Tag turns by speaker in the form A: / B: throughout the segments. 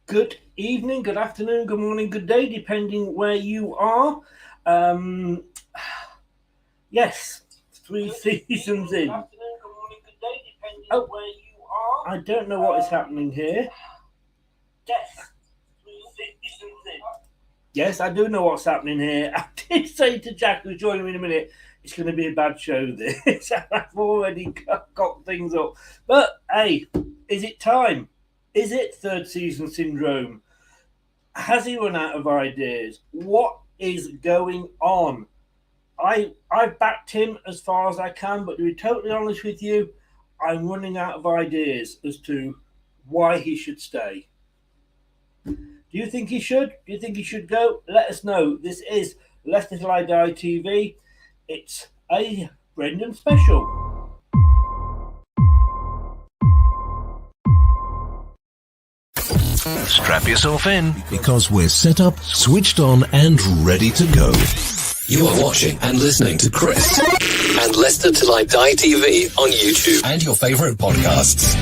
A: Good evening, good afternoon, good morning, good day, depending where you are. Um, yes, three seasons in. Oh, I don't know what is happening here. Yes, I do know what's happening here. I did say to Jack, who's joining me in a minute, it's going to be a bad show, this. I've already got things up. But, hey, is it time? Is it third season syndrome? Has he run out of ideas? What is going on? I've backed him as far as I can, but to be totally honest with you, I'm running out of ideas as to why he should stay. Do you think he should? Do you think he should go? Let us know. This is Leicester LTIDtv. It's a Brendan special.
B: Strap yourself in because we're set up, switched on, and ready to go.
C: You are watching and listening to Chris and Leicester Till I Die TV on YouTube and your favourite podcasts.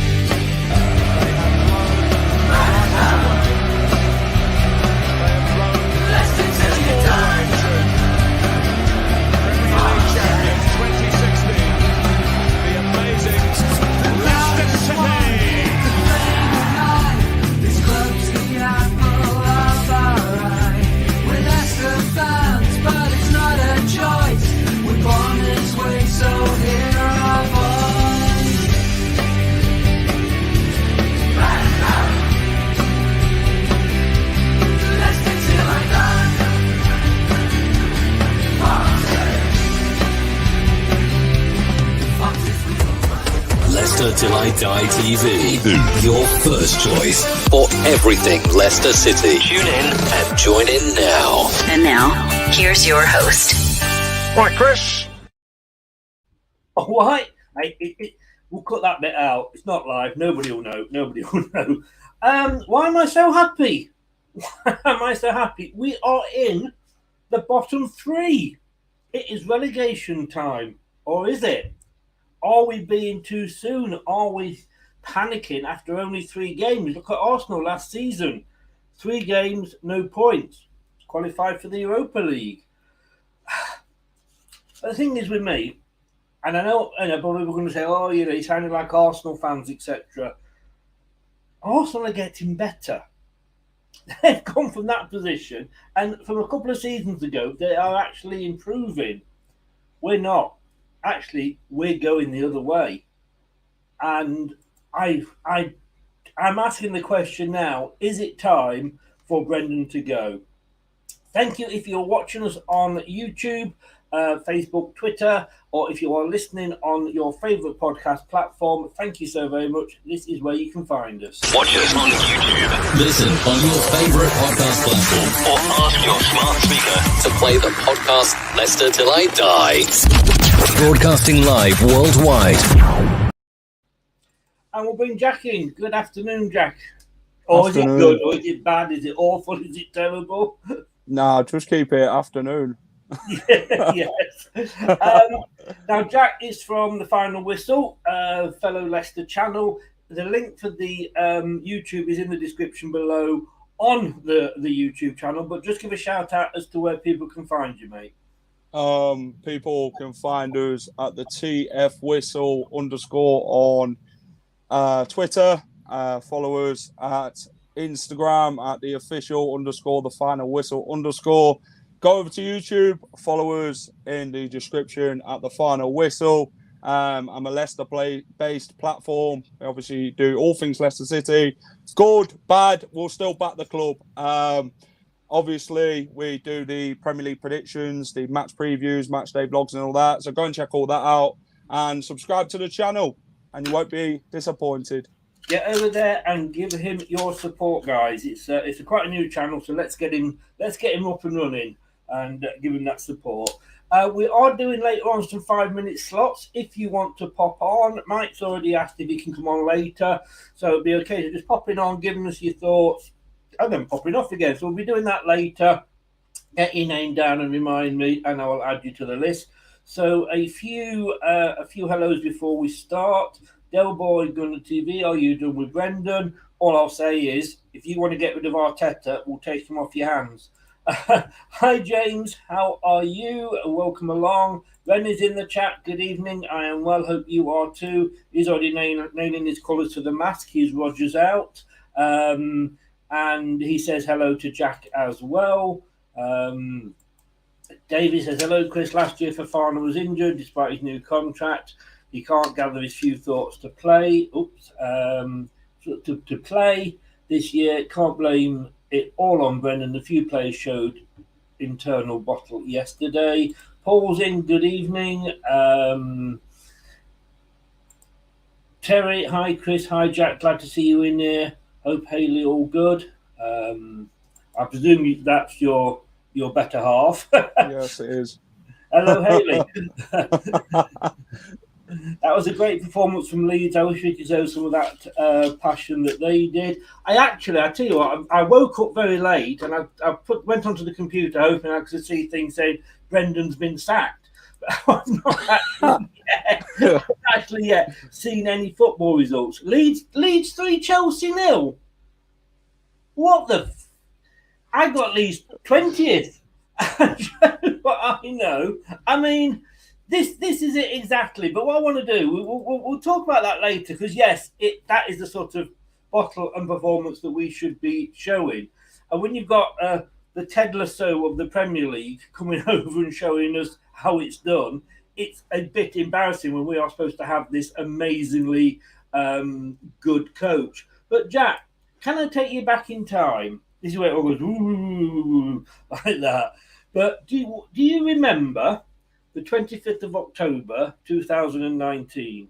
C: Leicester Till I Die TV, your first choice for everything Leicester City. Tune in and join in now.
D: And now, here's your host.
B: Right, Chris.
A: All right. We'll cut that bit out. It's not live. Nobody will know. Nobody will know. Why am I so happy? Why am I so happy? We are in the bottom three. It is relegation time. Or is it? Are we being too soon? Are we panicking after only 3 games? Look at Arsenal last season. 3 games, no points. Qualified for the Europa League. The thing is with me, and I know probably we're going to say, oh, you sounded like Arsenal fans, etc. Arsenal are getting better. They've gone from that position, and from a couple of seasons ago, they are actually improving. We're not. Actually, we're going the other way. And I'm asking the question now, is it time for Brendan to go? Thank you if you're watching us on YouTube, Facebook, Twitter, or if you are listening on your favourite podcast platform. Thank you so very much. This is where you can find us.
B: Watch us on YouTube.
C: Listen on your favourite podcast platform
B: Or ask your smart speaker
C: to play the podcast Leicester Till I Die. Broadcasting live worldwide.
A: And we'll bring Jack in. Good afternoon, Jack. Or is it good? Or is it bad? Is it awful? Is it terrible?
E: Nah, just keep it afternoon.
A: Yes. Now, Jack is from The Final Whistle, fellow Leicester channel. The link for the YouTube is in the description below on the YouTube channel. But just give a shout out as to where people can find you, mate.
E: People can find us at the TF Whistle _ on Twitter. Follow us at Instagram at the official _ the final whistle _ Go over to YouTube, follow us in the description at the final whistle. I'm a Leicester based platform. We obviously do all things Leicester City. Good, bad, we'll still back the club. Obviously, we do the Premier League predictions, the match previews, match day vlogs and all that. So go and check all that out and subscribe to the channel and you won't be disappointed.
A: Get over there and give him your support, guys. It's quite a new channel, so let's get him up and running and give him that support. We are doing later on some 5-minute slots if you want to pop on. Mike's already asked if he can come on later, so it'll be okay to just popping on, giving us your thoughts, and then popping off again. So we'll be doing that later. Get your name down and remind me, and I will add you to the list. So a few hellos before we start. Delboy Gunner TV, are you done with Brendan? all I'll say is, if you want to get rid of Arteta, we'll take him off your hands. Hi, James. How are you? Welcome along. Ren is in the chat. Good evening. I am well. Hope you are too. He's already nailing his colours to the mask. He's Rodgers out. And he says hello to Jack as well. David says, hello, Chris. Last year, Fofana was injured despite his new contract. He can't gather his few thoughts to play. To play this year. Can't blame it all on Brennan. A few players showed internal bottle yesterday. Paul's in. Good evening. Terry, hi, Chris. Hi, Jack. Glad to see you in here. Hope Haley all good. I presume that's your better half.
E: Yes, it is.
A: Hello, Haley. That was a great performance from Leeds. I wish we could show some of that passion that they did. I tell you what, I woke up very late and I went onto the computer hoping I could see things saying Brendan's been sacked. But I've not actually yet seen any football results. Leeds 3, Chelsea 0. What the? I got Leeds 20th. What I know. I mean, this is it exactly. But what I want to do, we'll talk about that later because yes, that is the sort of bottle and performance that we should be showing. And when you've got the Ted Lasso of the Premier League coming over and showing us how it's done, it's a bit embarrassing when we are supposed to have this amazingly good coach. But Jack, can I take you back in time? This is where it all goes ooh, like that. But do you remember the 25th of October 2019?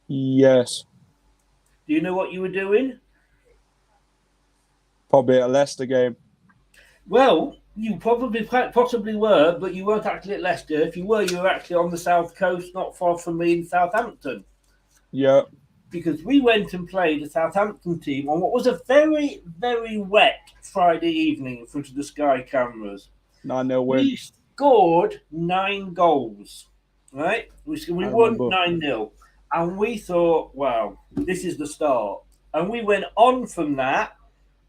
E: Yes.
A: Do you know what you were doing?
E: Probably a Leicester game.
A: Well, you possibly were, but you weren't actually at Leicester. If you were actually on the south coast, not far from me in Southampton.
E: Yeah.
A: Because we went and played a Southampton team on what was a very, very wet Friday evening in front of the Sky cameras.
E: 9-0 win.
A: We scored 9 goals, right? We won 9-0. And we thought, wow, this is the start. And we went on from that,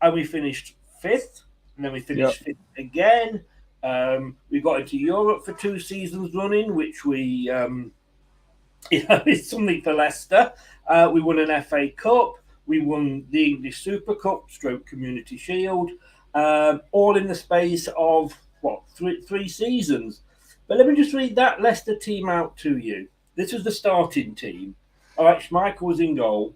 A: and we finished 5th, and then we finished 5th again. We got into Europe for 2 seasons running, which we... it's something for Leicester. We won an FA Cup. We won the English Super Cup, / Community Shield, all in the space of, 3 seasons. But let me just read that Leicester team out to you. This was the starting team. All right, Schmeichel was in goal.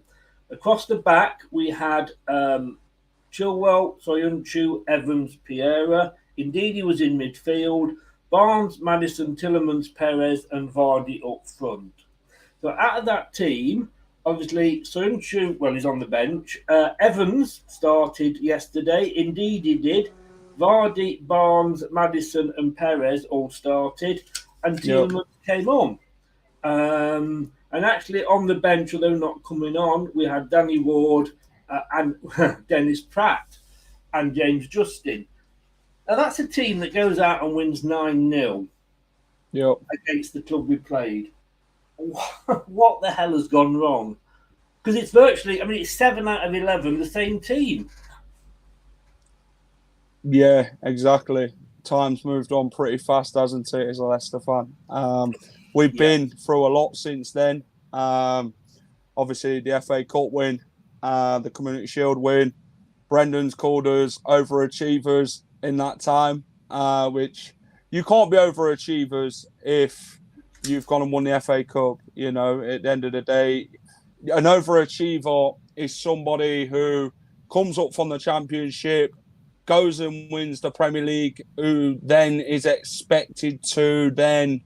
A: Across the back, we had Chilwell, Soyuncu, Evans, Pereira. Indeed, he was in midfield. Barnes, Maddison, Tielemans, Perez, and Vardy up front. So out of that team, obviously, Soyuncu, he's on the bench. Evans started yesterday. Indeed, he did. Vardy, Barnes, Maddison, and Perez all started. And Tielemans came on. And actually on the bench, although not coming on, we had Danny Ward and Dennis Pratt and James Justin. Now, that's a team that goes out and wins 9-0 against the club we played. What the hell has gone wrong? Because it's virtually, it's 7 out of 11, the same team.
E: Yeah, exactly. Time's moved on pretty fast, hasn't it, as a Leicester fan? We've been through a lot since then. Obviously, the FA Cup win, the Community Shield win. Brendan's called us overachievers in that time, which you can't be overachievers if you've gone and won the FA Cup. You know, at the end of the day, an overachiever is somebody who comes up from the Championship, goes and wins the Premier League, who then is expected to then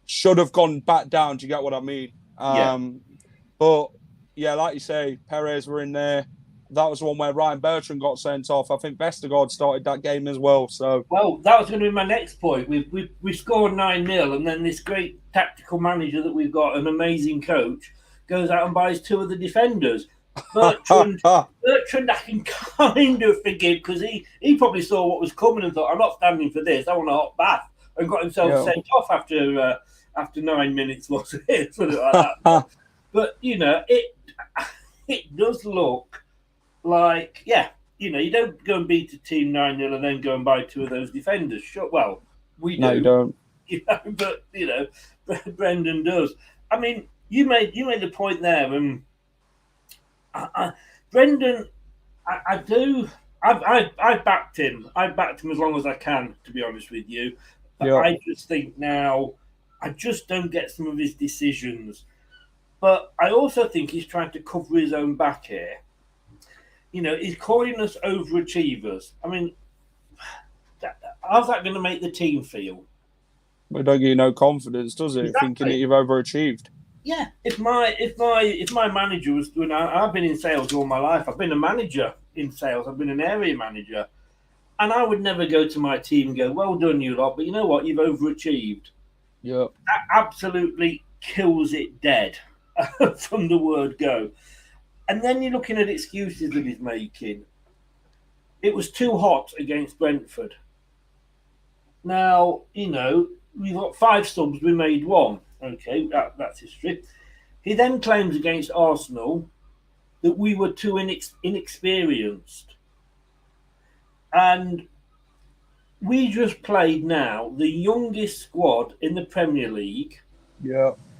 E: should have gone back down. Do you get what I mean? But, yeah, like you say, Perez were in there. That was one where Ryan Bertrand got sent off. I think Vestergaard started that game as well. So,
A: well, that was going to be my next point. We scored 9-0, and then this great tactical manager that we've got, an amazing coach, goes out and buys 2 of the defenders. Bertrand, I can kind of forgive because he probably saw what was coming and thought, I'm not standing for this. I want a hot bath, and got himself sent off after 9 minutes, was it? Something like that. But, it does look like, you don't go and beat a team 9-0 and then go and buy two of those defenders. Sure, well, we do.
E: No, you don't.
A: But Brendan does. I mean, you made the point there, and Brendan, I do. I've backed him. I've backed him as long as I can, to be honest with you. But I just think now, I just don't get some of his decisions. But I also think he's trying to cover his own back here. He's calling us overachievers. I mean, how's that going to make the team feel?
E: It don't give you no confidence, does it?
A: Exactly.
E: Thinking that you've overachieved.
A: Yeah. If my manager was doing, I've been in sales all my life. I've been a manager in sales. I've been an area manager, and I would never go to my team and go, "Well done, you lot," but you know what? You've overachieved.
E: Yeah.
A: That absolutely kills it dead from the word go. And then you're looking at excuses that he's making. It was too hot against Brentford. Now, we've got 5 subs, we made 1. Okay, that's history. He then claims against Arsenal that we were too inexperienced. And we just played now the youngest squad in the Premier League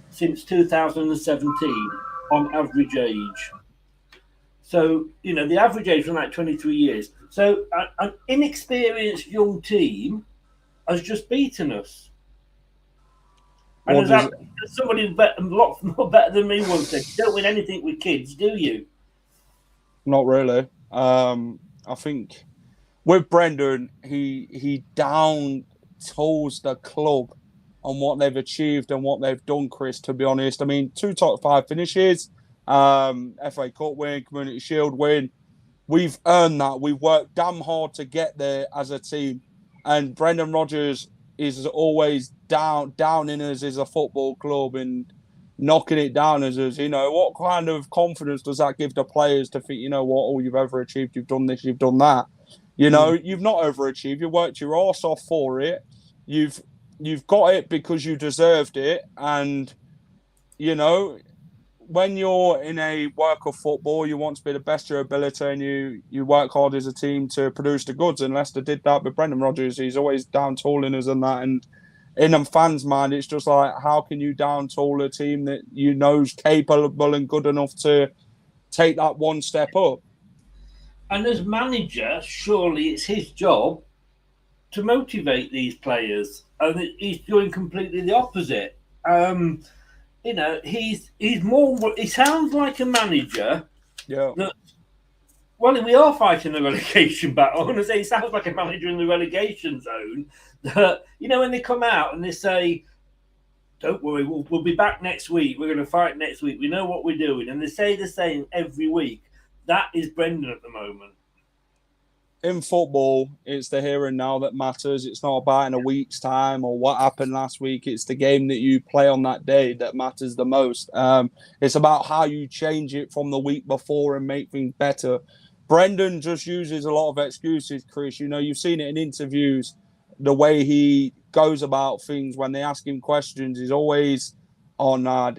A: since 2017 on average age. So, the average age was like 23 years. So, an inexperienced young team has just beaten us. And as somebody a lot more better than me once said, you don't win anything with kids, do you?
E: Not really. I think with Brendan, he down tools the club on what they've achieved and what they've done, Chris, to be honest. I mean, 2 top 5 finishes, FA Cup win, Community Shield win. We've earned that. We've worked damn hard to get there as a team. And Brendan Rodgers is always down in us as a football club and knocking it down as us. What kind of confidence does that give the players to think, all you've ever achieved, you've done this, you've done that. You've not overachieved. You worked your arse off for it. You've got it because you deserved it. And, when you're in a work of football, you want to be the best of your ability and you work hard as a team to produce the goods. And Leicester did that with Brendan Rodgers. He's always down tooling us and that. And in them fans' mind, it's just like, how can you down tool a team that you know's capable and good enough to take that one step up?
A: And as manager, surely it's his job to motivate these players. And he's doing completely the opposite. He's more. He sounds like a manager.
E: Yeah.
A: We are fighting a relegation battle. I'm going to say he sounds like a manager in the relegation zone. That, when they come out and they say, "Don't worry, we'll be back next week. We're going to fight next week. We know what we're doing," and they say the same every week. That is Brendan at the moment.
E: In football, it's the here and now that matters. It's not about in a week's time or what happened last week. It's the game that you play on that day that matters the most. It's about how you change it from the week before and make things better. Brendan just uses a lot of excuses, Chris. You've seen it in interviews, the way he goes about things when they ask him questions. He's always, that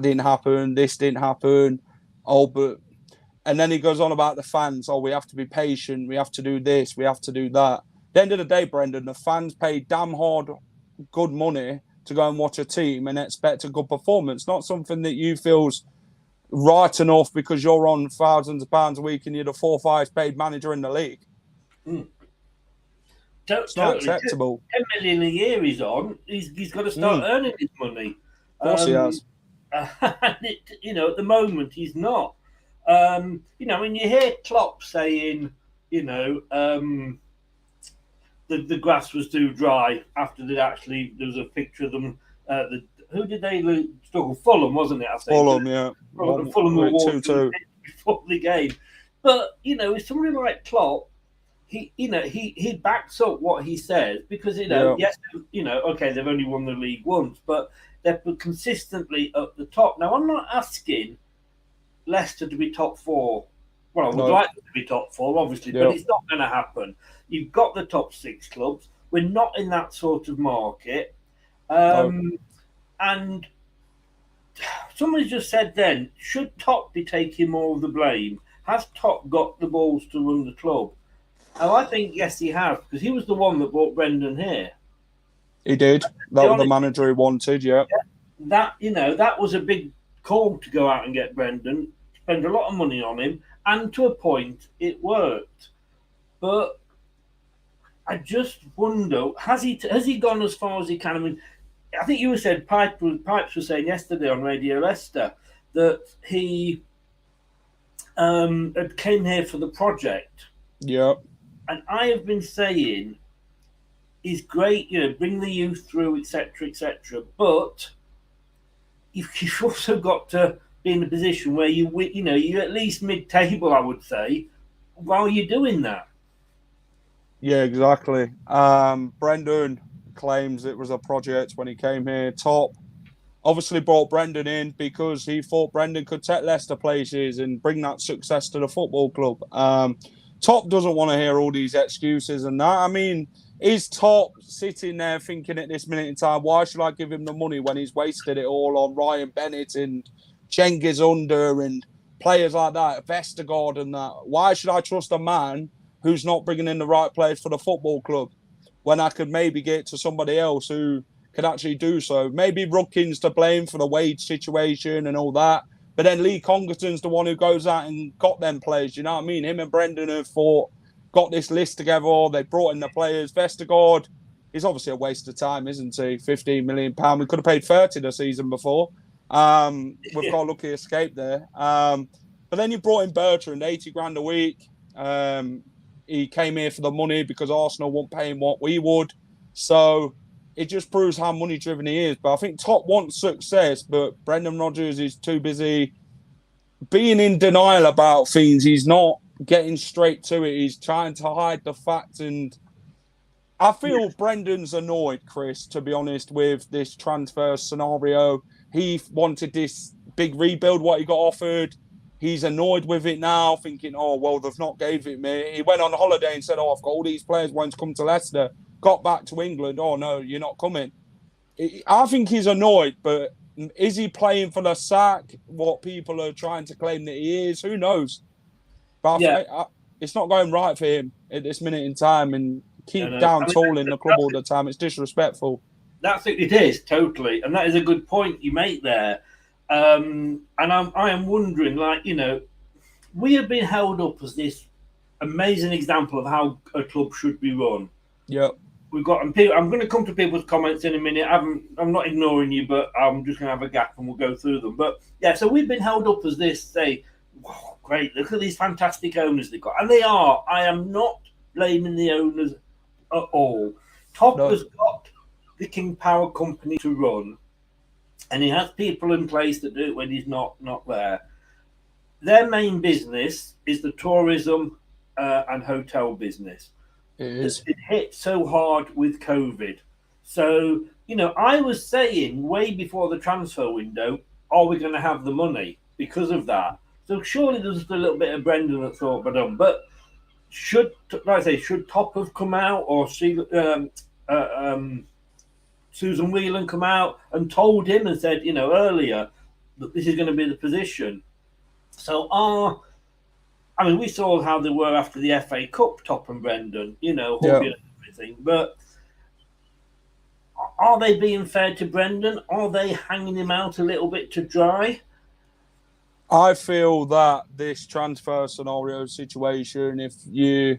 E: didn't happen, this didn't happen. And then he goes on about the fans. We have to be patient. We have to do this. We have to do that. At the end of the day, Brendan, the fans pay damn hard good money to go and watch a team and expect a good performance. Not something that you feel's right enough because you're on thousands of pounds a week and you're the 4th highest paid manager in the league. It's not acceptable.
A: 10 million a year he's on. He's got to start earning his money.
E: Of course he has.
A: At the moment he's not. When you hear Klopp saying, the grass was too dry after there was a picture of them. Who did they struggle? Fulham, wasn't it? I think.
E: Fulham, yeah.
A: Fulham were
E: 2-2
A: before the game. But with somebody like Klopp, he backs up what he says because yes, okay, they've only won the league once, but they're consistently at the top. Now, I'm not asking Leicester to be top 4. Well, I would like them to be top 4, obviously, but it's not going to happen. You've got the top 6 clubs. We're not in that sort of market. And somebody just said then, should Top be taking more of the blame? Has Top got the balls to run the club? And I think, yes, he has, because he was the one that brought Brendan here.
E: He did. That was the manager he wanted, yeah.
A: That was a big call to go out and get Brendan, spend a lot of money on him, and to a point, it worked. But I just wonder, has he gone as far as he can? I mean, I think you said Pipes was saying yesterday on Radio Leicester that he had came here for the project.
E: Yeah.
A: And I have been saying he's great, bring the youth through, etc., etc. But you've also got to be in a position where you're at least mid-table, I would say, while you're doing that.
E: Yeah, exactly. Brendan claims it was a project when he came here. Top obviously brought Brendan in because he thought Brendan could take Leicester places and bring that success to the football club. Top doesn't want to hear all these excuses and that. I mean, is Top sitting there thinking at this minute in time, why should I give him the money when he's wasted it all on Ryan Bennett and Cengiz Under and players like that, Vestergaard and that? Why should I trust a man who's not bringing in the right players for the football club when I could maybe get to somebody else who could actually do so? Maybe Rudkin's to blame for the wage situation and all that. But then Lee Congerton's the one who goes out and got them players. You know what I mean? Him and Brendan have got this list together. They brought in the players. Vestergaard is obviously a waste of time, isn't he? £15 million. We could have paid 30 the season before. We've got a lucky escape there. But then you brought in Bertrand, 80 grand a week. He came here for the money because Arsenal won't pay him what we would. So it just proves how money-driven he is. But I think Top wants success, but Brendan Rodgers is too busy being in denial about things. He's not getting straight to it. He's trying to hide the fact. And I feel Brendan's annoyed, Chris, to be honest, with this transfer scenario. He wanted this big rebuild, what he got offered. He's annoyed with it now, thinking, oh, well, they've not gave it me. He went on holiday and said, oh, I've got all these players wanting to come to Leicester. Got back to England. Oh, no, you're not coming. I think he's annoyed, but is he playing for the sack? What people are trying to claim that he is? Who knows? But it's not going right for him at this minute in time, and keep down tall in the club all the time. It's disrespectful.
A: It is, totally. And that is a good point you make there. And I am wondering, we have been held up as this amazing example of how a club should be run.
E: Yep.
A: I'm going to come to people's comments in a minute. I'm not ignoring you, but I'm just going to have a gap and we'll go through them. But yeah, so we've been held up as this, say, wow, great, look at these fantastic owners they've got. And they are. I am not blaming the owners at all. Top has got the King Power Company to run, and he has people in place that do it when he's not there. Their main business is the tourism and hotel business. It hit so hard with COVID. So, I was saying way before the transfer window, are we going to have the money because of that? So surely there's just a little bit of Brendan that thought, but should Top have come out, or Susan Whelan come out and told him and said, earlier that this is going to be the position? So we saw how they were after the FA Cup, Top and Brendan, hugging and everything. But are they being fair to Brendan? Are they hanging him out a little bit to dry?
E: I feel that this transfer scenario situation, if you're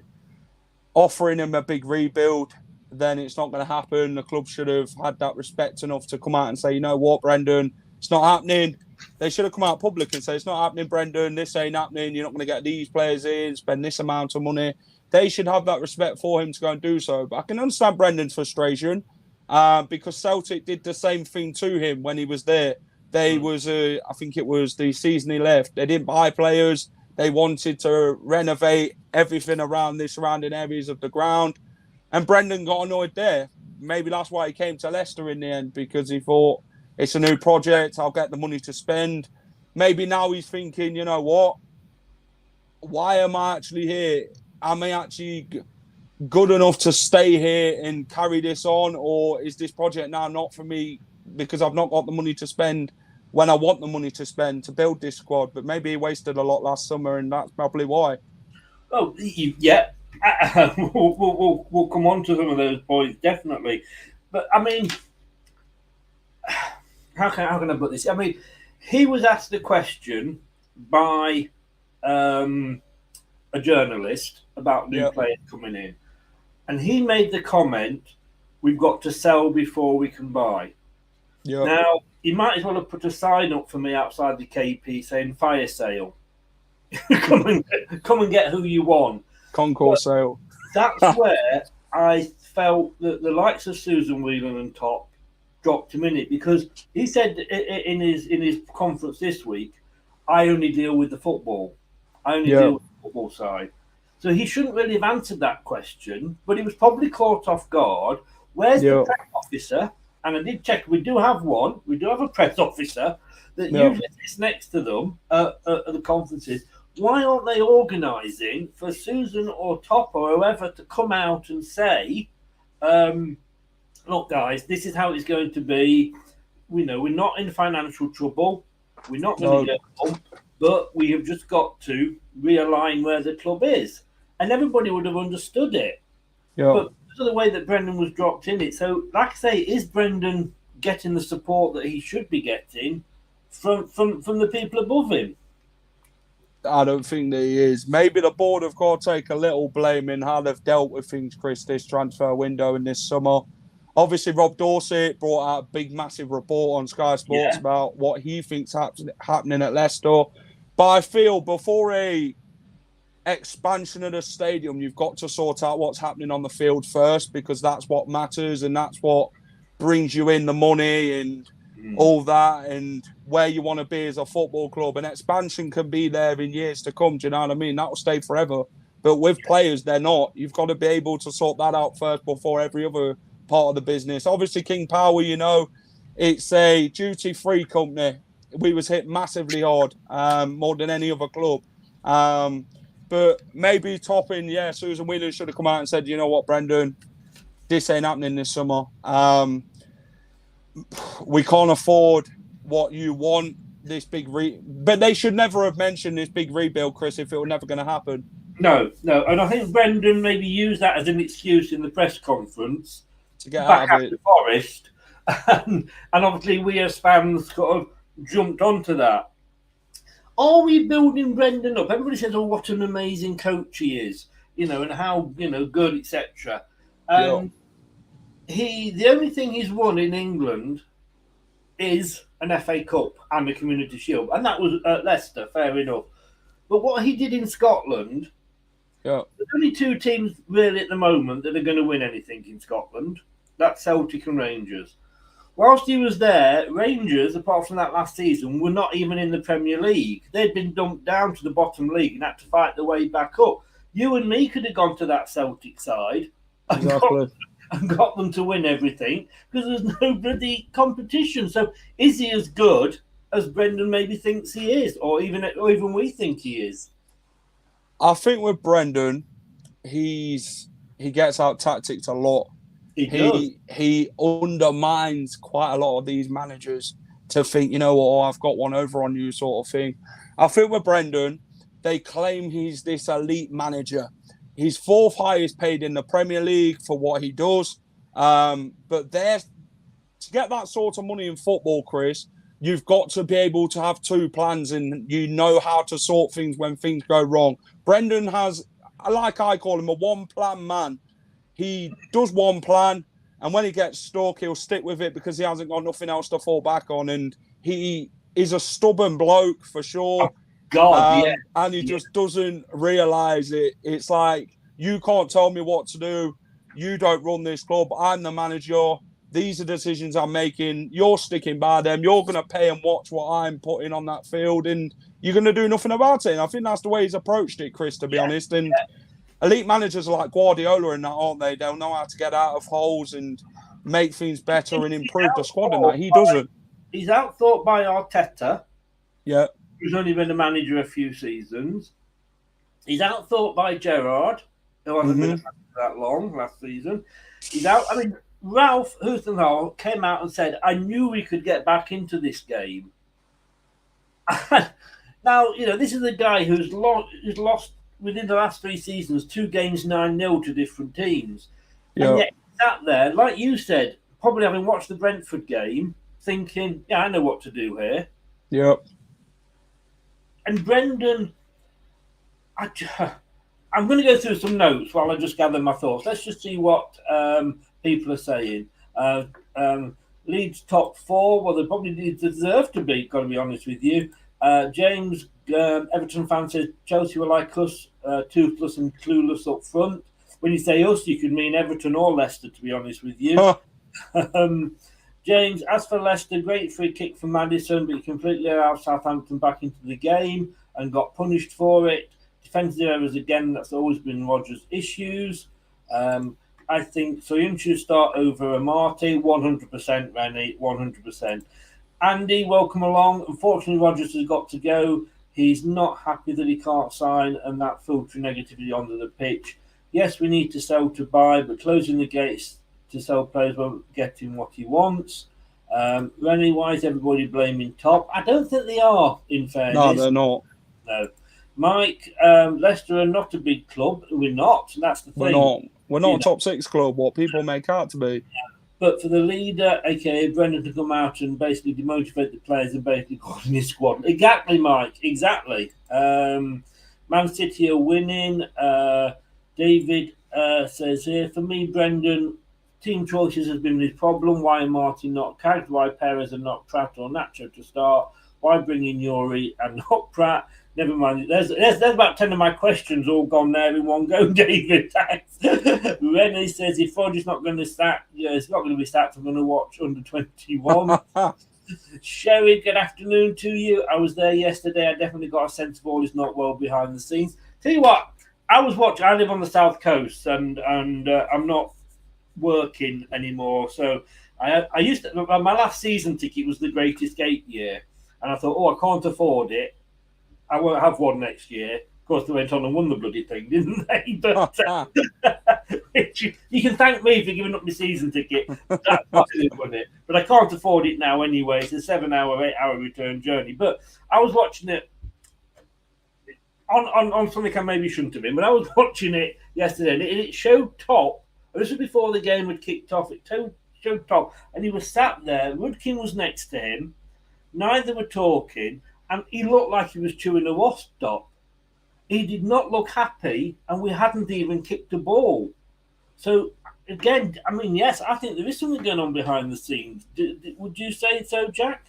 E: offering him a big rebuild, then it's not going to happen. The club should have had that respect enough to come out and say, you know what, Brendan, it's not happening. They should have come out public and say, it's not happening, Brendan, this ain't happening, you're not going to get these players in, spend this amount of money. They should have that respect for him to go and do so. But I can understand Brendan's frustration because Celtic did the same thing to him when he was there. I think it was the season he left. They didn't buy players. They wanted to renovate everything around the surrounding areas of the ground. And Brendan got annoyed there. Maybe that's why he came to Leicester in the end, because he thought, it's a new project, I'll get the money to spend. Maybe now he's thinking, you know what? Why am I actually here? Am I actually good enough to stay here and carry this on? Or is this project now not for me because I've not got the money to spend when I want the money to spend to build this squad. But maybe he wasted a lot last summer, and that's probably why.
A: Oh, yeah. We'll come on to some of those points, definitely. But, I mean, how can I put this? I mean, he was asked a question by a journalist about new players coming in. And he made the comment, we've got to sell before we can buy. Yep. Now, he might as well have put a sign up for me outside the KP saying fire sale. come and get who you want.
E: Concourse sale.
A: That's where I felt that the likes of Susan Whelan and Top dropped him in it, because he said in his conference this week, I only deal with the football. I only deal with the football side. So he shouldn't really have answered that question, but he was probably caught off guard. Where's the press officer? And I did check, we do have one. We do have a press officer that usually sits next to them at the conferences. Why aren't they organising for Susan or Top or whoever to come out and say, look, guys, this is how it's going to be. We know we're not in financial trouble. We're not going to get bumped, but we have just got to realign where the club is. And everybody would have understood it. Yeah. But because of the way that Brendan was dropped in it, so like I say, is Brendan getting the support that he should be getting from the people above him?
E: I don't think that he is. Maybe the board have got to take a little blame in how they've dealt with things, Chris, this transfer window in this summer. Obviously, Rob Dorsett brought out a big, massive report on Sky Sports about what he thinks happening at Leicester. But I feel before a expansion of the stadium, you've got to sort out what's happening on the field first, because that's what matters and that's what brings you in the money and all that, and where you want to be as a football club. And expansion can be there in years to come. Do you know what I mean? That will stay forever. But with players, they're not. You've got to be able to sort that out first before every other part of the business. Obviously, King Power, you know, it's a duty-free company. We was hit massively hard, more than any other club. But maybe topping, Susan Whelan should have come out and said, you know what, Brendan, this ain't happening this summer. We can't afford what you want, this big but they should never have mentioned this big rebuild, Chris, if it were never going to happen.
A: No. And I think Brendan maybe used that as an excuse in the press conference
E: to get out of it.
A: The Forest. And obviously we as fans sort of jumped onto that. Are we building Brendan up? Everybody says, what an amazing coach he is, and how, good, etc. The only thing he's won in England is an FA Cup and a Community Shield. And that was at Leicester, fair enough. But what he did in Scotland, there's only two teams really at the moment that are going to win anything in Scotland. That's Celtic and Rangers. Whilst he was there, Rangers, apart from that last season, were not even in the Premier League. They'd been dumped down to the bottom league and had to fight their way back up. You and me could have gone to that Celtic side and got them to win everything, because there's no bloody competition. So is he as good as Brendan maybe thinks he is, or even we think he is?
E: I think with Brendan, he gets out tactics a lot. He undermines quite a lot of these managers to think, I've got one over on you sort of thing. I think with Brendan, they claim he's this elite manager. He's fourth highest paid in the Premier League for what he does. But to get that sort of money in football, Chris, you've got to be able to have two plans, and you know how to sort things when things go wrong. Brendan has, like I call him, a one-plan man. He does one plan, and when he gets stuck, he'll stick with it because he hasn't got nothing else to fall back on. And he is a stubborn bloke for sure. And he just doesn't realise it. It's like, you can't tell me what to do. You don't run this club. I'm the manager. These are decisions I'm making. You're sticking by them. You're going to pay and watch what I'm putting on that field, and you're going to do nothing about it. And I think that's the way he's approached it, Chris, to be honest. And elite managers are like Guardiola and that, aren't they? They'll know how to get out of holes and make things better and improve the squad and that. He doesn't.
A: He's outthought by Arteta.
E: Yeah.
A: Who's only been a manager a few seasons. He's outthought by Gerrard, who hasn't been a manager that long last season. Ralph Huthenhall came out and said, I knew we could get back into this game. Now, this is a guy who's lost within the last 3 seasons 2 games 9-0 to different teams.
E: Yeah.
A: And yet he sat there, like you said, probably having watched the Brentford game, thinking, yeah, I know what to do here.
E: Yep.
A: And Brendan, I'm going to go through some notes while I just gather my thoughts. Let's just see what people are saying. Leeds top 4, well, they probably deserve to be, got to be honest with you. James, Everton fan, says Chelsea were like us, toothless and clueless up front. When you say us, you could mean Everton or Leicester, to be honest with you. James, as for Leicester, great free kick for Maddison, but he completely allowed Southampton back into the game and got punished for it. Defensive errors again, that's always been Rodgers' issues. I think Soyuncu should start over Amati, 100%, Rennie, 100%. Andy, welcome along. Unfortunately, Rodgers has got to go. He's not happy that he can't sign, and that filtering negativity onto the pitch. Yes, we need to sell to buy, but closing the gates to sell players won't get him what he wants. Rennie, why is everybody blaming Top? I don't think they are, in fairness.
E: No, they're not.
A: No. Mike, Leicester are not a big club. We're not. That's the thing.
E: We're not a top 6 club, what people make out to be.
A: But for the leader, aka Brendan, to come out and basically demotivate the players and basically call in his squad. Exactly, Mike. Exactly. Man City are winning. David says here, for me, Brendan, team choices has been his problem. Why are Martin not cagged? Why Perez and not Pratt or Nacho to start? Why bring in Yuri and not Pratt? Never mind. There's about 10 of my questions all gone there in one go, David. Thanks. Rennie says if Rodgers not going to start, it's not going to be sacked. I'm going to watch under 21. Sherry, good afternoon to you. I was there yesterday. I definitely got a sense of all is not well behind the scenes. Tell you what, I live on the south coast, and I'm not working anymore. So I used to. My last season ticket was the Great Escape year, and I thought, I can't afford it. I won't have one next year. Of course, they went on and won the bloody thing, didn't they? But you can thank me for giving up my season ticket. That's why they won it. But I can't afford it now anyway. It's a 7-hour, 8-hour return journey. But I was watching it on something I maybe shouldn't have been. But I was watching it yesterday, and it showed Top. This was before the game had kicked off. It showed Top, and he was sat there. Rudkin was next to him. Neither were talking. And he looked like he was chewing a wasp top. He did not look happy, and we hadn't even kicked a ball. So, again, I mean, yes, I think there is something going on behind the scenes. Would you say so, Jack?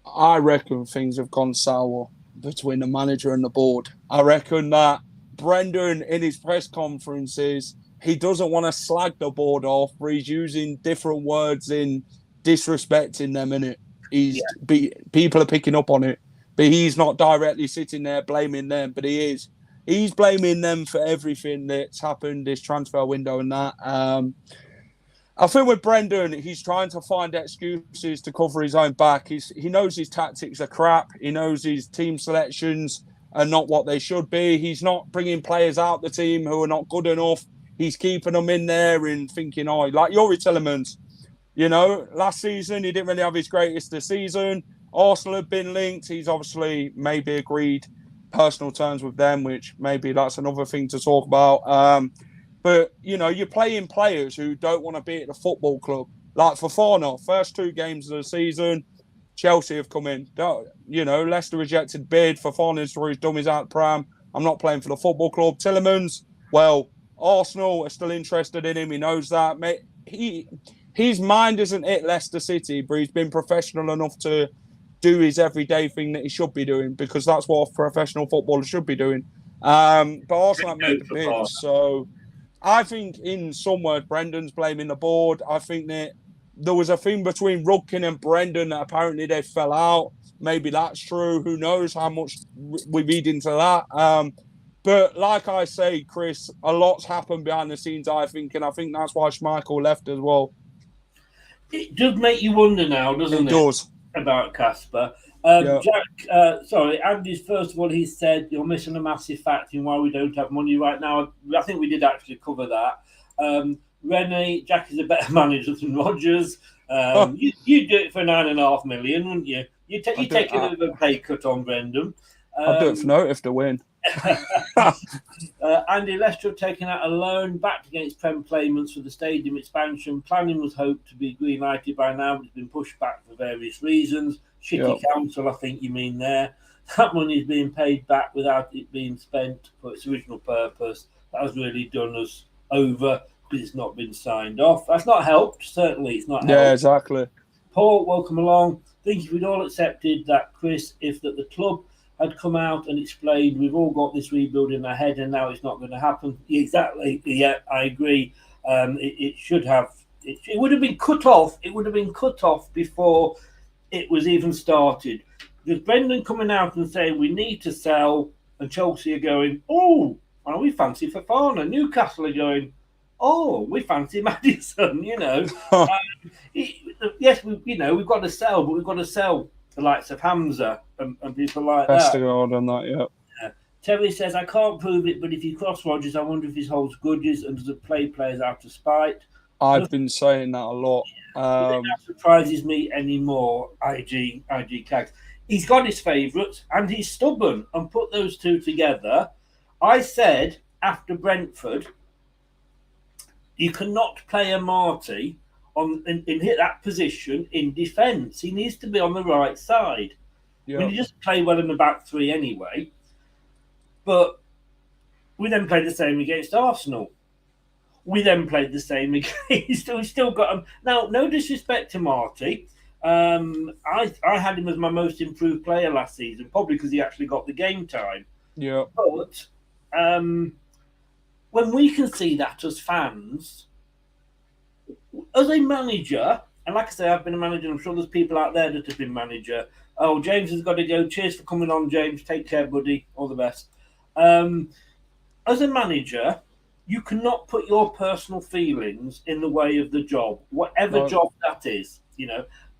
E: I reckon things have gone sour between the manager and the board. I reckon that Brendan, in his press conferences, he doesn't want to slag the board off, but he's using different words in disrespecting them, innit? People are picking up on it, but he's not directly sitting there blaming them, but he is. He's blaming them for everything that's happened this transfer window and that. I think with Brendan, he's trying to find excuses to cover his own back. He knows his tactics are crap. He knows his team selections are not what they should be. He's not bringing players out the team who are not good enough. He's keeping them in there and thinking, like Yuri Tillemans. Last season, he didn't really have his greatest this season. Arsenal have been linked. He's obviously maybe agreed personal terms with them, which maybe that's another thing to talk about. But, you're playing players who don't want to be at the football club. Like Fofana, first 2 games of the season, Chelsea have come in. Leicester rejected bid. Fofana's threw his dummies out the pram. I'm not playing for the football club. Tillemans, well, Arsenal are still interested in him. He knows that. His mind isn't at Leicester City, but he's been professional enough to do his everyday thing that he should be doing, because that's what a professional footballer should be doing. But Arsenal made the bid. So I think in some words, Brendan's blaming the board. I think that there was a thing between Rudkin and Brendan that apparently they fell out. Maybe that's true. Who knows how much we read into that. But like I say, Chris, a lot's happened behind the scenes, I think, and I think that's why Schmeichel left as well.
A: It does make you wonder now, doesn't it?
E: It does.
A: About Casper.
E: Yeah.
A: Jack, Andy's first of all, he said you're missing a massive fact in why we don't have money right now. I think we did actually cover that. Rennie, Jack is a better manager than Rodgers. You'd do it for 9.5 million, wouldn't you? You take a bit of a pay cut on Brendan.
E: I'd do it for no if to win.
A: Andy, Leicester have taken out a loan backed against Prem payments for the stadium expansion. Planning was hoped to be green-lighted by now, but it's been pushed back for various reasons. Shitty council, I think you mean there. That money is being paid back without it being spent for its original purpose. That has really done us over because it's not been signed off. That's not helped. Certainly, it's not helped.
E: Yeah, exactly.
A: Paul, welcome along. I think if we'd all accepted that, Chris, if that the club had come out and explained we've all got this rebuild in our head and now it's not going to happen. Exactly. Yeah, I agree. It should have. It would have been cut off. It would have been cut off before it was even started. There's Brendan coming out and saying we need to sell, and Chelsea are going, oh, well, we fancy Fofana. Newcastle are going, oh, we fancy Maddison. Yes, we've got to sell, but we've got to sell the likes of Hamza and people like that.
E: Vestergaard and that, yeah.
A: Terry says, I can't prove it, but if you cross Rodgers, I wonder if he holds grudges and doesn't play players out of spite.
E: I've been saying that a lot.
A: That surprises me anymore, IG Cags. He's got his favourites and he's stubborn, and put those two together. I said after Brentford, you cannot play a Marty in that position in defence. He needs to be on the right side.
E: Yeah.
A: I mean, he doesn't play well in the back three anyway. But we then played the same against Arsenal. We then played the same against. We still got him. Now, no disrespect to Marty. I had him as my most improved player last season, probably because he actually got the game time.
E: Yeah.
A: But when we can see that as fans, as a manager, and like I say, I've been a manager, I'm sure there's people out there that have been manager. Oh, James has got to go. Cheers for coming on, James. Take care, buddy. All the best. As a manager, you cannot put your personal feelings in the way of the job, whatever job that is.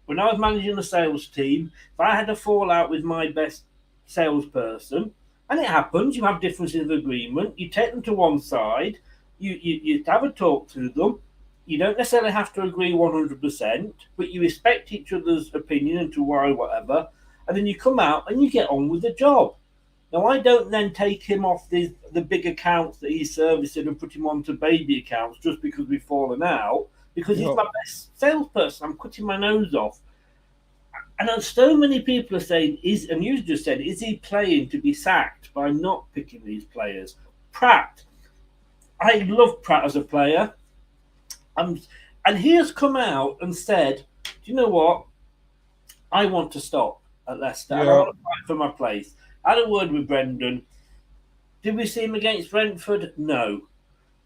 A: When I was managing a sales team, if I had a fallout with my best salesperson, and it happens, you have differences of agreement, you take them to one side, you have a talk to them. You don't necessarily have to agree 100%, but you respect each other's opinion and to why, whatever, and then you come out and you get on with the job. Now, I don't then take him off the big accounts that he's servicing and put him onto baby accounts just because we've fallen out, because he's my best salesperson. I'm cutting my nose off. And so many people are saying, and you just said, is he playing to be sacked by not picking these players? Pratt. I love Pratt as a player. And he has come out and said, do you know what? I want to stop at Leicester. I want to fight for my place. I had a word with Brendan. Did we see him against Brentford? No.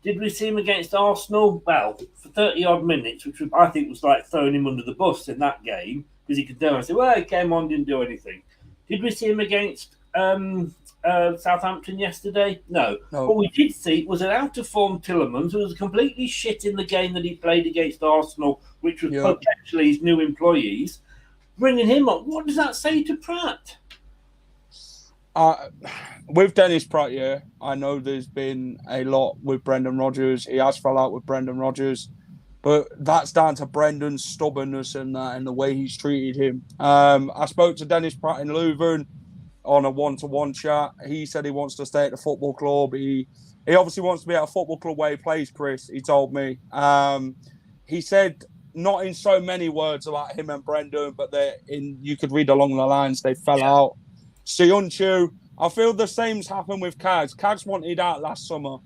A: Did we see him against Arsenal? Well, for 30-odd minutes, which I think was like throwing him under the bus in that game, because he could do it. I said, well, he came on, didn't do anything. Did we see him against Southampton yesterday? No. What we did see was an out-of-form Tielemans who was completely shit in the game that he played against Arsenal, which was potentially his new employees. Bringing him up, what does that say to Pratt?
E: With Dennis Pratt, I know there's been a lot with Brendan Rodgers. He has fell out with Brendan Rodgers, but that's down to Brendan's stubbornness and the way he's treated him. I spoke to Dennis Pratt in Leuven on a one-to-one chat. He said he wants to stay at the football club. He obviously wants to be at a football club where he plays, Chris, he told me. He said, not in so many words about him and Brendan, but you could read along the lines, they fell out. Siyunchu, I feel the same's happened with Cags. Cags wanted out last summer.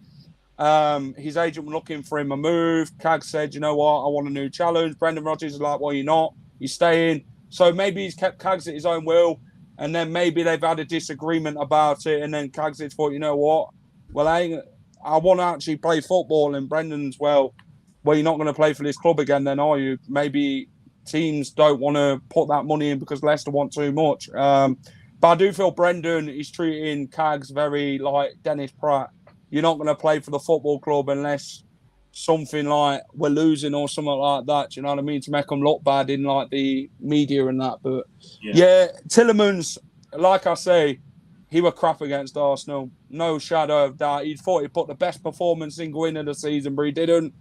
E: His agent was looking for him a move. Cags said, you know what, I want a new challenge. Brendan Rodgers is like, well, you're not. You're staying. So maybe he's kept Cags at his own will. And then maybe they've had a disagreement about it. And then Cags had thought, you know what? Well, I want to actually play football. And Brendan's, well, you're not going to play for this club again then, are you? Maybe teams don't want to put that money in because Leicester want too much. But I do feel Brendan is treating Cags very like Dennis Pratt. You're not going to play for the football club unless something like we're losing or something like that. Do you know what I mean? To make them look bad in like the media and that. But Tielemans, like I say, he were crap against Arsenal. No shadow of doubt. He thought he put the best performance single in of the season, but he didn't.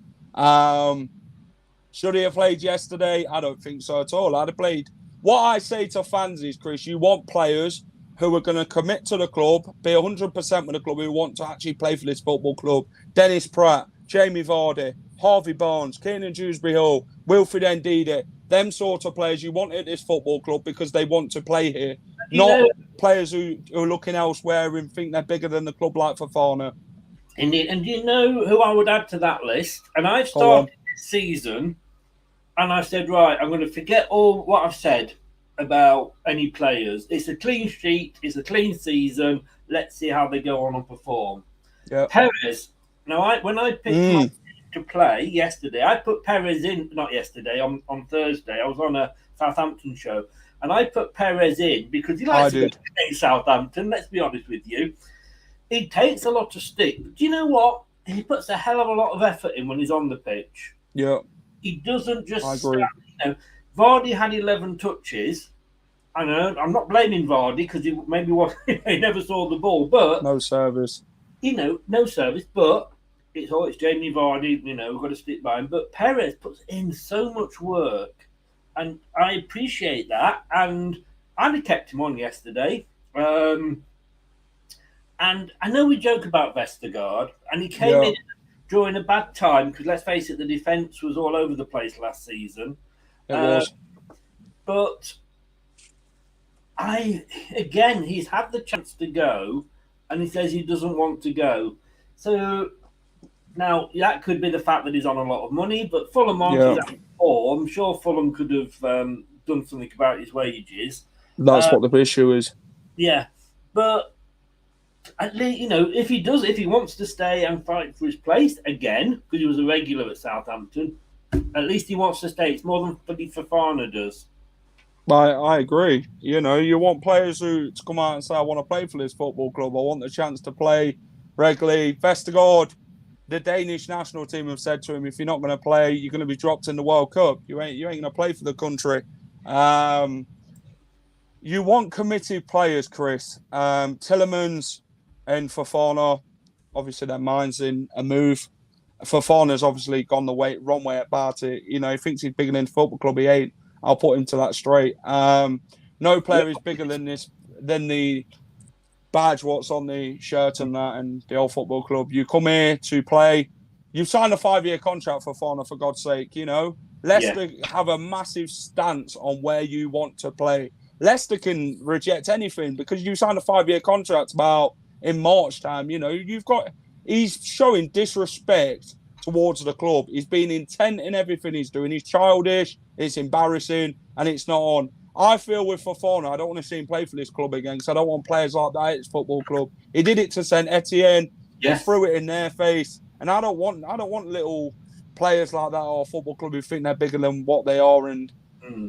E: Should he have played yesterday? I don't think so at all. I'd have played. What I say to fans is, Chris, you want players who are going to commit to the club, be 100% with the club, who want to actually play for this football club. Dennis Pratt, Jamie Vardy, Harvey Barnes, Kiernan Dewsbury-Hall, Wilfred Ndidi, them sort of players you want at this football club because they want to play here. Not players who are looking elsewhere and think they're bigger than the club like Fofana.
A: Indeed. And do you know who I would add to that list? And I've started this season and I said, right, I'm going to forget all what I've said about any players. It's a clean sheet. It's a clean season. Let's see how they go on and perform.
E: Yep.
A: Perez. Now, when I picked my to play yesterday, I put Perez in, not yesterday, on Thursday. I was on a Southampton show, and I put Perez in because he likes to play Southampton, let's be honest with you. It takes a lot to stick. But do you know what? He puts a hell of a lot of effort in when he's on the pitch.
E: Yeah.
A: He doesn't just
E: I agree.
A: Vardy had 11 touches. I know, I'm not blaming Vardy because he never saw the ball, but
E: no service.
A: No service, but it's Jamie Vardy, we've got to stick by him. But Perez puts in so much work, and I appreciate that. And I'd have kept him on yesterday. And I know we joke about Vestergaard, and he came in during a bad time because, let's face it, the defence was all over the place last season.
E: It was.
A: But he's had the chance to go, and he says he doesn't want to go. So now that could be the fact that he's on a lot of money, but Fulham aren't his I'm sure Fulham could have done something about his wages.
E: That's what the issue is.
A: Yeah, but at least, if he wants to stay and fight for his place again, because he was a regular at Southampton, at least he wants to stay. It's more than Fofana does.
E: I agree. You want players who to come out and say, I want to play for this football club. I want the chance to play regularly. Vestergaard, the Danish national team have said to him, if you're not going to play, you're going to be dropped in the World Cup. You ain't going to play for the country. You want committed players, Chris. Tielemans and Fofana, obviously their mind's in a move. Fofana's obviously gone the wrong way about it. He thinks he's bigger than the football club. He ain't. I'll put him to that straight. No player is bigger than the badge, what's on the shirt and that, and the old football club. You come here to play. You've signed a 5-year contract for Fofana, for God's sake. Leicester have a massive stance on where you want to play. Leicester can reject anything because you signed a 5-year contract about in March time. He's showing disrespect towards the club. He's been intent in everything he's doing. He's childish, it's embarrassing, and it's not on. I feel with Fofana, I don't want to see him play for this club again because I don't want players like that at his football club. He did it to St Etienne. Yes. He threw it in their face. And I don't want little players like that or football club who think they're bigger than what they are. And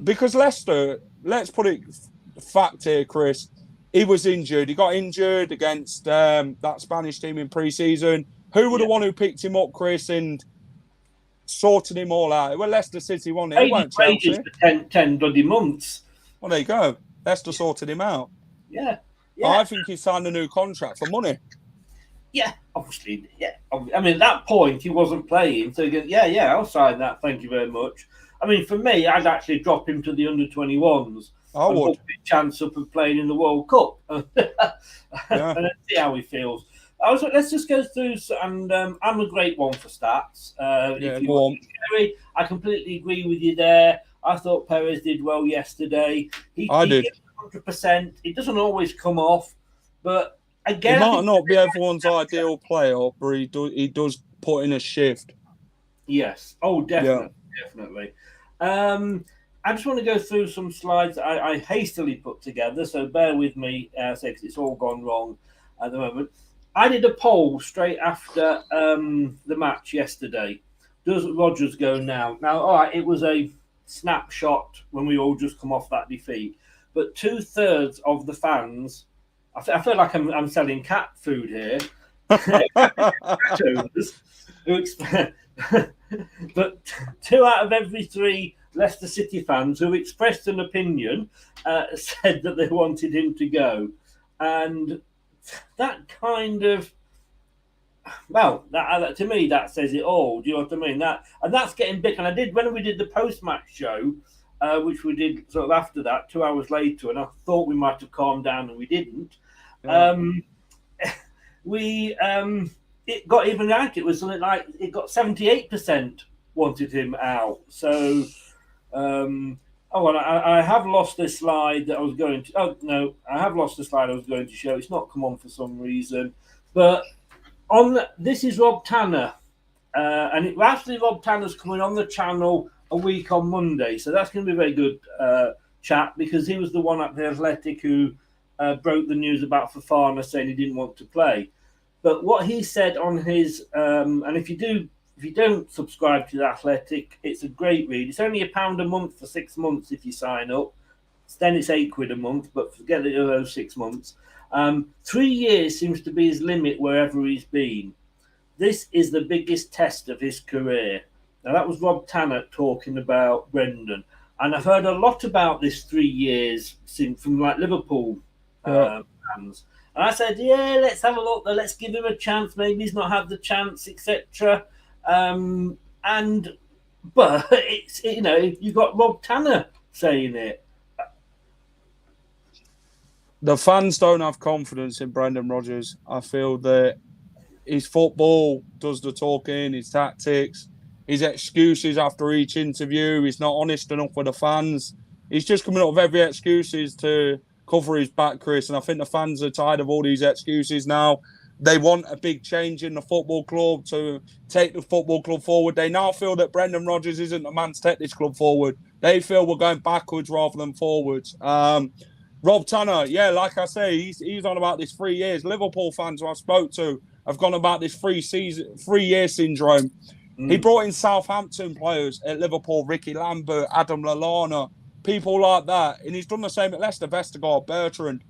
E: because Leicester, let's put it fact here, Chris, he was injured. He got injured against that Spanish team in pre-season. Who were the one who picked him up, Chris, and sorted him all out? Well, Leicester City won it. It weren't Chelsea.
A: For 10 bloody months.
E: Well, there you go. Leicester sorted him out.
A: Yeah.
E: I think he signed a new contract for money.
A: Yeah, obviously. Yeah. I mean, at that point, he wasn't playing. So he goes, I'll sign that. Thank you very much. I mean, for me, I'd actually drop him to the under-21s.
E: I would.
A: A chance of playing in the World Cup. And let's see how he feels. Let's just go through, and I'm a great one for stats. I completely agree with you there. I thought Perez did well yesterday. He did 100%. It doesn't always come off, but again,
E: he might not be everyone's ideal player, but he does put in a shift.
A: Yes. Oh, definitely. I just want to go through some slides I hastily put together, so bear with me, because it's all gone wrong at the moment. I did a poll straight after the match yesterday. Does Rodgers go now? Now, all right, it was a snapshot when we all just come off that defeat. But 2/3 of the fans, I feel like I'm selling cat food here. But 2 out of every 3 Leicester City fans who expressed an opinion said that they wanted him to go. And that kind of well, to me that says it all. Do you know what I mean? That's getting big. And I did when we did the post-match show, which we did sort of after that, 2 hours later, and I thought we might have calmed down, and we didn't.
E: Yeah.
A: It got even out. It was something like it got 78% wanted him out. So, I have lost this slide that I was going to. Oh no, I have lost the slide I was going to show. It's not come on for some reason, but. This is Rob Tanner, and Rob Tanner's coming on the channel a week on Monday, so that's going to be a very good chat because he was the one at the Athletic who broke the news about Fofana saying he didn't want to play. But what he said on his, and if you don't subscribe to the Athletic, it's a great read. It's only £1 a month for 6 months if you sign up. Then it's £8 a month, but forget those 6 months. 3 years seems to be his limit wherever he's been. This is the biggest test of his career. Now, that was Rob Tanner talking about Brendan. And I've heard a lot about this 3 years from like Liverpool fans. And I said, yeah, let's have a look. Let's give him a chance. Maybe he's not had the chance, etc. But it's, you've got Rob Tanner saying it.
E: The fans don't have confidence in Brendan Rodgers. I feel that his football does the talking, his tactics, his excuses after each interview. He's not honest enough with the fans. He's just coming up with every excuses to cover his back, Chris. And I think the fans are tired of all these excuses now. They want a big change in the football club to take the football club forward. They now feel that Brendan Rodgers isn't the man to take this club forward. They feel we're going backwards rather than forwards. Rob Tanner, yeah, like I say, he's on about this 3 years. Liverpool fans who I spoke to have gone about this 3 year syndrome. He brought in Southampton players at Liverpool, Ricky Lambert, Adam Lallana, people like that. And he's done the same at Leicester, Vestergaard, Bertrand.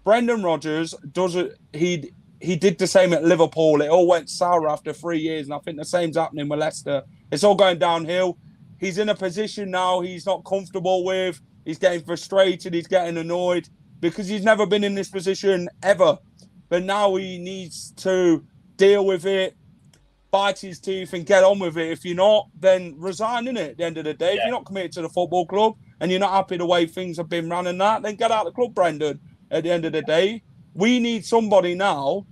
E: Brendan Rodgers does it. He did the same at Liverpool. It all went sour after 3 years. And I think the same's happening with Leicester. It's all going downhill. He's in a position now he's not comfortable with. He's getting frustrated. He's getting annoyed because he's never been in this position ever. But now he needs to deal with it, bite his teeth and get on with it. If you're not, then resign, innit, at the end of the day. Yeah. If you're not committed to the football club and you're not happy the way things have been run and that, then get out of the club, Brendan, at the end of the day. We need somebody now,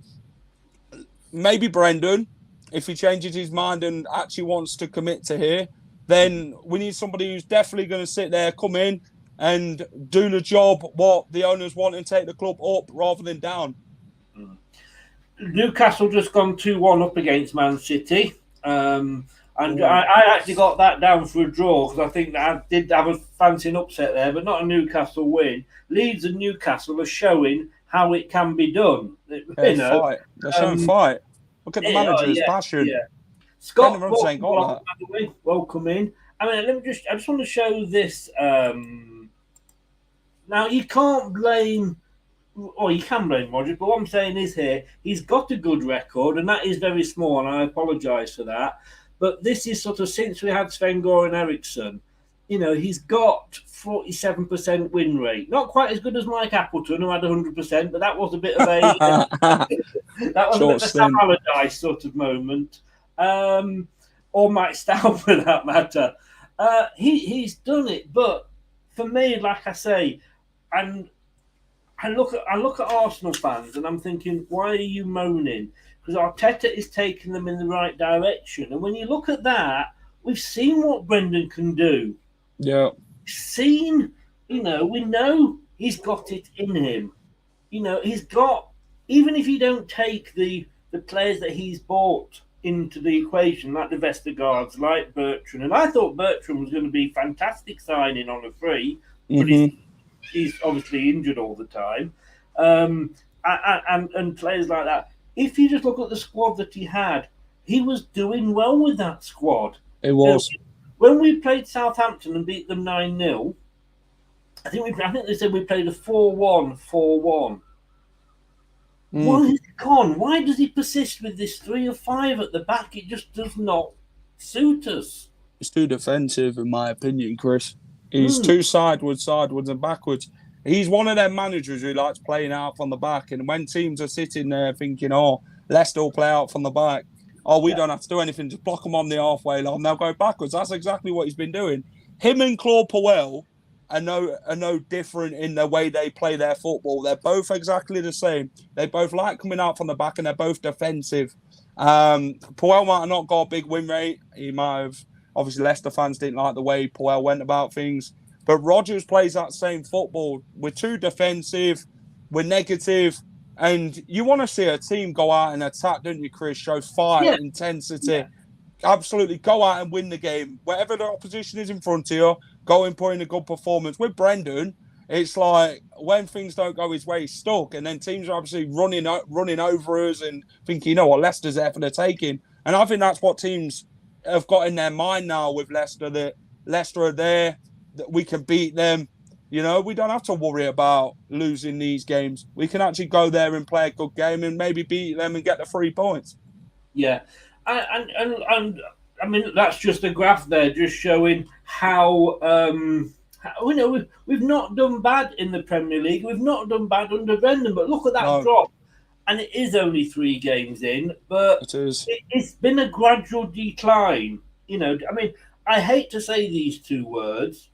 E: maybe Brendan, if he changes his mind and actually wants to commit to here, then we need somebody who's definitely going to sit there, come in, and do the job what the owners want and take the club up rather than down.
A: Newcastle just gone 2-1 up against Man City. I actually got that down for a draw because I think that I did have a fancy upset there, but not a Newcastle win. Leeds and Newcastle are showing how it can be done.
E: Fight. They're showing fight. Look at the manager's passion.
A: Yeah. Scott,
E: ain't got that.
A: By the way, welcome in. I mean, I just want to show this. Now, you can't blame, or you can blame Rodgers, but what I'm saying is here, he's got a good record, and that is very small, and I apologise for that. But this is sort of since we had Sven-Göran Eriksson, he's got 47% win rate. Not quite as good as Mike Appleton, who had 100%, but that was a bit of a Sam Allardyce sort of moment. Or Mike Stout for that matter. He's done it, but for me, like I say, and I look at Arsenal fans and I'm thinking, why are you moaning? Because Arteta is taking them in the right direction. And when you look at that, we've seen what Brendan can do.
E: Yeah.
A: We know he's got it in him. He's got, even if you don't take the players that he's bought into the equation, like the Vestergaards, like Bertrand. And I thought Bertrand was going to be fantastic signing on a free, but he's obviously injured all the time. And players like that. If you just look at the squad that he had, he was doing well with that squad.
E: It was.
A: When we played Southampton and beat them 9-0, I think they said we played a 4-1. Why is it gone? Why does he persist with this 3 or 5 at the back? It just does not suit us.
E: It's too defensive, in my opinion, Chris. He's too sideways and backwards. He's one of them managers who likes playing out from the back. And when teams are sitting there thinking, Leicester will play out from the back. Oh, we don't have to do anything. Just block them on the halfway line. They'll go backwards. That's exactly what he's been doing. Him and Claude Puel are no different in the way they play their football. They're both exactly the same. They both like coming out from the back, and they're both defensive. Puel might have not got a big win rate. He might have. Obviously, Leicester fans didn't like the way Puel went about things. But Rodgers plays that same football. We're too defensive. We're negative. And you want to see a team go out and attack, don't you, Chris? Show fight, intensity. Yeah. Absolutely. Go out and win the game. Whatever the opposition is in front of you, go and put in a good performance. With Brendan, it's like when things don't go his way, he's stuck. And then teams are absolutely running over us and thinking, you know what, Leicester's there for the taking. And I think that's what teams have got in their mind now with Leicester, that Leicester are there, that we can beat them. You know, we don't have to worry about losing these games. We can actually go there and play a good game and maybe beat them and get the 3 points.
A: Yeah. And I mean, that's just a graph there, just showing how we've not done bad in the Premier League. We've not done bad under Brendan, but look at that drop. And it is only 3 games in, but it's been a gradual decline. You know, I mean, I hate to say these 2 words,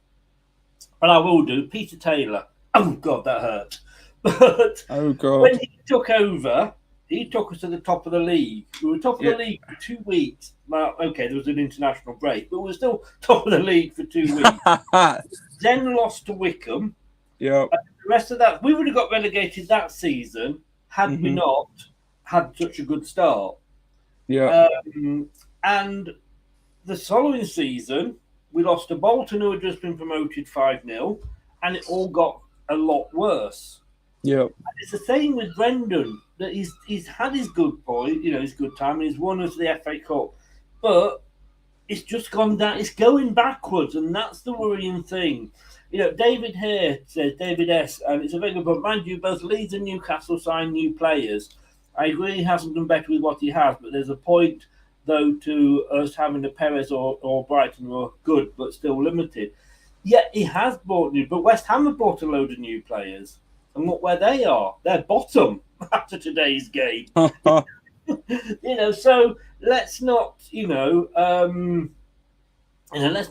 A: but I will do. Peter Taylor. Oh, God, that hurt. But when he took over, he took us to the top of the league. We were top of the league for 2 weeks. Well, okay, there was an international break, but we were still top of the league for 2 weeks. Then lost to Wickham.
E: Yeah.
A: The rest of that, we would have got relegated that season had we not had such a good start.
E: Yeah.
A: And the following season, we lost to Bolton, who had just been promoted 5-0, and it all got a lot worse.
E: Yeah.
A: And it's the same with Brendan, that he's had his good point, you know, his good time, and he's won us the FA Cup. But it's just gone down, it's going backwards, and that's the worrying thing. You know, David here says, David S., and it's a very good point. Mind you, both Leeds and Newcastle signed new players. I agree he hasn't done better with what he has, but there's a point, though, to us having the Perez or Brighton were good, but still limited. Yet he has bought new, but West Ham have bought a load of new players. And look where they are. They're bottom after today's game. You know, so let's not, let's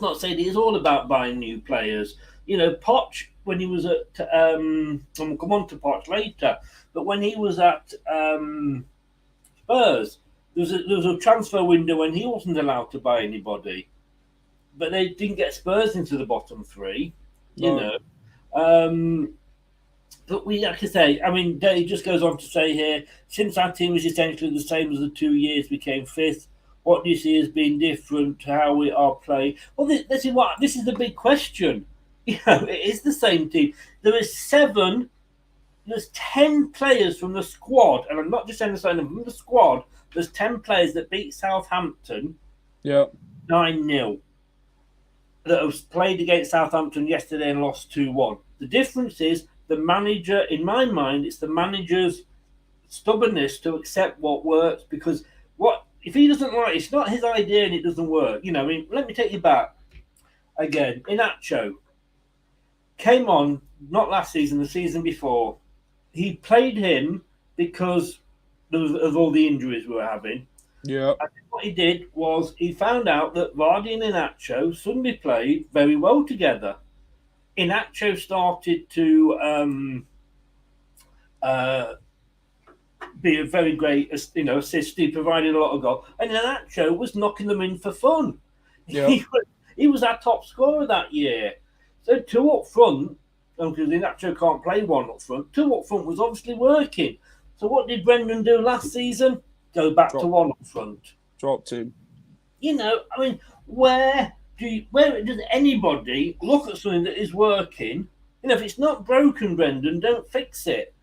A: not say that it's all about buying new players. You know, Poch, when he was at, we'll come on to Poch later, but when he was at Spurs, there was a transfer window when he wasn't allowed to buy anybody. But they didn't get Spurs into the bottom 3, you know. But we, like I say, I mean, Dave just goes on to say here, since our team is essentially the same as the 2 years we came 5th, what do you see as being different to how we are playing? Well, this is the big question. You know, it is the same team. There's 10 players from the squad, and I'm not just saying the same, from the squad, there's 10 players that beat Southampton 9-0. That have played against Southampton yesterday and lost 2-1. The difference is the manager, in my mind, it's the manager's stubbornness to accept what works, because if he doesn't like it, it's not his idea and it doesn't work. You know, I mean, let me take you back again. Inacho came on, not last season, the season before. He played him because of all the injuries we were having.
E: Yeah.
A: And what he did was he found out that Vardy and Inacho suddenly played very well together. Inacho started to be a very great, assist. He provided a lot of goals, and Inacho was knocking them in for fun.
E: Yeah.
A: He was our top scorer that year. So 2 up front, because Inacho can't play 1 up front, 2 up front was obviously working. So what did Brendan do last season? Go back to 1 up front.
E: Dropped him.
A: You know, I mean, where does anybody look at something that is working? You know, if it's not broken, Brendan, don't fix it.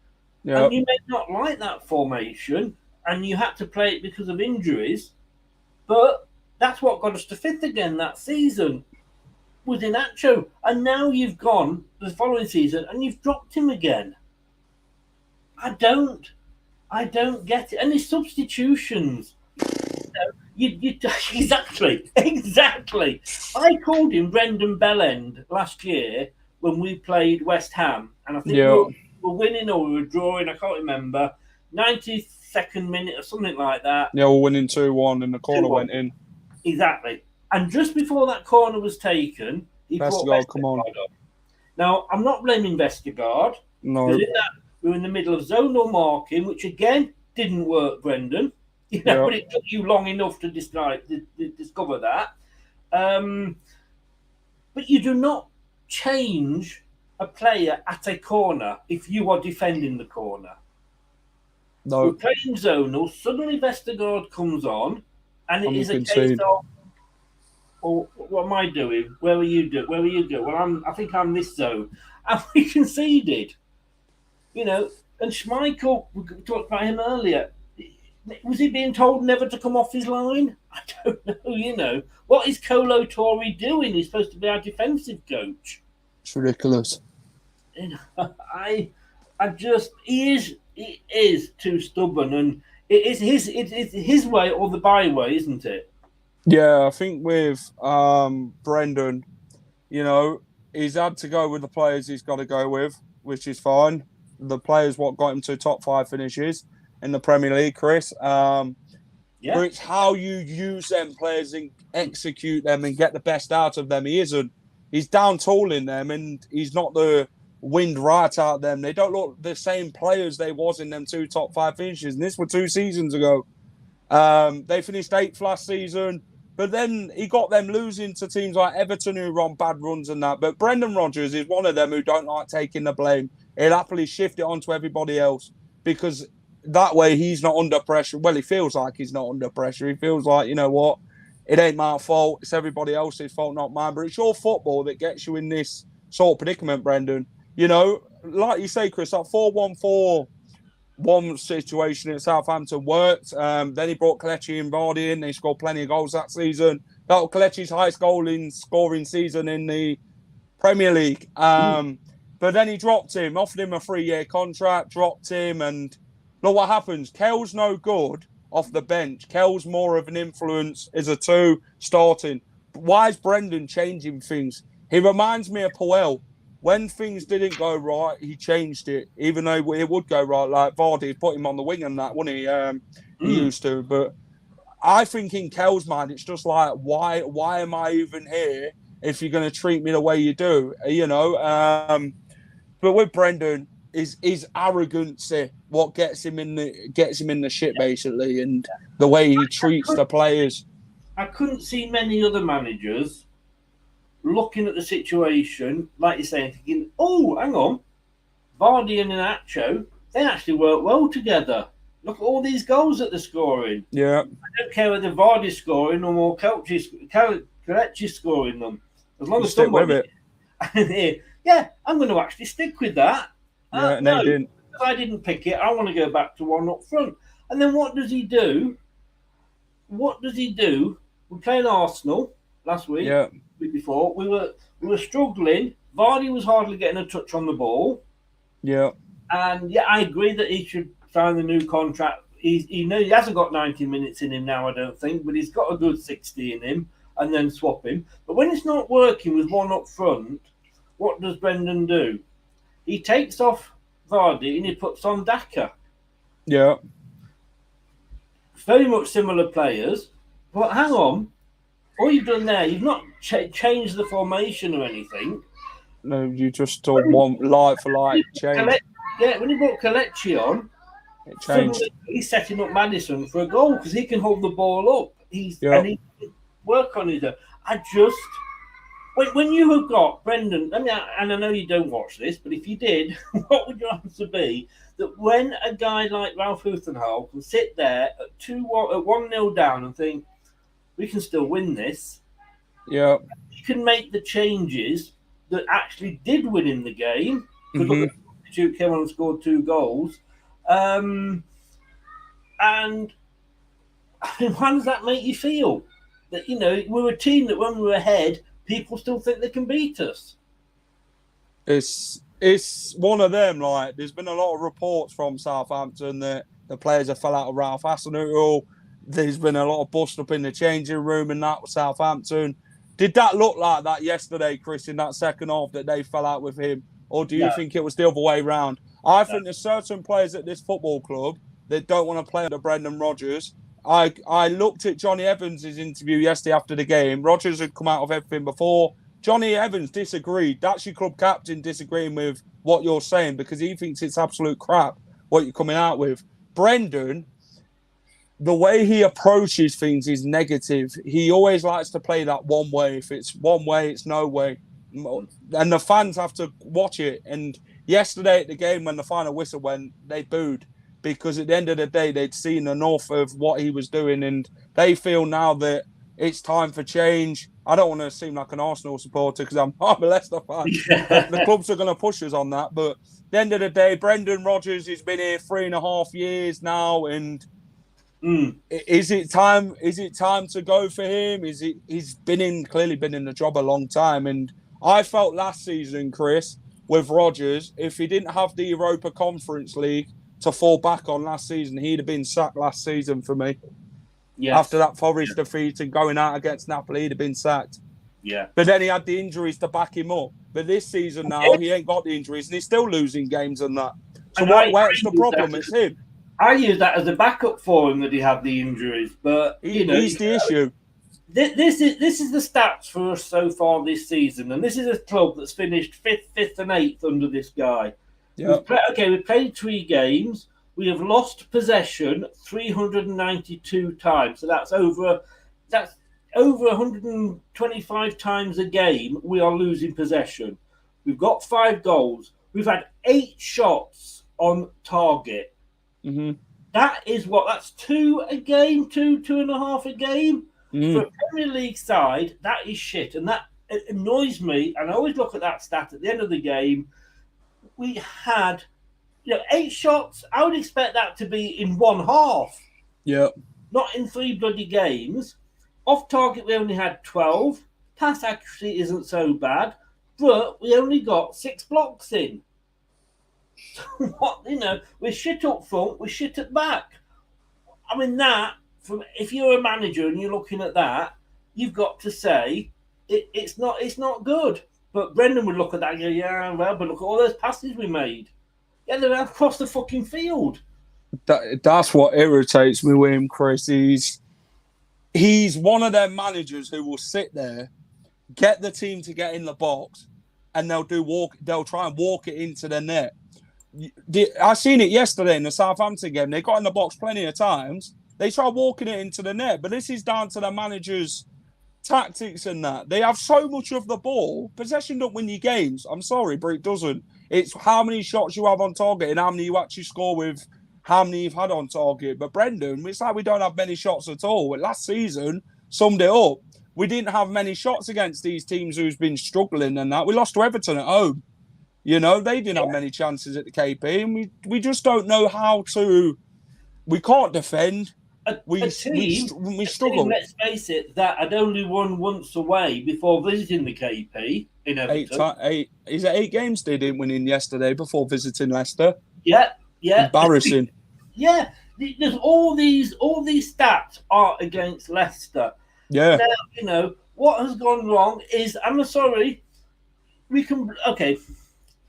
E: Yeah.
A: And you may not like that formation, and you had to play it because of injuries, but that's what got us to 5th again that season, was Inacho. And now you've gone the following season and you've dropped him again. I don't get it. And his substitutions. Exactly. I called him Brendan Bellend last year when we played West Ham, and I think we were winning or we were drawing. I can't remember. 93 92nd minute or something like that.
E: Yeah, we're winning 2-1 and the corner
A: 2-1.
E: went in.
A: Exactly. And just before that corner was taken, he brought
E: Vestergaard, come on.
A: Vestergaard up. Now, I'm not blaming Vestergaard.
E: No.
A: Because in that, we were in the middle of zonal marking, which again didn't work, Brendan. You know,
E: Yeah.
A: but it took you long enough to discover that. But you do not change a player at a corner if you are defending the corner. We're
E: No.
A: playing zonal. Suddenly Vestergaard comes on, and it is a case
E: concede.
A: of, "Oh, what am I doing? Where are you doing? Where are you doing? Well, I think I'm this zone," and we conceded. You know, and Schmeichel, we talked about him earlier. Was he being told never to come off his line? I don't know. You know, what is Kolo Torre doing? He's supposed to be our defensive coach.
E: It's ridiculous.
A: You know, I just he is too stubborn, and it's his way or the byway, isn't it?
E: Yeah, I think with Brendan, you know, he's had to go with the players he's got to go with, which is fine. The players what got him to top 5 finishes in the Premier League, Chris. But it's how you use them players and execute them and get the best out of them. He's down tooling them, and he's not the wind right out of them. They don't look the same players they was in them 2 top 5 finishes. And this were 2 seasons ago. They finished 8th last season. But then he got them losing to teams like Everton who run bad runs and that. But Brendan Rodgers is one of them who don't like taking the blame. He'll happily shift it onto everybody else because that way he's not under pressure. Well, he feels like he's not under pressure. He feels like, you know what, it ain't my fault. It's everybody else's fault, not mine. But it's your football that gets you in this sort of predicament, Brendan. You know, like you say, Chris, that 4-1-4-1 situation at Southampton worked. Then he brought Kelechi and Vardy in. They scored plenty of goals that season. That was Kelechi's highest goal in scoring season in the Premier League. But then he dropped him, offered him a 3-year contract, dropped him, and look what happens. Kell's no good off the bench. Kell's more of an influence as a 2 starting. Why is Brendan changing things? He reminds me of Puel. When things didn't go right, he changed it, even though it would go right. Like Vardy put him on the wing and that, wouldn't he? He used to. But I think in Kell's mind, it's just like, why am I even here if you're going to treat me the way you do? You know? But with Brendan, his arrogance what gets him in the shit, basically, and the way he treats the players.
A: I couldn't see many other managers looking at the situation, like you're saying, thinking, "Oh, hang on, Vardy and Nacho, they actually work well together. Look at all these goals that they're scoring."
E: Yeah.
A: I don't care whether Vardy's scoring them or Kelechi's scoring them. As long as
E: stick
A: somebody...
E: with it.
A: Yeah, I'm going to actually stick with that.
E: Yeah, no, he didn't.
A: If I didn't pick it, I want to go back to 1 up front. And then what does he do? We played Arsenal last week.
E: Yeah.
A: Week before. We were struggling. Vardy was hardly getting a touch on the ball.
E: Yeah.
A: And yeah, I agree that he should sign the new contract. He hasn't got 90 minutes in him now, I don't think, but he's got a good 60 in him, and then swap him. But when it's not working with 1 up front, what does Brendan do? He takes off Vardy and he puts on Daka.
E: Yeah.
A: Very much similar players. But hang on. All you've done there, you've not changed the formation or anything.
E: No, you just done one like for like change.
A: When he brought Kelechi on,
E: It changed.
A: he's setting up Maddison for a goal because he can hold the ball up. And he can work on his own. When you have got Brendan, and I know you don't watch this, but if you did, what would your answer be? That when a guy like Ralph Huthenhall can sit there at 1-0 down and think, we can still win this.
E: Yeah.
A: You can make the changes that actually did win in the game. Because the substitute came on and scored 2 goals. And how does that make you feel? That, you know, we're a team that when we're ahead, people still think they can beat us.
E: It's one of them. Like, there's been a lot of reports from Southampton that the players have fell out of Ralph Hasenhüttl. There's been a lot of bust up in the changing room and that with Southampton. Did that look like that yesterday, Chris, in that second half that they fell out with him? Or do you think it was the other way round? I think there's certain players at this football club that don't want to play under Brendan Rodgers. I looked at Johnny Evans' interview yesterday after the game. Rodgers had come out of everything before. Johnny Evans disagreed. That's your club captain disagreeing with what you're saying because he thinks it's absolute crap what you're coming out with. Brendan, the way he approaches things is negative. He always likes to play that one way. If it's one way, it's no way. And the fans have to watch it. And yesterday at the game, when the final whistle went, they booed because at the end of the day, they'd seen enough of what he was doing. And they feel now that it's time for change. I don't want to seem like an Arsenal supporter because I'm a Leicester fan.
A: Yeah.
E: The clubs are going to push us on that. But at the end of the day, Brendan Rodgers has been here 3.5 years now. And is it time to go for him? He's clearly been in the job a long time. And I felt last season, Chris, with Rodgers, if he didn't have the Europa Conference League to fall back on last season, he'd have been sacked last season for me. Yes. After that Forest defeat and going out against Napoli, he'd have been sacked.
A: Yeah.
E: But then he had the injuries to back him up. But this season now, he ain't got the injuries and he's still losing games and that. So where's the problem? It's him.
A: I use that as a backup for him that he had the injuries. But,
E: he's the issue.
A: This is the stats for us so far this season. And this is a club that's finished 5th and 8th under this guy. Yep. We've played 3 games. We have lost possession 392 times. So that's over 125 times a game we are losing possession. We've got 5 goals. We've had 8 shots on target. Mm-hmm. That's 2 a game, 2.5 a game. For a Premier League side, that is shit. And that annoys me. And I always look at that stat at the end of the game. We had 8 shots. I would expect that to be in one half.
E: Yeah.
A: Not in 3 bloody games. Off target, we only had 12. Pass accuracy isn't so bad, but we only got 6 blocks in. We're shit up front, we're shit at back. I mean, if you're a manager and you're looking at that, you've got to say it's not good. But Brendan would look at that and go, yeah, well, but look at all those passes we made. Yeah, they're across the fucking field.
E: That's what irritates me with him, Chris. He's one of them managers who will sit there, get the team to get in the box, and they'll try and walk it into the net. I seen it yesterday in the Southampton game. They got in the box plenty of times. They try walking it into the net, but this is down to the manager's tactics and that. They have so much of the ball. Possession don't win you games. I'm sorry, but it doesn't. It's how many shots you have on target and how many you actually score with how many you've had on target. But Brendan, it's like we don't have many shots at all. Last season summed it up. We didn't have many shots against these teams who's been struggling and that. We lost to Everton at home. They didn't have many chances at the KP, and we just don't know how to. We can't defend. We struggle.
A: Let's face it, that had only won once away before visiting the KP in Everton.
E: 8 games they didn't win in yesterday before visiting Leicester.
A: Yeah.
E: Embarrassing.
A: Yeah, there's all these stats are against Leicester.
E: Yeah.
A: Now, what has gone wrong is, I'm sorry,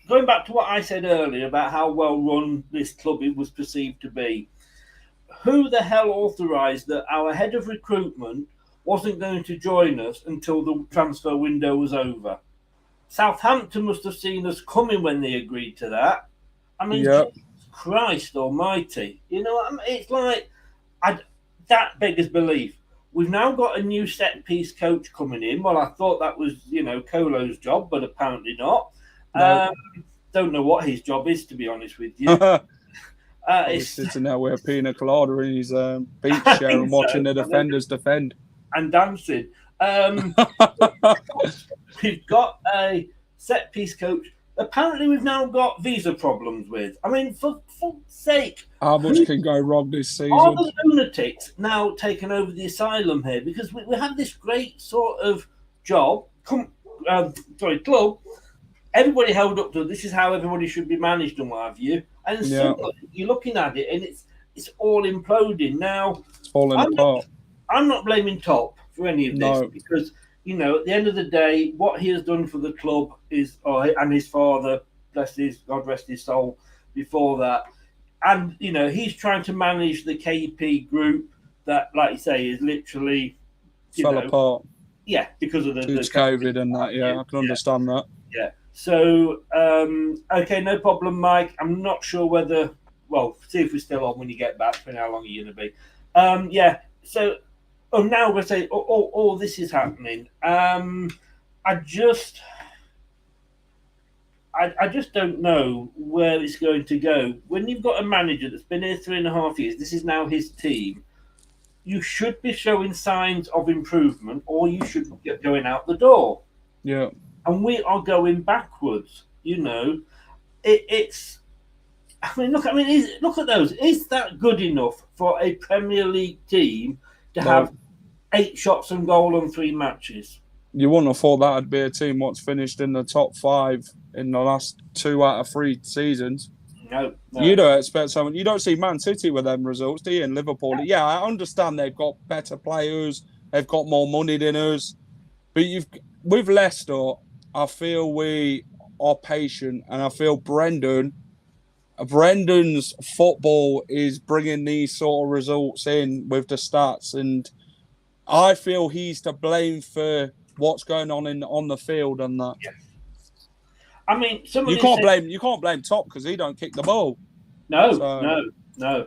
A: going back to what I said earlier about how well run this club it was perceived to be. Who the hell authorised that our head of recruitment wasn't going to join us until the transfer window was over? Southampton must have seen us coming when they agreed to that. I mean, Jesus Christ almighty. It's like, that beggars belief. We've now got a new set-piece coach coming in. Well, I thought that was, Colo's job, but apparently not. No. Don't know what his job is, to be honest with you.
E: He's sitting there with a pina colada in his beach chair and watching the defenders defend.
A: And dancing. We've got a set-piece coach. Apparently, we've now got visa problems with. I mean, for fuck's sake.
E: How much can go wrong this season?
A: Are the lunatics now taking over the asylum here? Because we have this great sort of club. Everybody held up to this is how everybody should be managed and what have you. And suddenly you're looking at it and it's all imploding. Now,
E: it's falling apart.
A: I'm not blaming Top for any of this because, at the end of the day, what he has done for the club and his father, God rest his soul, before that, and he's trying to manage the KP group that, like you say, is literally
E: fell apart.
A: Yeah, because of the
E: COVID and that. Yeah, I can understand that.
A: Yeah. So, okay, no problem, Mike. I'm not sure whether. Well, see if we're still on when you get back. For how long are you going to be? Yeah. So, now we're saying, oh, this is happening. I just don't know where it's going to go. When you've got a manager that's been here 3.5 years, this is now his team. You should be showing signs of improvement, or you should get going out the door.
E: Yeah.
A: And we are going backwards. It's. Look at those. Is that good enough for a Premier League team to have 8 shots on goal on 3 matches?
E: You wouldn't have thought that'd be a team what's finished in the top 5 in the last 2 out of 3 seasons.
A: No.
E: You don't expect someone. You don't see Man City with them results, do you? In Liverpool, yeah, I understand they've got better players, they've got more money than us, but with Leicester, I feel we are patient, and I feel Brendan's football is bringing these sort of results in with the stats, and I feel he's to blame for what's going on the field and that.
A: Yeah. I mean,
E: you can't blame Top because he don't kick the ball.
A: No.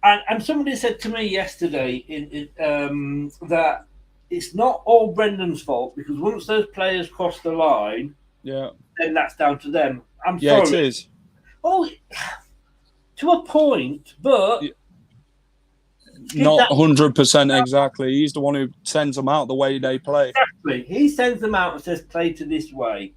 A: And somebody said to me yesterday that it's not all Brendan's fault, because once those players cross the line, then that's down to them. I'm sorry.
E: Yeah, it is.
A: Oh, to a point, but
E: not 100% exactly. He's the one who sends them out the way they play.
A: Exactly. He sends them out and says, "Play to this way."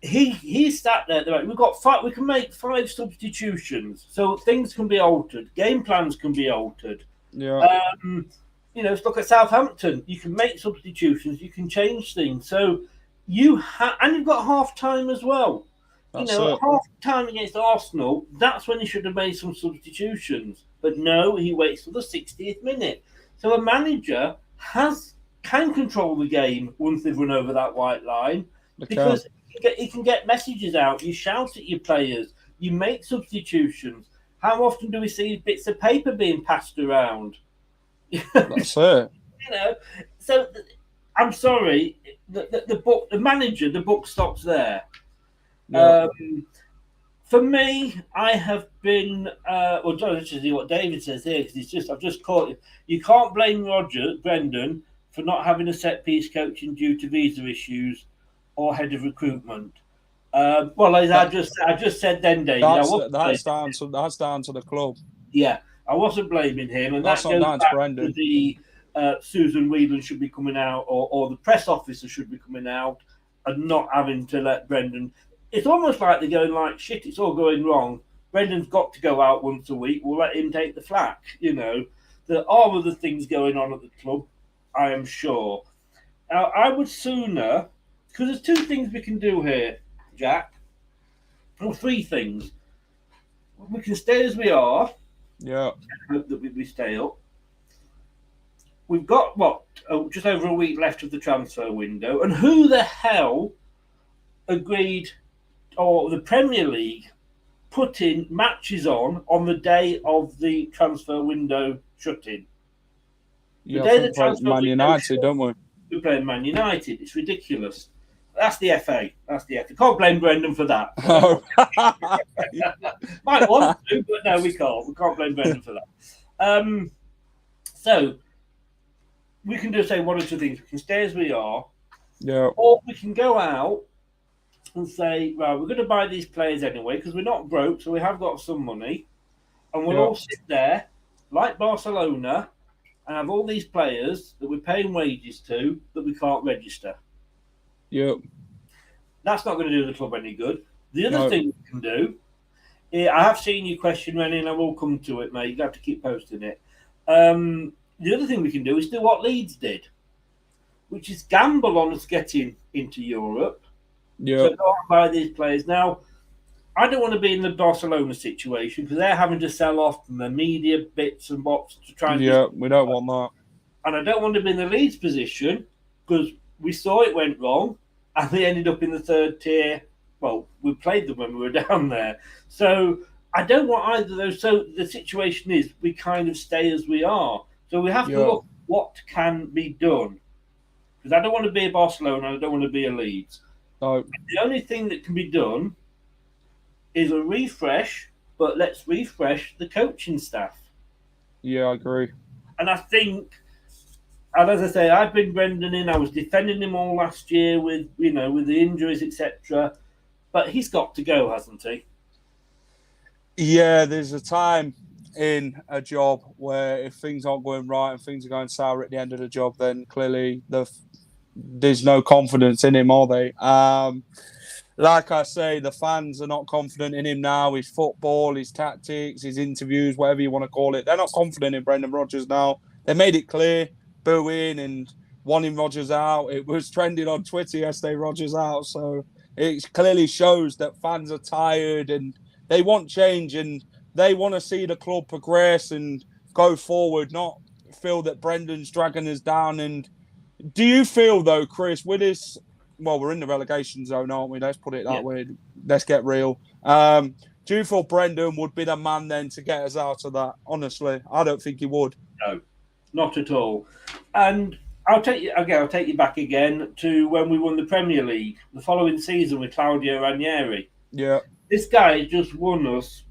A: He sat there. We've got 5. We can make 5 substitutions, so things can be altered. Game plans can be altered.
E: Yeah.
A: Look at Southampton. You can make substitutions. You can change things. So you've got half time as well.
E: That's
A: half time against Arsenal. That's when he should have made some substitutions. But no, he waits till the 60th minute. So a manager can control the game once they've run over that white line, because he can get messages out. You shout at your players. You make substitutions. How often do we see bits of paper being passed around?
E: That's it.
A: So I'm sorry. The manager, the book stops there.
E: Yeah.
A: For me, I have been. Let's see what David says here, because I've just caught it. You can't blame Brendan, for not having a set piece coaching due to visa issues or head of recruitment. I just said then, David.
E: That's down to the club.
A: Yeah, I wasn't blaming him, and
E: that's
A: that
E: not
A: goes
E: down to
A: back
E: Brendan.
A: to the Susan Whelan should be coming out, or the press officer should be coming out, and not having to let Brendan. It's almost like they're going like, shit, it's all going wrong. Brendan's got to go out once a week. We'll let him take the flak. There are other things going on at the club, I am sure. Now, I would sooner, because there's 2 things we can do here, Jack. Or 3 things. We can stay as we are.
E: Yeah.
A: Hope that we stay up. We've got, just over a week left of the transfer window. And who the hell agreed, or the Premier League putting matches on the day of the transfer window shut-in?
E: Yeah, we play Man United, don't we?
A: We're playing Man United. It's ridiculous. That's the FA. Can't blame Brendan for that. Might want to, but no, we can't. We can't blame Brendan for that. So we can just say 1 or 2 things. We can stay as we are, or we can go out and say, right, we're going to buy these players anyway because we're not broke, so we have got some money, and we'll all sit there like Barcelona and have all these players that we're paying wages to that we can't register.
E: Yep.
A: That's not going to do the club any good. The other thing we can do, I have seen your question, Rennie, and I will come to it, mate. You have to keep posting it. The other thing we can do is do what Leeds did, which is gamble on us getting into Europe.
E: Yeah.
A: So go out and buy these players. Now, I don't want to be in the Barcelona situation because they're having to sell off the media bits and bobs to try and...
E: Yeah, we don't want that.
A: And I don't want to be in the Leeds position because we saw it went wrong and they ended up in the 3rd tier. Well, we played them when we were down there. So I don't want either of those. So the situation is we kind of stay as we are. So we have to look what can be done. Because I don't want to be a Barcelona, I don't want to be a Leeds.
E: No.
A: The only thing that can be done is a refresh, but let's refresh the coaching staff.
E: Yeah, I agree.
A: And I think, and as I say, I've been Brendan in. I was defending him all last year with the injuries, etc. But he's got to go, hasn't he?
E: Yeah, there's a time in a job where if things aren't going right and things are going sour at the end of the job, then clearly there's no confidence in him, are they? Like I say, the fans are not confident in him now. His football, his tactics, his interviews, whatever you want to call it. They're not confident in Brendan Rodgers now. They made it clear, booing and wanting Rodgers out. It was trending on Twitter yesterday, Rodgers out. So it clearly shows that fans are tired and they want change and they want to see the club progress and go forward, not feel that Brendan's dragging us down. And do you feel, though, Chris, with this... Well, we're in the relegation zone, aren't we? Let's put it that way. Let's get real. Do you feel Brendan would be the man then to get us out of that? Honestly, I don't think he would.
A: No, not at all. And I'll take you back again to when we won the Premier League the following season with Claudio Ranieri.
E: Yeah.
A: This guy just won us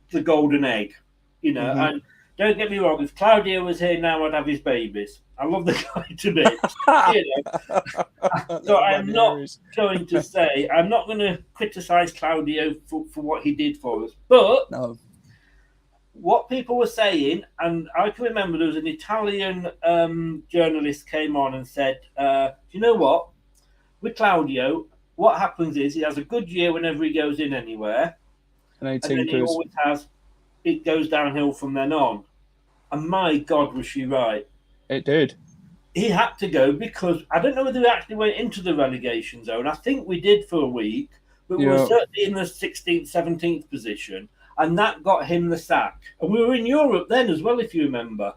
A: the golden egg, and don't get me wrong, if Claudio was here now, I'd have his babies. I love the guy to bits. So I'm not going to say, I'm not going to criticise Claudio for what he did for us. But what people were saying, and I can remember there was an Italian journalist came on and said, do you know what? With Claudio, what happens is he has a good year whenever he goes in anywhere. And then he always has, it goes downhill from then on. And my God, was she right.
E: It did.
A: He had to go because I don't know whether we actually went into the relegation zone. I think we did for a week, but we were certainly in the 16th, 17th position, and that got him the sack. And we were in Europe then as well, if you remember.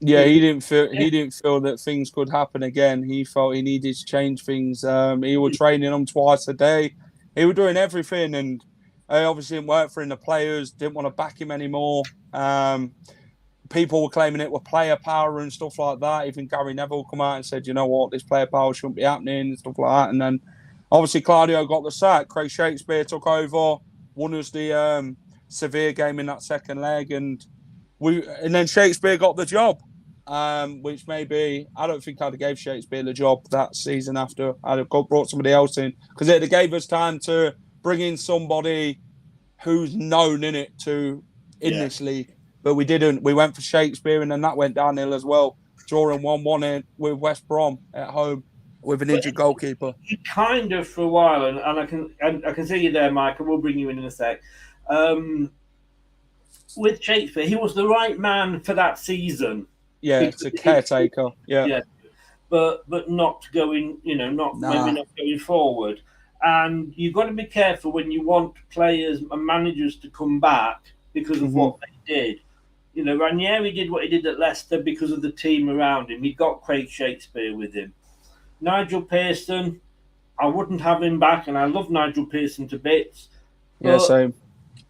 E: Yeah, he didn't feel that things could happen again. He felt he needed to change things. He was training them twice a day. He was doing everything, and obviously it worked for him. The players didn't want to back him anymore. People were claiming it were player power and stuff like that. Even Gary Neville come out and said, you know what, this player power shouldn't be happening and stuff like that. And then obviously Claudio got the sack. Craig Shakespeare took over, won us the Sevilla game in that second leg, and then Shakespeare got the job, which maybe I don't think I'd have gave Shakespeare the job that season after I'd have brought somebody else in, because it gave us time to bring in somebody who's known in this league. But we didn't. We went for Shakespeare, and then that went downhill as well. Drawing 1-1 with West Brom at home with an injured goalkeeper.
A: You kind of, for a while, and I can see you there, Mike, and we'll bring you in a sec. With Shakespeare, he was the right man for that season.
E: Yeah, it's a caretaker. Yeah.
A: But not going, maybe not going forward. And you've got to be careful when you want players and managers to come back because of what they did. Ranieri did what he did at Leicester because of the team around him. He got Craig Shakespeare with him. Nigel Pearson, I wouldn't have him back, and I love Nigel Pearson to bits.
E: Yeah, same.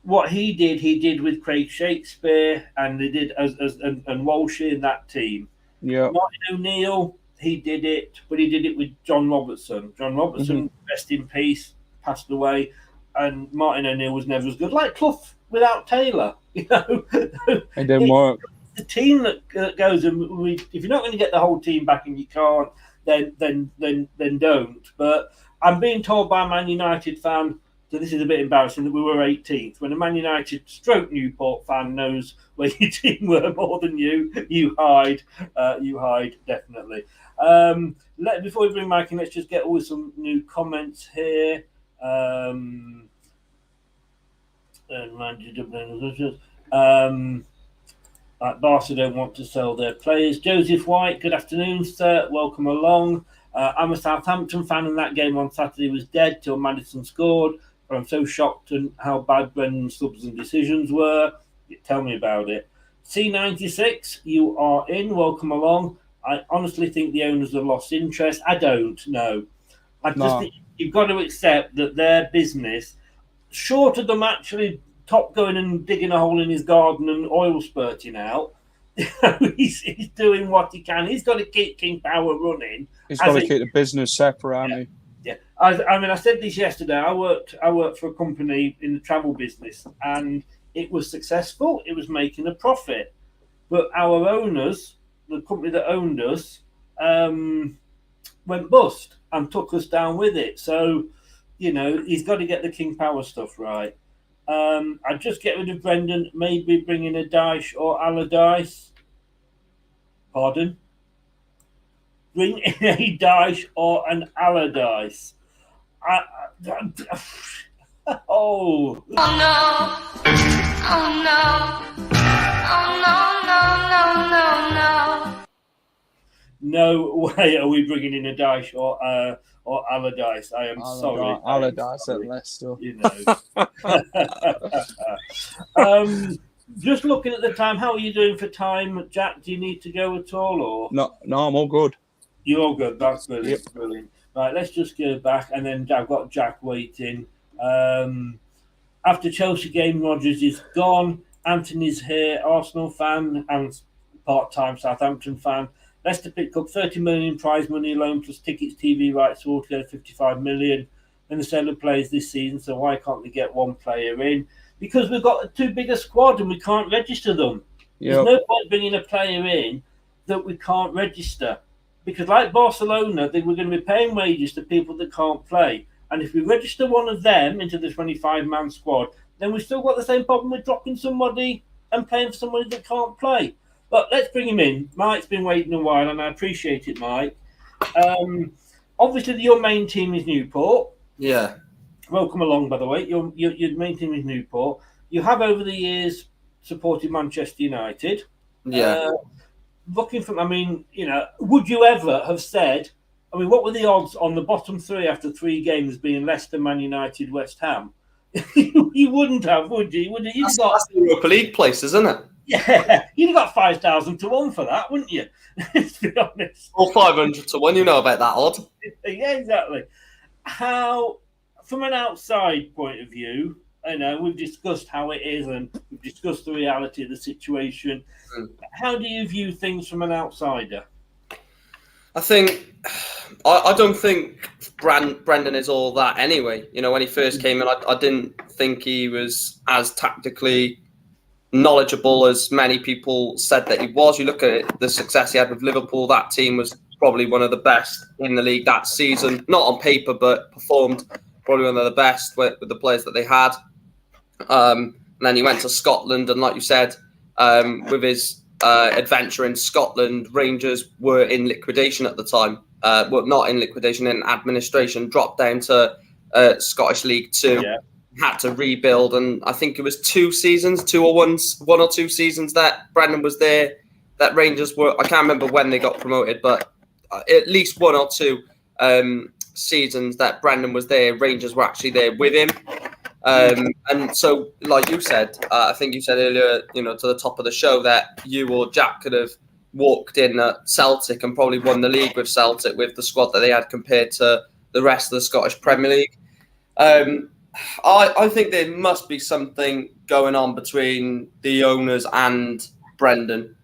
A: What he did with Craig Shakespeare, and they did and Walshy in that team.
E: Yeah.
A: Martin O'Neill, he did it, but he did it with John Robertson. John Robertson, rest in peace, passed away, and Martin O'Neill was never as good. Like Clough without Taylor,
E: It didn't work.
A: The team that goes, and if you're not going to get the whole team back and you can't, then don't. But I'm being told by a Man United fan, so this is a bit embarrassing, that we were 18th. When a Man United / Newport fan knows where your team were more than you hide. You hide, definitely. Before we bring Mike in, let's just get all some new comments here. Barca don't want to sell their players. Joseph White, good afternoon, sir. Welcome along. I'm a Southampton fan, and that game on Saturday was dead till Maddison scored. But I'm so shocked at how bad Brendan's subs and decisions were. Tell me about it. C96, you are in. Welcome along. I honestly think the owners have lost interest. I don't know. I just think you've got to accept that their business, short of them actually top going and digging a hole in his garden and oil spurting out. he's doing what he can. He's got to keep King Power running.
E: He's got to keep the business separate, hasn't he?
A: Yeah. I mean, I said this yesterday. I worked for a company in the travel business, and it was successful. It was making a profit. But our owners, the company that owned us, went bust and took us down with it. So, he's got to get the King Power stuff right. I'd just get rid of Brendan, maybe bring in a Dyche or Allardyce. Pardon? Bring in a Dyche or an Allardyce. Oh no! Oh no! Oh no! No way are we bringing in a Dyche or Allardyce. I am sorry.
E: Allardyce at Leicester.
A: Just looking at the time, how are you doing for time, Jack? Do you need to go at all, or
E: no? I'm all good.
A: You're all good. That's brilliant.
E: Yep.
A: Brilliant. Right, let's just go back, and then I've got Jack waiting. After Chelsea game, Rodgers is gone. Anthony's here, Arsenal fan and part-time Southampton fan. Leicester picked up 30 million in prize money alone plus tickets, TV rights, so altogether 55 million. And the sale of players this season, so why can't we get one player in? Because we've got too big a squad and we can't register them. Yep. There's no point bringing a player in that we can't register. Because like Barcelona, they were going to be paying wages to people that can't play. And if we register one of them into the 25-man squad, then we've still got the same problem with dropping somebody and paying for somebody that can't play. But let's bring him in. Mike's been waiting a while, and I appreciate it, Mike. Obviously, your main team is Newport.
F: Yeah.
A: Welcome along, by the way. Your main team is Newport. You have, over the years, supported Manchester United.
F: Yeah.
A: Looking from, would you ever have said, what were the odds on the bottom three after 3 games being Leicester, Man United, West Ham? You wouldn't have, would you?
F: That's the Europa League place, isn't it?
A: Yeah, you'd have got 5,000 to 1 for that, wouldn't you? To be honest.
F: Or 500 to 1, you know about that odd.
A: Yeah, exactly. How, from an outside point of view, we've discussed how it is and we've discussed the reality of the situation. How do you view things from an outsider?
F: I don't think Brendan is all that anyway. When he first came in, I didn't think he was as tactically knowledgeable as many people said that he was. You look at it, the success he had with Liverpool, that team was probably one of the best in the league that season. Not on paper, but performed probably one of the best with the players that they had. And then he went to Scotland, and like you said, with his adventure in Scotland, Rangers were in liquidation at the time. Well, not in liquidation, in administration, dropped down to Scottish League 2. Yeah. Had to rebuild, and I think it was 2 seasons, 2 or 1 or 2 seasons that Brendan was there, that Rangers were, I can't remember when they got promoted, but at least 1 or 2 seasons that Brendan was there, Rangers were actually there with him. And so, like you said, I think you said earlier, to the top of the show, that you or Jack could have walked in at Celtic and probably won the league with Celtic with the squad that they had compared to the rest of the Scottish Premier League. I think there must be something going on between the owners and Brendan,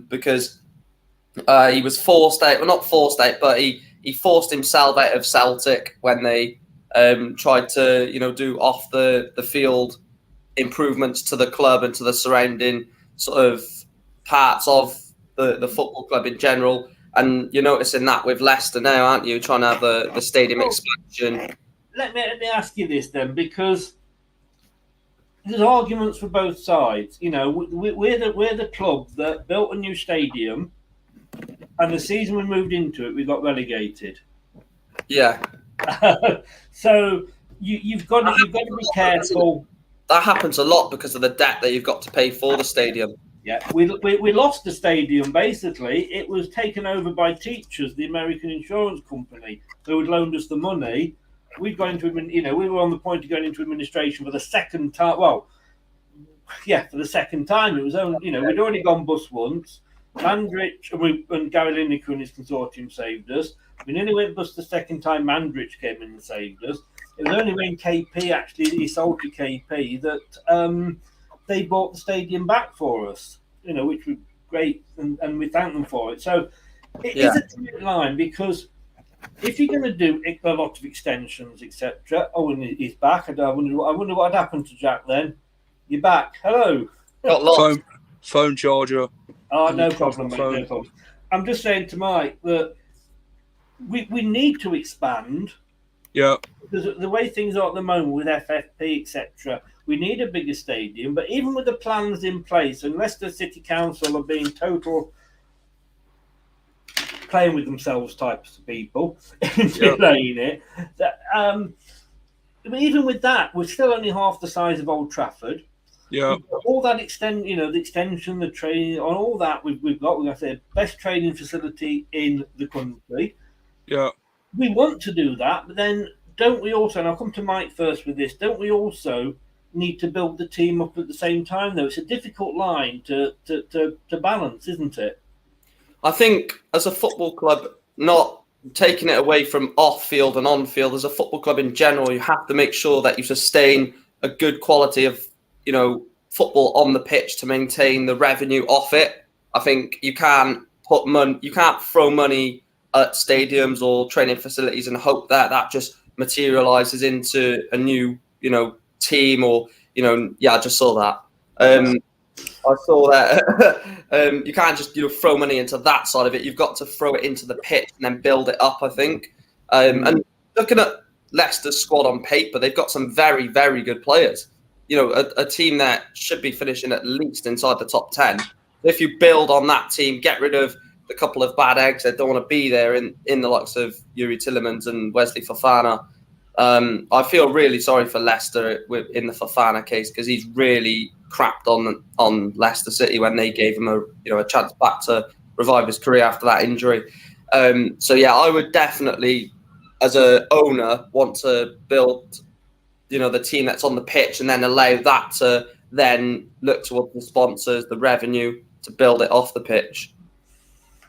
F: because he was forced out. Well, not forced out, but he forced himself out of Celtic when they tried to, do off the field improvements to the club and to the surrounding sort of parts of the football club in general. And you're noticing that with Leicester now, aren't you? Trying to have the stadium expansion.
A: Let me ask you this then, because there's arguments for both sides. We're the club that built a new stadium, and the season we moved into it, we got relegated.
F: Yeah.
A: So you've got to be careful.
F: That happens a lot because of the debt that you've got to pay for the stadium.
A: Yeah, we lost the stadium. Basically, it was taken over by Teachers, the American insurance company, who had loaned us the money. We'd gone into, we were on the point of going into administration for the second time. Well, yeah, for the second time. It was only, we'd already gone bust once. Mandrich and Gary Lineker and his consortium saved us. We nearly went bust the second time Mandrich came in and saved us. It was only when KP actually he sold to KP that they bought the stadium back for us. Which was great, and we thank them for it. So it is a tight line, because if you're going to do a lot of extensions, etc. Oh, and he's back. I wonder what had happened to Jack then. You're back. Hello.
F: Got lost.
E: Phone charger.
A: Oh, no problem, mate. No problem. I'm just saying to Mike that we need to expand.
E: Yeah.
A: Because the way things are at the moment with FFP, etc., we need a bigger stadium. But even with the plans in place, and Leicester City Council are being total playing with themselves types of people, delaying it. Even with that, we're still only half the size of Old Trafford.
E: Yeah.
A: All that the extension, the training, on all that we've got. We're going to say best training facility in the country.
E: Yeah.
A: We want to do that, but then don't we also? And I'll come to Mike first with this. Don't we also need to build the team up at the same time? Though it's a difficult line to balance, isn't it?
F: I think as a football club, not taking it away from off-field and on-field, as a football club in general, you have to make sure that you sustain a good quality of, football on the pitch to maintain the revenue off it. I think you can't throw money at stadiums or training facilities and hope that just materializes into a new, team or, I just saw that. I saw that. You can't just throw money into that side of it. You've got to throw it into the pitch and then build it up, I think. And looking at Leicester's squad on paper, they've got some very, very good players. A team that should be finishing at least inside the top 10. If you build on that team, get rid of the couple of bad eggs that don't want to be there in the likes of Yuri Tillemans and Wesley Fofana. I feel really sorry for Leicester in the Fofana case, because he's really crapped on Leicester City when they gave him a chance back to revive his career after that injury. I would definitely, as an owner, want to build the team that's on the pitch and then allow that to then look towards the sponsors, the revenue, to build it off the pitch.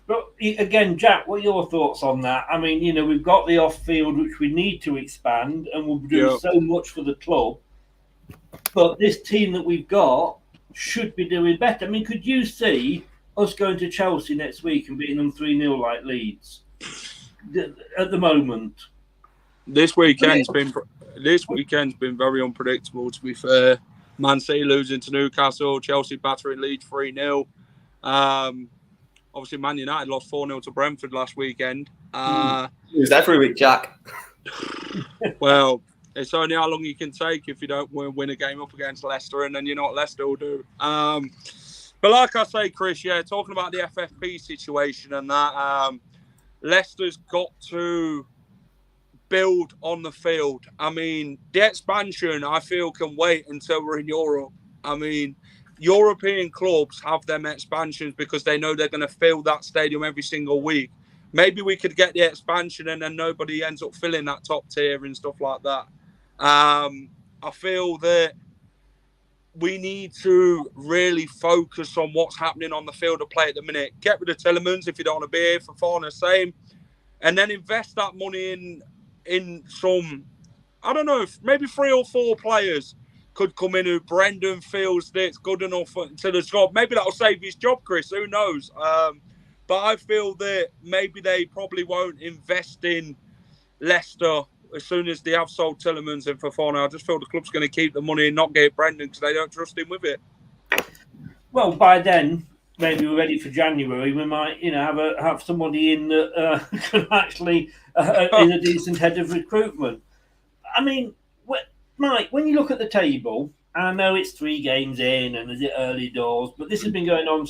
A: But again, Jack, what are your thoughts on that? I mean, we've got the off-field, which we need to expand, and we'll do so much for the club. But this team that we've got should be doing better. I mean, could you see us going to Chelsea next week and beating them 3-0 like Leeds at the moment?
E: This weekend's been very unpredictable, to be fair. Man City losing to Newcastle, Chelsea battering Leeds 3-0. Obviously, Man United lost 4-0 to Brentford last weekend.
F: Lose every week, Jack.
E: Well, it's only how long you can take if you don't win a game up against Leicester, and then you know what Leicester will do. But like I say, Chris, talking about the FFP situation and that, Leicester's got to build on the field. I mean, the expansion, I feel, can wait until we're in Europe. I mean, European clubs have them expansions because they know they're going to fill that stadium every single week. Maybe we could get the expansion and then nobody ends up filling that top tier and stuff like that. I feel that we need to really focus on what's happening on the field of play at the minute. Get rid of Tillemans if you don't want to be here. Fofana, same. And then invest that money in some, I don't know, maybe 3 or 4 players could come in who Brendan feels that's good enough to the job. Maybe that'll save his job, Chris. Who knows? But I feel that maybe they probably won't invest in Leicester as soon as they have sold Tillemans and Fofana. I just feel the club's going to keep the money and not get Brendan because they don't trust him with it.
A: Well, by then, maybe we're ready for January. We might, have somebody in that can actually is a decent head of recruitment. I mean, Mike, when you look at the table, I know it's 3 games in and is it early doors, but this has been going on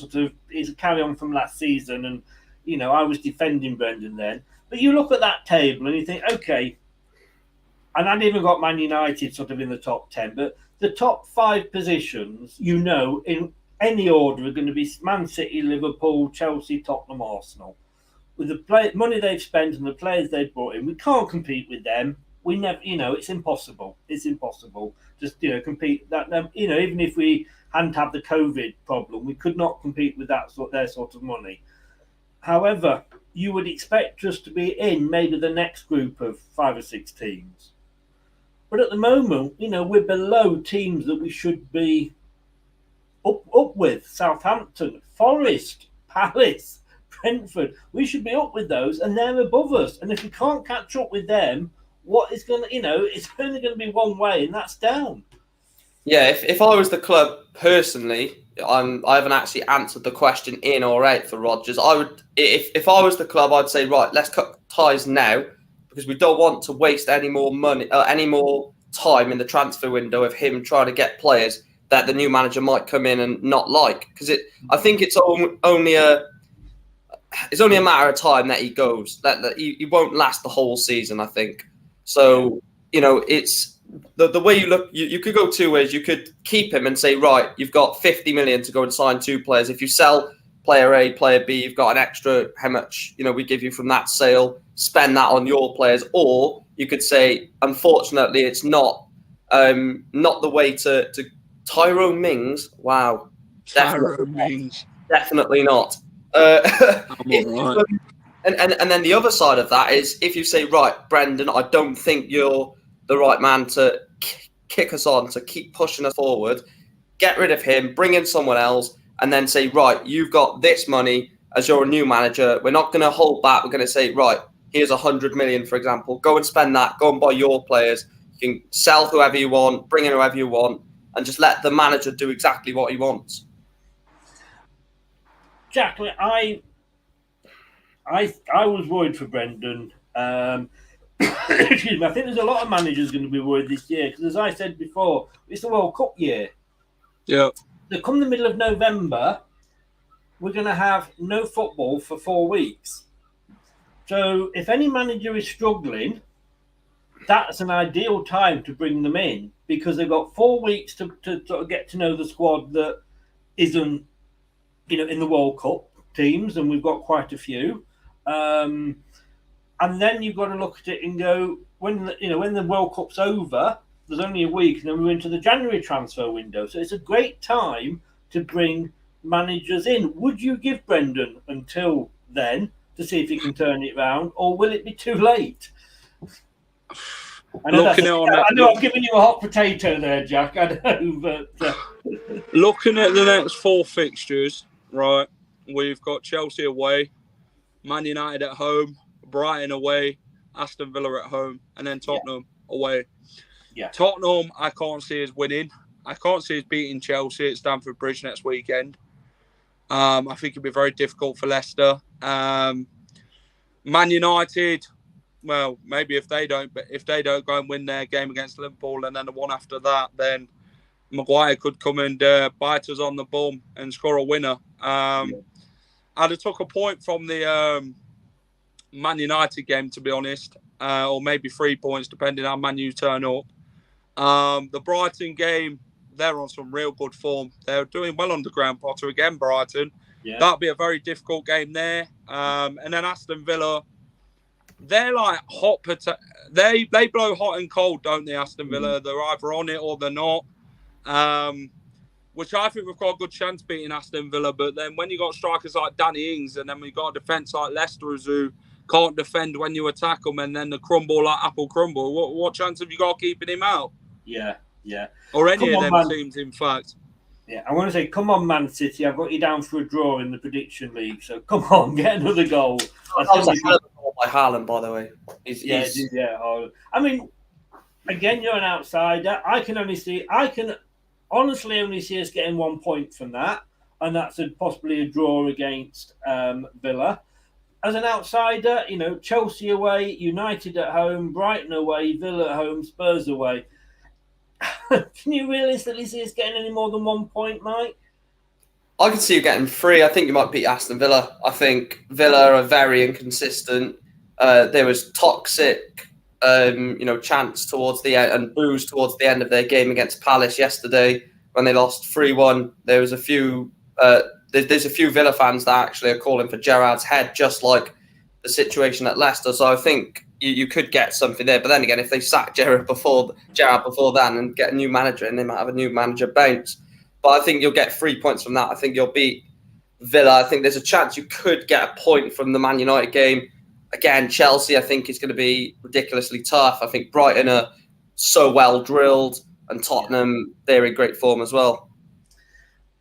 A: it's a carry on from last season, and I was defending Brendan then. But you look at that table and you think, okay, and I'd even got Man United in the top 10, but the top 5 positions, in any order are going to be Man City, Liverpool, Chelsea, Tottenham, Arsenal. With the money they've spent and the players they've brought in, we can't compete with them. We never, it's impossible. It's impossible. Just, compete that. Even if we hadn't had the COVID problem, we could not compete with their sort of money. However, you would expect us to be in maybe the next group of 5 or 6 teams. But at the moment, we're below teams that we should be up with. Southampton, Forest, Palace, Brentford. We should be up with those, and they're above us. And if we can't catch up with them, what is going to, it's only going to be one way, and that's down.
F: Yeah, if I was the club personally, I haven't actually answered the question in or out for Rodgers. I would, if I was the club, I'd say, right, let's cut ties now, because we don't want to waste any more money, any more time in the transfer window of him trying to get players that the new manager might come in and not like. Because I think it's only a matter of time that he goes. That he won't last the whole season, I think. So it's the way you look. You could go two ways. You could keep him and say, right, you've got 50 million to go and sign 2 players. If you sell player A, player B, you've got an extra, how much, we give you from that sale, spend that on your players. Or you could say, unfortunately, it's not the way to Tyrone Mings. Wow.
E: Tyrone Mings.
F: Definitely not.
E: I'm all right.
F: And then the other side of that is, if you say, right, Brendan, I don't think you're the right man to kick us on, to keep pushing us forward, get rid of him, bring in someone else, and then say, right, you've got this money as you're a new manager. We're not going to hold back. We're going to say, right, here's 100 million, for example. Go and spend that. Go and buy your players. You can sell whoever you want, bring in whoever you want, and just let the manager do exactly what he wants.
A: Jack, I was worried for Brendan. Excuse me. I think there's a lot of managers going to be worried this year because, as I said before, it's the World Cup year.
E: Yeah.
A: So come the middle of November, we're going to have no football for 4 weeks. So if any manager is struggling, that's an ideal time to bring them in because they've got 4 weeks to sort of get to know the squad that isn't, in the World Cup teams, and we've got quite a few. And then you've got to look at it and go, when the World Cup's over, there's only a week, and then we're into the January transfer window. So it's a great time to bring managers in. Would you give Brendan until then to see if he can turn it around, or will it be too late? I know I'm giving you a hot potato there, Jack. I know, but
E: looking at the next 4 fixtures, right, we've got Chelsea away, Man United at home, Brighton away, Aston Villa at home, and then Tottenham away.
A: Yeah.
E: Tottenham, I can't see us winning. I can't see us beating Chelsea at Stamford Bridge next weekend. I think it'll be very difficult for Leicester. Man United, well, maybe if they don't go and win their game against Liverpool and then the one after that, then Maguire could come and bite us on the bum and score a winner. I'd have took a point from the Man United game, to be honest, or maybe 3 points, depending on how Man U turn up. The Brighton game, they're on some real good form. They're doing well under Graham Potter again, Brighton. Yeah. That'll be a very difficult game there. And then Aston Villa, they're like hot potato. They blow hot and cold, don't they, Aston Villa? Mm-hmm. They're either on it or they're not. Which I think we've got a good chance beating Aston Villa. But then when you got strikers like Danny Ings and then we've got a defence like Leicester who can't defend when you attack them and then they crumble like apple crumble, what chance have you got keeping him out?
A: Yeah.
E: Or any of them teams, in fact.
A: Yeah, I want to say, come on, Man City. I've got you down for a draw in the prediction league. So come on, get another goal.
F: That was a hell of a goal by Haaland, by the way.
A: Yeah. I mean, again, you're an outsider. I can honestly only see us getting 1 point from that, and that's possibly a draw against Villa. As an outsider, Chelsea away, United at home, Brighton away, Villa at home, Spurs away. Can you realistically see us getting any more than 1 point, Mike?
F: I could see you getting 3. I think you might beat Aston Villa. I think Villa are very inconsistent. There was toxic, chants towards the end and boos towards the end of their game against Palace yesterday when they lost 3-1. There was a few. There's a few Villa fans that actually are calling for Gerrard's head, just like the situation at Leicester. So I think you could get something there. But then again, if they sack Gerrard before then and get a new manager, and they might have a new manager bounce. But I think you'll get 3 points from that. I think you'll beat Villa. I think there's a chance you could get a point from the Man United game. Again, Chelsea, I think, is going to be ridiculously tough. I think Brighton are so well drilled, and Tottenham, they're in great form as well.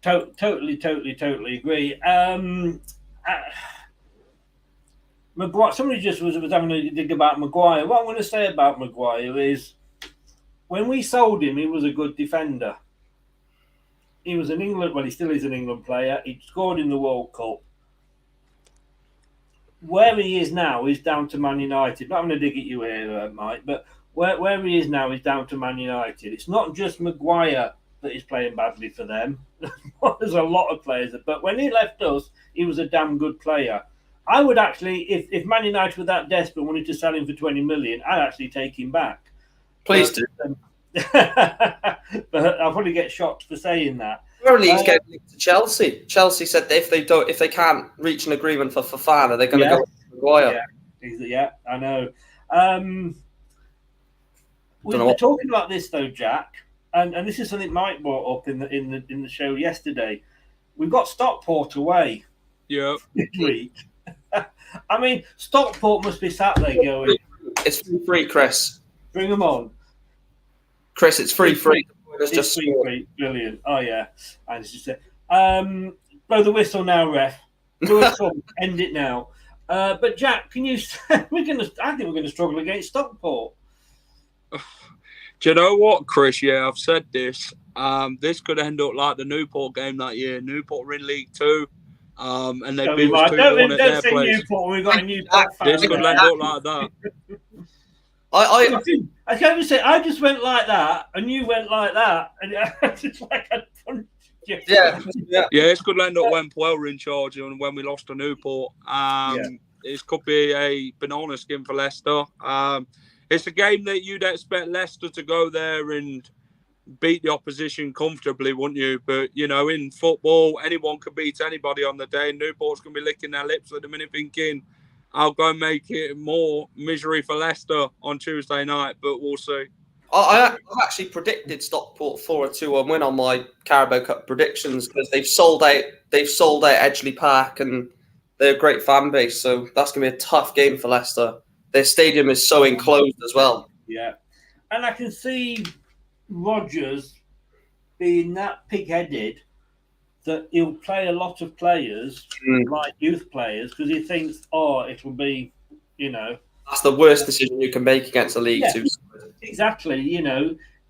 A: Totally agree. Maguire, somebody just was having a dig about Maguire. What I want to say about Maguire is, when we sold him, he was a good defender. He was an England, well, he still is an England player. He scored in the World Cup. Where he is now is down to Man United. Not going to dig at you here, Mike, but where he is now is down to Man United. It's not just Maguire that is playing badly for them. There's a lot of players. But when he left us, he was a damn good player. I would actually, if Man United were that desperate, wanted to sell him for 20 million, I'd actually take him back.
F: Please do.
A: But I'll probably get shocked for saying that.
F: Apparently he's getting linked to Chelsea. Chelsea said that if they can't reach an agreement for Fofana, they're going to go with Maguire.
A: Yeah, I know. We were talking about this though, Jack, and this is something Mike brought up in the show yesterday. We've got Stockport away.
E: Yeah.
A: This week. I mean, Stockport must be sat there going,
F: "It's free, Chris.
A: Bring them on,
F: Chris. It's free.
A: It's just free. Brilliant. Oh yeah." And it's just blow the whistle now, ref. End it now. But Jack, can you? I think we're gonna struggle against Stockport.
E: Do you know what, Chris? Yeah, I've said this. This could end up like the Newport game that year. Newport were in League Two, and they beat us 2-1 at their place.
A: Newport, we've got a Newport fan.
E: This could end up like that.
A: I can't say I just went like that, and you went like that, and it's like I punched you.
F: Yeah.
E: It's good to end up when Puel were in charge and when we lost to Newport. It could be a banana skin for Leicester. It's a game that you'd expect Leicester to go there and beat the opposition comfortably, wouldn't you? But, you know, in football, anyone can beat anybody on the day. Newport's going to be licking their lips at the minute thinking, I'll go and make it more misery for Leicester on Tuesday night, but we'll see.
F: I've actually predicted Stockport for a 2-1 win on my Carabao Cup predictions because they've sold out Edgeley Park and they're a great fan base. So that's going to be a tough game for Leicester. Their stadium is so enclosed as well.
A: Yeah. And I can see Rodgers being that pig-headed that he'll play a lot of players, like youth players, because he thinks, it'll be,
F: That's the worst decision you can make against a League Two.
A: Exactly.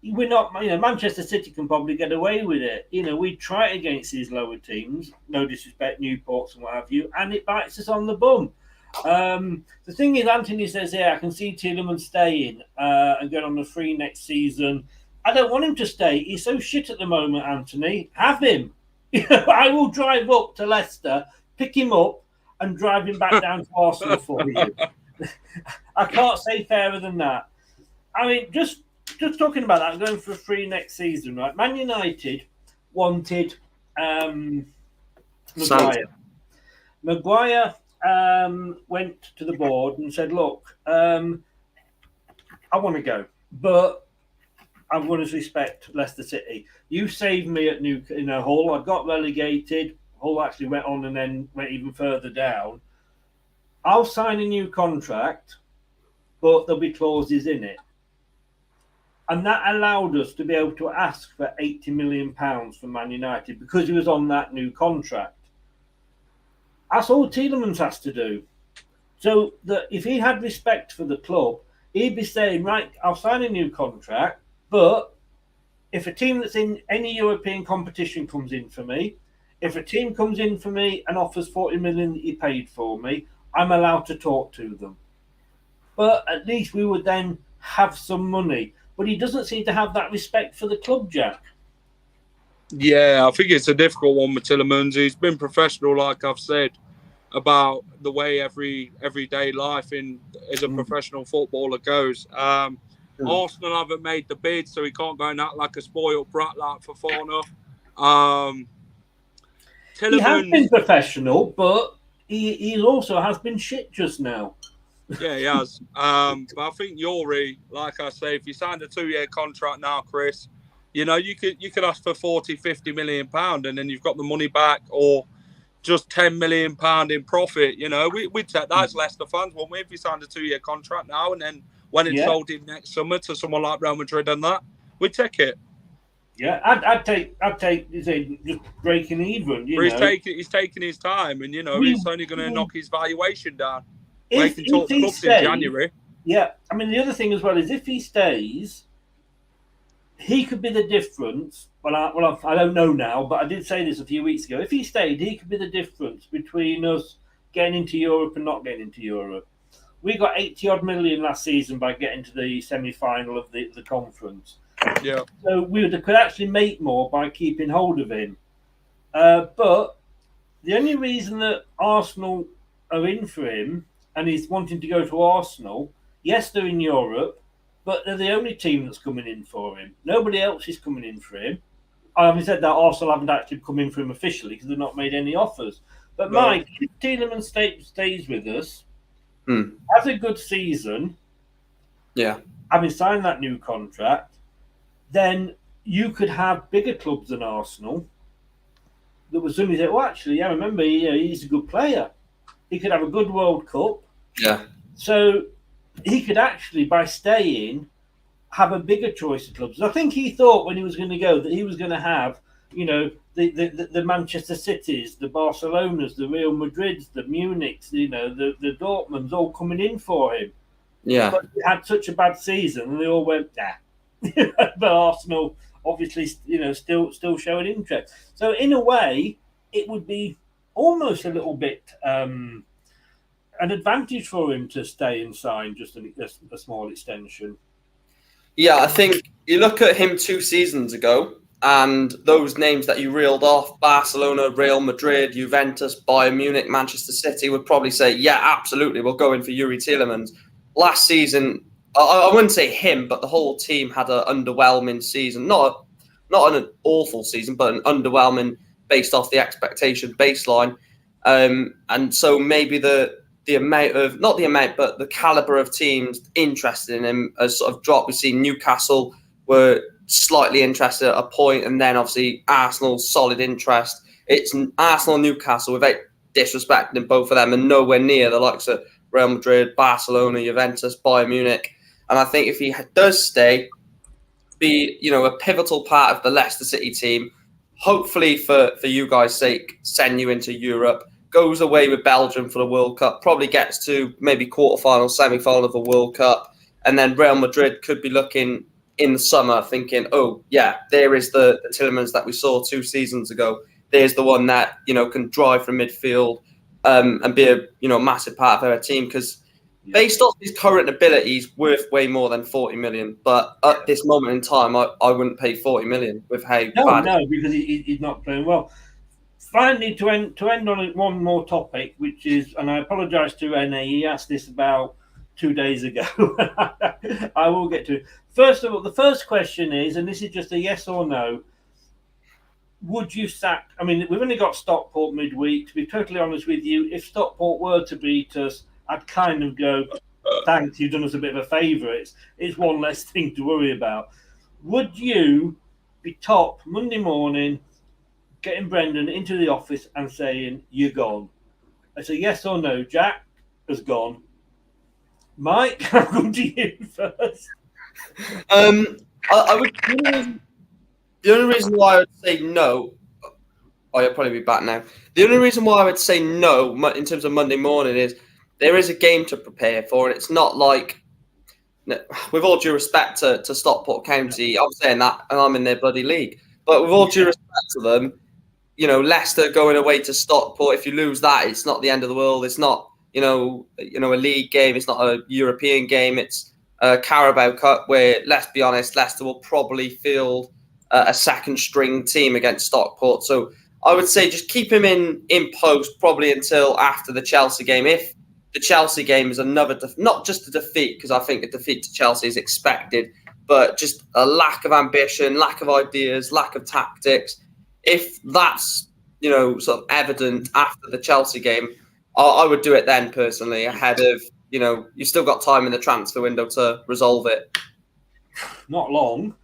A: We're not, Manchester City can probably get away with it. We try it against these lower teams, no disrespect, Newports and what have you, and it bites us on the bum. The thing is, Anthony says, I can see Tielemans staying and going on the free next season. I don't want him to stay. He's so shit at the moment, Anthony. Have him. I will drive up to Leicester, pick him up, and drive him back down to Arsenal for you. I can't say fairer than that. I mean, just talking about that, going for a free next season, right? Man United wanted Maguire. Maguire went to the board and said, look, I want to go, but I want to respect Leicester City. You saved me at Hull. I got relegated. Hull actually went on and then went even further down. I'll sign a new contract, but there'll be clauses in it. And that allowed us to be able to ask for £80 million from Man United because he was on that new contract. That's all Tielemans has to do. So that if he had respect for the club, he'd be saying, right, I'll sign a new contract, but if a team that's in any European competition comes in for me, if a team comes in for me and offers 40 million that you paid for me, I'm allowed to talk to them. But at least we would then have some money. But he doesn't seem to have that respect for the club, Jack.
E: Yeah, I think it's a difficult one with Tielemans. He's been professional, like I've said, about the way everyday life as a professional footballer goes. Arsenal haven't made the bid, so he can't go and act like a spoiled brat like Fofana.
A: He has been professional, but he also has been shit just now.
E: Yeah, he has. But I think Yuri, like I say, if you signed a 2-year contract now, Chris, you could ask for 40, 50 million pound, and then you've got the money back, or just 10 million pound in profit. We'd take that as Leicester fans, wouldn't we? If you signed a 2-year contract now, and then when it sold him next summer to someone like Real Madrid and that, we'd take it.
A: Yeah, I'd take just breaking even.
E: He's taking his time, and he's only going to knock his valuation down. If he talk to clubs in January.
A: Yeah, I mean the other thing as well is if he stays, he could be the difference. Well, I don't know now, but I did say this a few weeks ago. If he stayed, he could be the difference between us getting into Europe and not getting into Europe. We got 80-odd million last season by getting to the semi-final of the conference.
E: Yeah.
A: So we could actually make more by keeping hold of him. But the only reason that Arsenal are in for him and he's wanting to go to Arsenal, yes, they're in Europe, but they're the only team that's coming in for him. Nobody else is coming in for him. I haven't said that Arsenal haven't actually come in for him officially because they've not made any offers. But
E: No.
A: Mike, if Tielemans stays with us, has a good season, having signed that new contract, then you could have bigger clubs than Arsenal that would suddenly say, well, actually, I remember he's a good player. He could have a good World Cup.
F: Yeah.
A: So he could actually, by staying, have a bigger choice of clubs. I think he thought when he was going to go that he was going to have, the Manchester Cities, the Barcelonas, the Real Madrids, the Munichs, the Dortmunds all coming in for him.
F: Yeah.
A: But he had such a bad season and they all went, nah. But Arsenal obviously, still showing interest. So in a way, it would be almost a little bit an advantage for him to stay and sign just a small extension.
F: Yeah, I think you look at him 2 seasons ago and those names that you reeled off, Barcelona, Real Madrid, Juventus, Bayern Munich, Manchester City, would probably say, yeah, absolutely, we'll go in for Yuri Tielemans. Last season, I wouldn't say him, but the whole team had an underwhelming season. Not an awful season, but an underwhelming based off the expectation baseline. And so maybe the amount of, not the amount, but the caliber of teams interested in him has sort of dropped. We've seen Newcastle were slightly interested at a point, and then obviously Arsenal's solid interest. It's Arsenal and Newcastle, without disrespecting both of them, and nowhere near the likes of Real Madrid, Barcelona, Juventus, Bayern Munich. And I think if he does stay, be a pivotal part of the Leicester City team, hopefully for you guys' sake, send you into Europe, goes away with Belgium for the World Cup, probably gets to maybe quarterfinal, semi-final of the World Cup, and then Real Madrid could be looking in the summer thinking, oh, yeah, there is the Tielemans that we saw 2 seasons ago. There's the one that, can drive from midfield and be a massive part of our team, because based off his current abilities, worth way more than 40 million. But at this moment in time, I wouldn't pay 40 million with how bad.
A: No, because he's not playing well. Finally, to end on one more topic, which is, and I apologise to Rene, he asked this about 2 days ago. I will get to it. First of all, the first question is, and this is just a yes or no, would you sack? I mean, we've only got Stockport midweek. To be totally honest with you, if Stockport were to beat us, I'd kind of go, thanks, you've done us a bit of a favour. It's one less thing to worry about. Would you be top Monday morning, getting Brendan into the office and saying, you're gone? It's a yes or no. Jack has gone. Mike, I'll come to you first.
F: I would. The only reason why I would say no, you'll probably be back now. The only reason why I would say no in terms of Monday morning is there is a game to prepare for, and it's not like, with all due respect to Stockport County, I'm saying that, and I'm in their bloody league. But with all due respect to them, Leicester going away to Stockport, if you lose that, it's not the end of the world. It's not, a league game. It's not a European game. It's a Carabao Cup where, let's be honest, Leicester will probably field a second-string team against Stockport. So I would say just keep him in post probably until after the Chelsea game. If the Chelsea game is another, not just a defeat, because I think a defeat to Chelsea is expected, but just a lack of ambition, lack of ideas, lack of tactics. If that's, sort of evident after the Chelsea game, I would do it then personally, ahead of, you've still got time in the transfer window to resolve it.
A: Not long.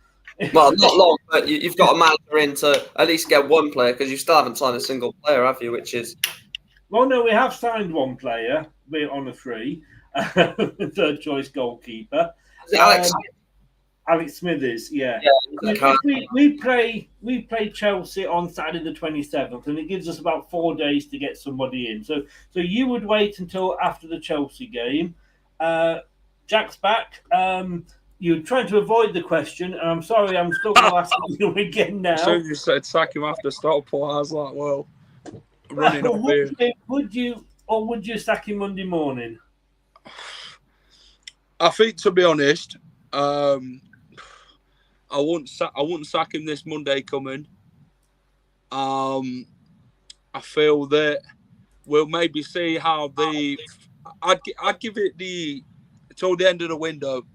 F: Well, not long, but you've got a manager in to at least get one player, because you still haven't signed a single player, have you? Which is...
A: Well, no, we have signed one player, be it on a free. third choice goalkeeper.
F: Is it Alex?
A: Alex Smithers, yeah. We play Chelsea on Saturday the 27th, and it gives us about 4 days to get somebody in. So you would wait until after the Chelsea game. Jack's back. You're trying to avoid the question, and I'm sorry, I'm still going to ask you again now.
E: So you said sack him after Stockport. I was like, well, running up here.
A: Would you sack him Monday morning?
E: I think, to be honest, I wouldn't sack him this Monday coming. I feel that we'll maybe see how I'd give it till the end of the window.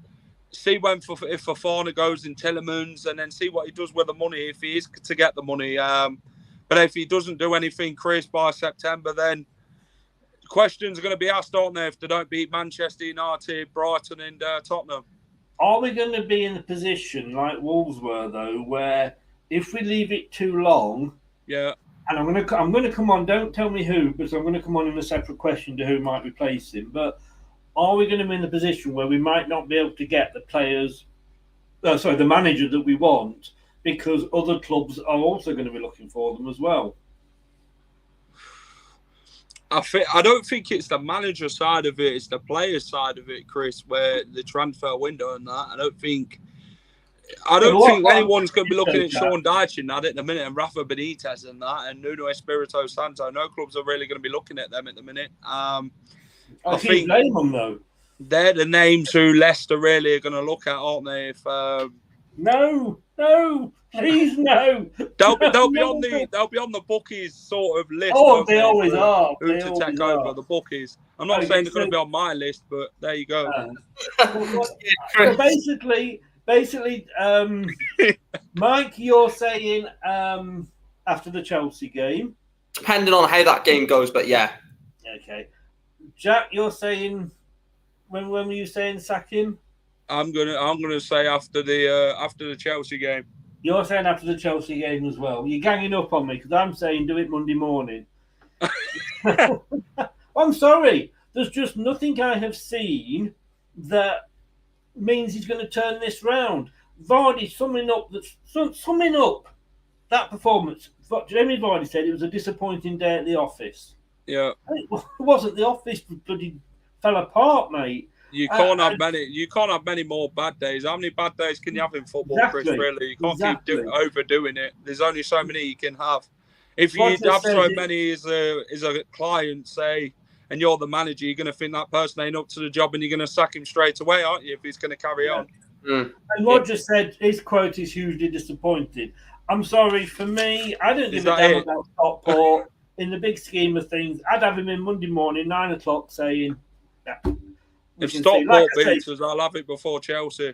E: See if Fofana goes in Tillemans, and then see what he does with the money if he is to get the money. But if he doesn't do anything, Chris, by September, then questions are going to be asked, aren't they, if they don't beat Manchester United, Brighton, and Tottenham?
A: Are we going to be in a position like Wolves were, though, where if we leave it too long,
E: yeah,
A: and I'm going to come on. Don't tell me who, because I'm going to come on in a separate question to who might replace him. But are we going to be in a position where we might not be able to get the the manager that we want, because other clubs are also going to be looking for them as well?
E: I don't think it's the manager side of it; it's the player side of it, Chris. Where the transfer window and that, I don't think anyone's going to be looking at Sean Dyche and that at the minute, and Rafa Benitez and that, and Nuno Espirito Santo. No clubs are really going to be looking at them at the minute. I think
A: name them though.
E: They're the names who Leicester really are going to look at, aren't they? If
A: no, please no.
E: They'll be on the bookies sort of list.
A: Oh, they always are.
E: Who to take over the bookies? I'm not saying they're going to be on my list, but there you go.
A: So basically, Mike, you're saying after the Chelsea game,
F: depending on how that game goes, but yeah.
A: Okay, Jack, you're saying when were you saying sack him?
E: I'm gonna say after the Chelsea game.
A: You're saying after the Chelsea game as well. You're ganging up on me because I'm saying do it Monday morning. I'm sorry. There's just nothing I have seen that means he's going to turn this round. Vardy summing up that performance. Jamie Vardy said it was a disappointing day at the office.
E: Yeah,
A: it wasn't. The office bloody fell apart, mate.
E: You can't have many more bad days. How many bad days can you have in football,
A: exactly,
E: Chris? Really, you can't keep overdoing it. There's only so many you can have. If you
A: Rodgers
E: have so many as a client, say, and you're the manager, you're going to think that person ain't up to the job, and you're going to sack him straight away, aren't you? If he's going to carry on.
F: Mm.
A: And Rodgers said his quote is hugely disappointed. I'm sorry, for me, I don't give a damn about Stockport. In the big scheme of things, I'd have him in Monday morning, 9 o'clock, saying, yeah.
E: If Stockport beats us, I'll have it before Chelsea.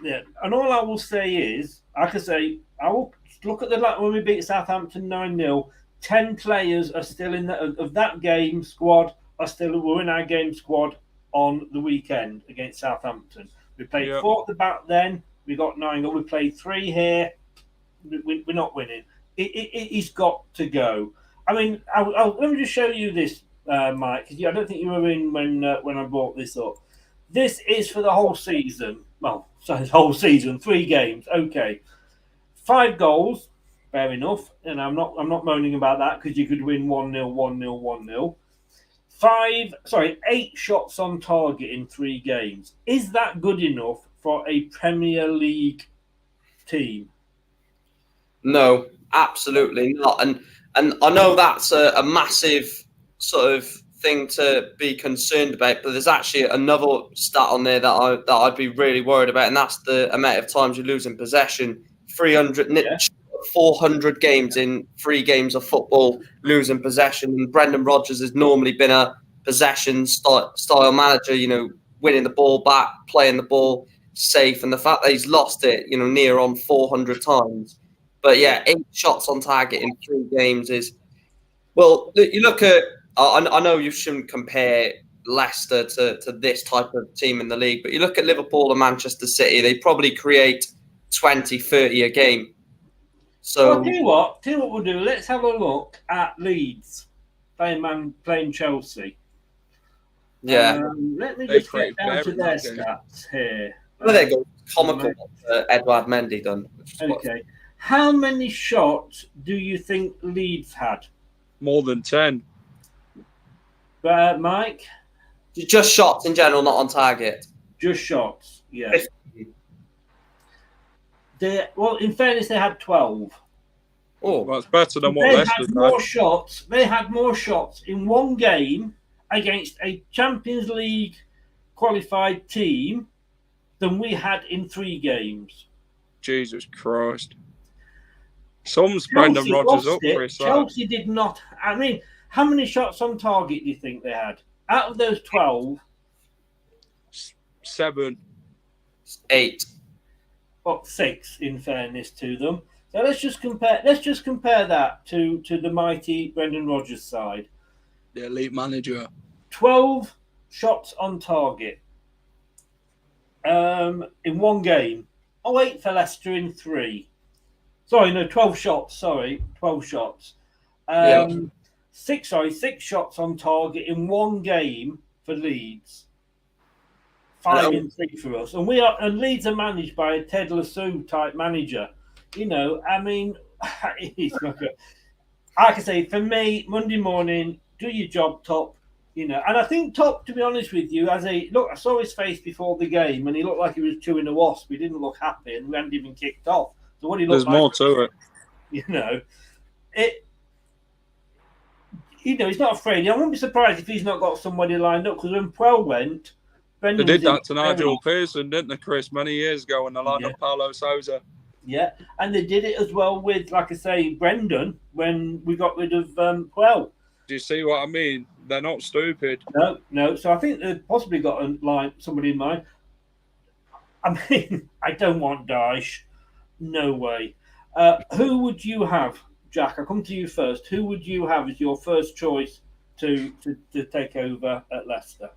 A: Yeah, and all I will say is, like I say, I will look at when we beat Southampton 9-0. 10 players are still in that game squad. Were in our game squad on the weekend against Southampton. We played 4 at the back then. We got 9 goals. We played 3 here. We're not winning. It's got to go. I mean, let me just show you this, Mike, because I don't think you were in when I brought this up. This is for the whole season. Well, so the whole season, 3 games. Okay, 5 goals, fair enough. And I'm not moaning about that because you could win 1-0, 1-0, 1-0. 8 shots on target in 3 games. Is that good enough for a Premier League team?
F: No, absolutely not. And I know that's a massive sort of thing to be concerned about, but there's actually another stat on there that I'd be really worried about, and that's the amount of times you lose in possession. 400 games in 3 games of football, losing possession. And Brendan Rodgers has normally been a possession style manager, winning the ball back, playing the ball safe, and the fact that he's lost it, near on 400 times. But yeah, 8 shots on target in 3 games is, well, you look at, I know you shouldn't compare Leicester to this type of team in the league, but you look at Liverpool and Manchester City, they probably create 20, 30 a game. So
A: I'll tell you what we'll do. Let's have a look at Leeds playing Chelsea.
F: Yeah.
A: Let me
E: They
A: just get
E: created
A: down to
E: better in
A: their
E: that game.
A: stats here.
F: Well, there you go. Comical what Edouard Mendy done. Which is what-
A: Okay. How many shots do you think Leeds had?
E: More than 10.
A: Mike?
F: Just shots in general, not on target.
A: Just shots, yeah.
F: 15.
A: Well, in fairness, they had 12.
F: Oh,
E: Well, that's better than what
A: They
E: Leicester
A: had
E: had.
A: more shots. They had more shots in one game against a Champions League qualified team than we had in 3 games.
E: Jesus Christ. Sums Brendan
A: Chelsea
E: Rodgers
A: lost
E: up,
A: it.
E: Chris.
A: Chelsea did not. I mean, how many shots on target do you think they had? Out of those 12,
E: 7.
F: 8.
A: well, 6 in fairness to them. So let's just compare that to the mighty Brendan Rodgers side.
E: The elite manager.
A: 12 shots on target in one game. 8 for Leicester in 3. Sorry, no, 12 shots. Sorry, 12 shots. 6 shots on target in one game for Leeds. 5 in 3 for us. And Leeds are managed by a Ted Lasso type manager. You know, I mean, he's not good. Like I say, for me, Monday morning, do your job, Top. You know, and I think Top, to be honest with you, I saw his face before the game, and he looked like he was chewing a wasp. He didn't look happy, and we hadn't even kicked off. So what he looked
E: There's more to it.
A: You know, he's not afraid. I wouldn't be surprised if he's not got somebody lined up, because when Puel went,
E: They did that to Nigel Pearson, didn't they, Chris, many years ago when they lined
A: Yeah.
E: up Paulo Sousa.
A: Yeah, and they did it as well with, like I say, Brendan when we got rid of Puel.
E: Do you see what I mean? They're not stupid.
A: No. So I think they've possibly got somebody in mind. I mean, I don't want Daesh. No way. Who would you have, Jack? I'll come to you first. Who would you have as your first choice to take over at Leicester?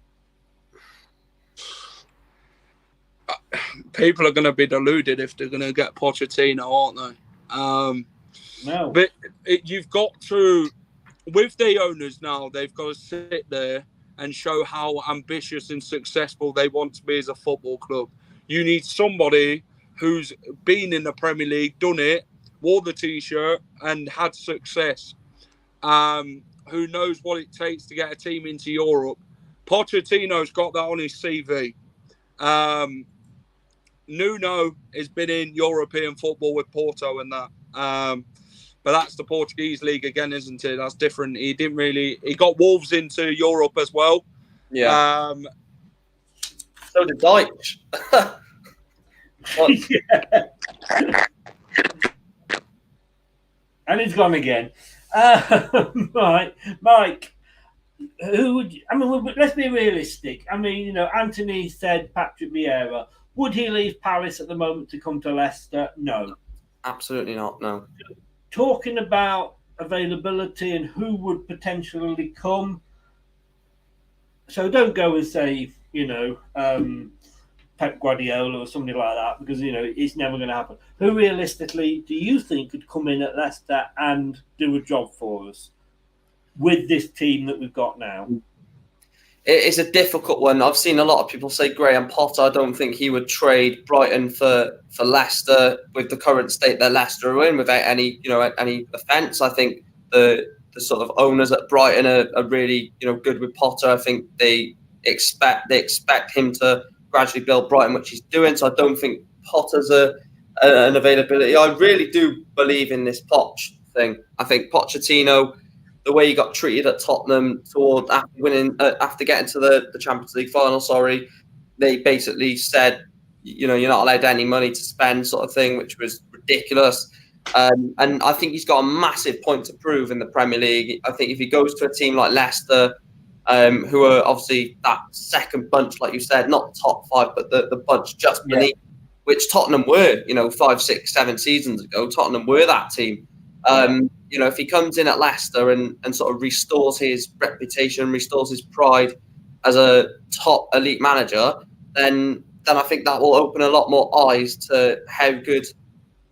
E: People are going to be deluded if they're going to get Pochettino, aren't they?
A: No.
E: But you've got to, with the owners now, they've got to sit there and show how ambitious and successful they want to be as a football club. You need somebody who's been in the Premier League, done it, wore the T-shirt and had success, who knows what it takes to get a team into Europe. Pochettino's got that on his CV. Nuno has been in European football with Porto and that. But that's the Portuguese league again, isn't it? That's different. He got Wolves into Europe as well.
F: Yeah. So did Dyche.
A: Yeah. And he's gone again. Right, Mike. Who would? Let's be realistic. I mean, you know, Anthony said Patrick Vieira. Would he leave Paris at the moment to come to Leicester? No.
F: Absolutely not, no.
A: Talking about availability and who would potentially come. So don't go and say, you know, Pep Guardiola or somebody like that, because, you know, it's never going to happen. Who realistically do you think could come in at Leicester and do a job for us with this team that we've got now?
F: It is a difficult one. I've seen a lot of people say Graham Potter. I don't think he would trade Brighton for Leicester with the current state that Leicester are in, without any offence. I think the sort of owners at Brighton are really, you know, good with Potter. I think they expect him to gradually build Brighton, which he's doing. So I don't think Potter's an availability. I really do believe in this Poch thing. I think Pochettino, the way he got treated at Tottenham after getting to the Champions League final, they basically said, you know, you're not allowed any money to spend, sort of thing, which was ridiculous. And I think he's got a massive point to prove in the Premier League. I think if he goes to a team like Leicester, who are obviously that second bunch, like you said, not the top 5, but the bunch just beneath, which Tottenham were, you know, 5, 6, 7 seasons ago. Tottenham were that team. You know, if he comes in at Leicester and sort of restores his reputation, restores his pride as a top elite manager, then I think that will open a lot more eyes to how good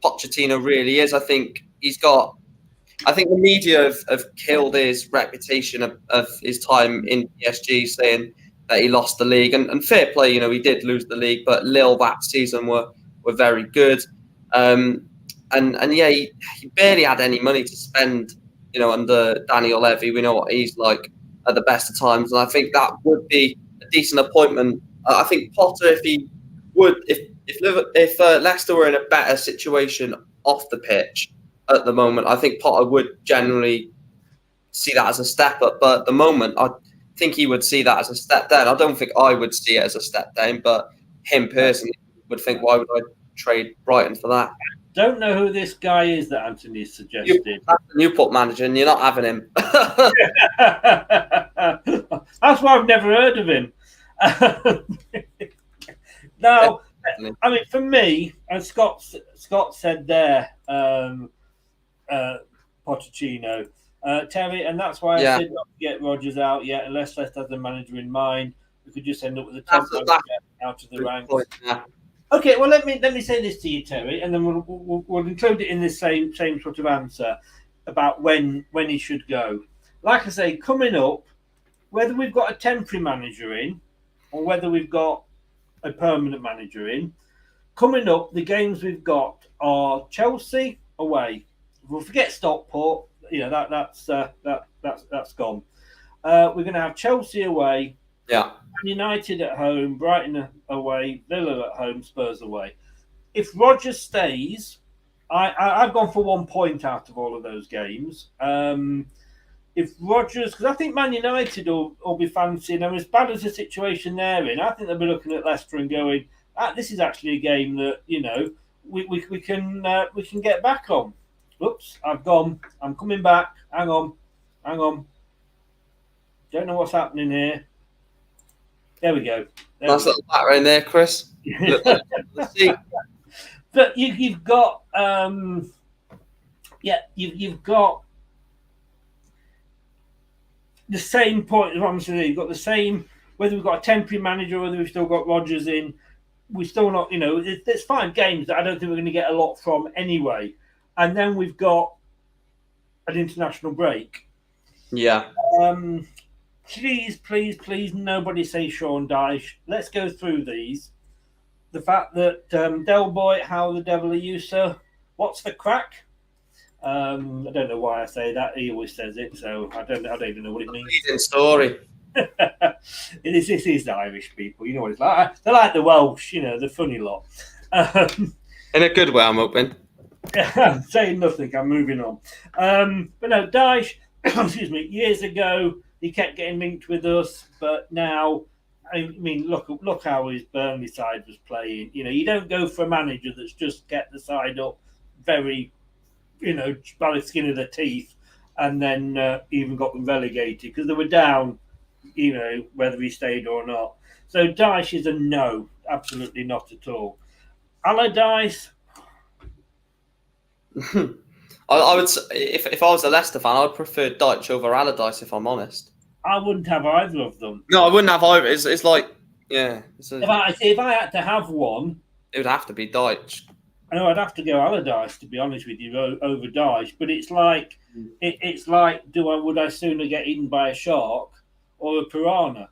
F: Pochettino really is. I think the media have killed his reputation of his time in PSG, saying that he lost the league. And fair play, you know, he did lose the league, but Lille that season were very good. And yeah, he barely had any money to spend, you know, under Daniel Levy. We know what he's like at the best of times. And I think that would be a decent appointment. I think Potter, if Leicester were in a better situation off the pitch at the moment, I think Potter would generally see that as a step up. But at the moment, I think he would see that as a step down. I don't think I would see it as a step down, but him personally would think, why would I trade Brighton for that?
A: Don't know who this guy is that Anthony suggested.
F: That's the Newport manager, and you're not having him.
A: That's why I've never heard of him. Now, I mean, for me, and Scott said there, Pochettino, Terry, and that's why I said not to get Rodgers out yet, unless Leicester has a manager in mind. We could just end up with a 10th manager out of the ranks. Okay, well, let me say this to you, Terry, and then we'll include it in this same sort of answer about when he should go. Like I say, coming up, whether we've got a temporary manager in or whether we've got a permanent manager in, coming up, the games we've got are Chelsea away. We'll forget Stockport. You know that's gone. We're going to have Chelsea away.
F: Yeah.
A: United at home, Brighton away, Villa at home, Spurs away. If Rodgers stays, I've gone for 1 point out of all of those games. If Rodgers, because I think Man United will be fancying, and as bad as the situation they're in, I think they'll be looking at Leicester and going, this is actually a game that, you know, we can get back on. Oops, I've gone. I'm coming back. Hang on. Don't know what's happening here. There we go.
F: Nice little bat right there, Chris.
A: But you've got you've got the same point. Obviously, you've got the same. Whether we've got a temporary manager, whether we've still got Rodgers in, we're still not. You know, there's 5 games that I don't think we're going to get a lot from anyway. And then we've got an international break.
F: Yeah.
A: Please, nobody say Sean Dyche. Let's go through these. The fact that Del Boy, how the devil are you, sir? What's the crack? I don't know why I say that. He always says it, so I don't even know what it means.
F: Leading story.
A: This is the Irish people. You know what it's like. They're like the Welsh, you know, the funny lot.
F: In a good way, I'm hoping.
A: I'm saying nothing. I'm moving on. But no, Dyche, excuse me, years ago, he kept getting linked with us, but now, I mean, look how his Burnley side was playing. You know, you don't go for a manager that's just kept the side up very, you know, by the skin of their teeth, and then even got them relegated because they were down, you know, whether he stayed or not. So Dyche is a no, absolutely not at all. Allardyce.
F: I would, if I was a Leicester fan, I'd prefer Dyche over Allardyce, if I'm honest.
A: I wouldn't have either of them.
F: No, I wouldn't have either. It's like, yeah.
A: If I had to have one,
F: it would have to be Dyche.
A: I know I'd have to go Allardyce, to be honest with you, over Dyche. But it's like, would I sooner get eaten by a shark or a piranha?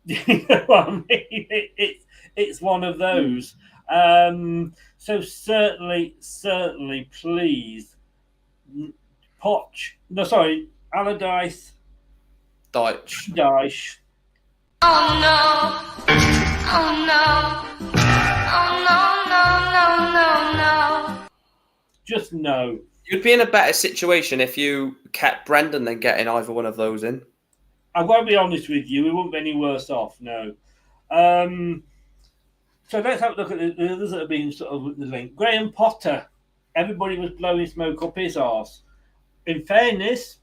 A: You know what I mean? It's one of those. So certainly, please, Allardyce, Dyche.
G: Oh no! Oh no! Oh no!
A: Just no.
F: You'd be in a better situation if you kept Brendan than getting either one of those in.
A: I've got to be honest with you, we wouldn't be any worse off, no. So let's have a look at the others that have been sort of the link. Graham Potter. Everybody was blowing smoke up his arse. In fairness,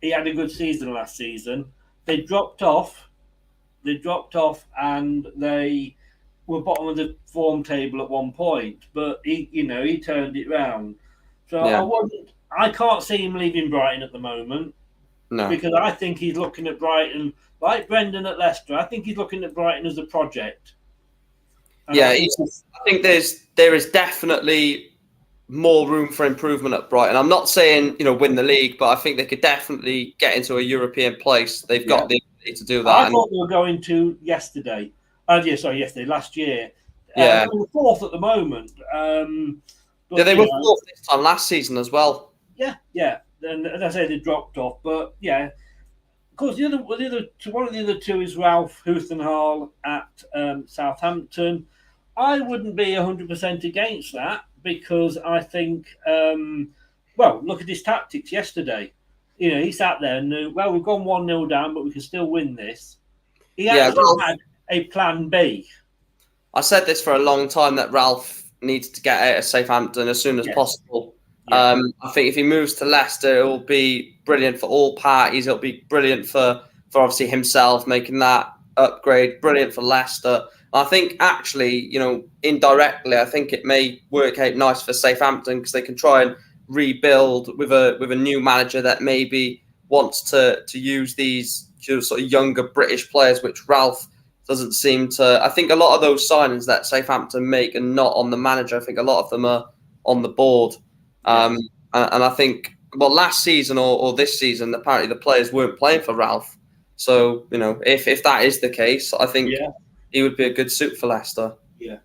A: he had a good season last season. They dropped off, and they were bottom of the form table at one point. But he turned it round. So yeah. I can't see him leaving Brighton at the moment.
F: No,
A: because I think he's looking at Brighton like Brendan at Leicester. I think he's looking at Brighton as a project. And
F: I think there is definitely more room for improvement at Brighton. I'm not saying, win the league, but I think they could definitely get into a European place. They've got the ability to do that.
A: I thought they were going to yesterday. Last year.
F: Yeah.
A: They were fourth at the moment. But,
F: they were fourth this time last season as well.
A: Yeah. And as I say, they dropped off. But, yeah. Of course, one of the other two is Ralph Huthenhall at Southampton. I wouldn't be 100% against that because I think, look at his tactics yesterday. He sat there and knew, well, we've gone 1-0 down, but we can still win this. He actually had a plan B.
F: I said this for a long time that Ralph needs to get out of Southampton as soon as possible. Yeah. I think if he moves to Leicester, it will be brilliant for all parties. It'll be brilliant for obviously himself, making that upgrade, brilliant for Leicester. I think actually, indirectly, I think it may work out nice for Southampton because they can try and rebuild with a new manager that maybe wants to use these sort of younger British players, which Ralph doesn't seem to. I think a lot of those signings that Southampton make are not on the manager. I think a lot of them are on the board. And I think, last season or this season, apparently the players weren't playing for Ralph. So, if that is the case, I think he would be a good suit for Leicester.
A: Yeah.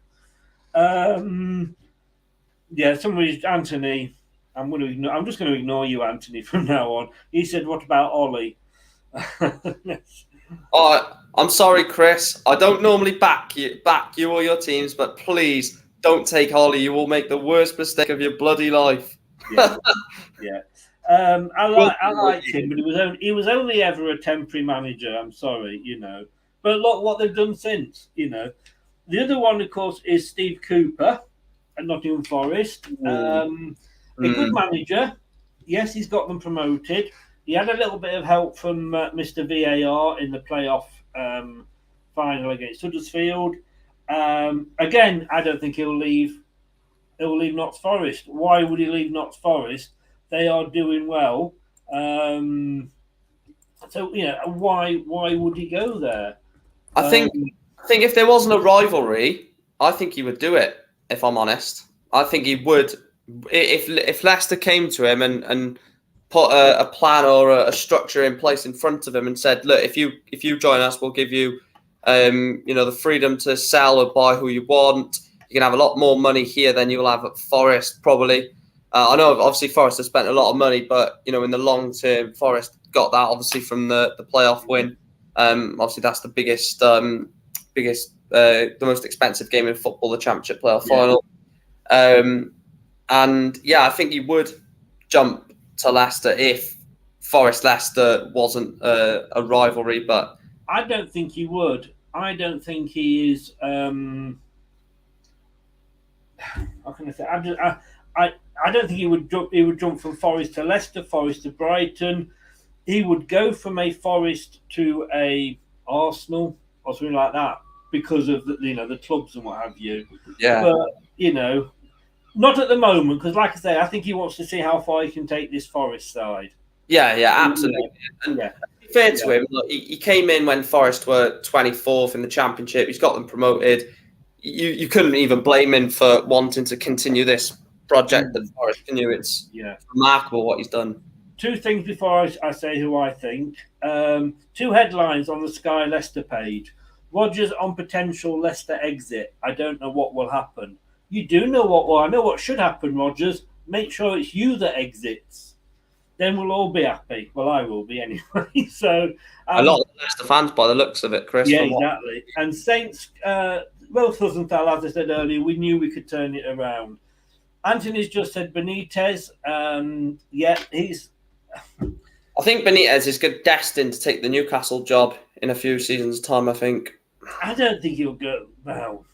A: Somebody's Anthony. I'm just going to ignore you, Anthony, from now on. He said, "What about Ollie?"
F: I'm sorry, Chris. I don't normally back you or your teams, but please don't take Ollie. You will make the worst mistake of your bloody life.
A: Yeah. I liked him, but he was only ever a temporary manager. I'm sorry, But look what they've done since, The other one, of course, is Steve Cooper at Nottingham Forest. A good manager. Yes, he's got them promoted. He had a little bit of help from Mr. VAR in the playoff final against Huddersfield. Again, I don't think he'll leave Notts Forest. Why would he leave Notts Forest? They are doing well. So, why would he go there?
F: I think if there wasn't a rivalry, I think he would do it, if I'm honest. I think he would. If Leicester came to him and put a plan or a structure in place in front of him and said, look, if you join us, we'll give you the freedom to sell or buy who you want. You can have a lot more money here than you'll have at Forest, probably. I know, obviously, Forest has spent a lot of money, but, in the long term, Forest got that, obviously, from the playoff win. Obviously, that's the biggest, the most expensive game in football, the Championship playoff final. I think he would jump to Leicester if Forest-Leicester wasn't a rivalry, but...
A: I don't think he would. I don't think he is... how can I say? I don't think he would jump from Forest to Leicester, Forest to Brighton. He would go from a Forest to a Arsenal or something like that because of the clubs and what have you.
F: Yeah.
A: But not at the moment because, like I say, I think he wants to see how far he can take this Forest side.
F: Yeah, absolutely. And fair to him, look, he came in when Forest were 24th in the Championship. He's got them promoted. You couldn't even blame him for wanting to continue this project at Forest, can you? It's remarkable what he's done.
A: Two things before I say who I think. Two headlines on the Sky Leicester page. Rodgers on potential Leicester exit. I don't know what will happen. You do know I know what should happen, Rodgers. Make sure it's you that exits. Then we'll all be happy. Well, I will be anyway. So
F: a lot of Leicester fans by the looks of it, Chris.
A: Yeah, exactly. And Saints, Huthenhall, as I said earlier, we knew we could turn it around. Anthony's just said Benitez. He's...
F: I think Benitez is destined to take the Newcastle job in a few seasons' time, I think.
A: I don't think he'll go... Well,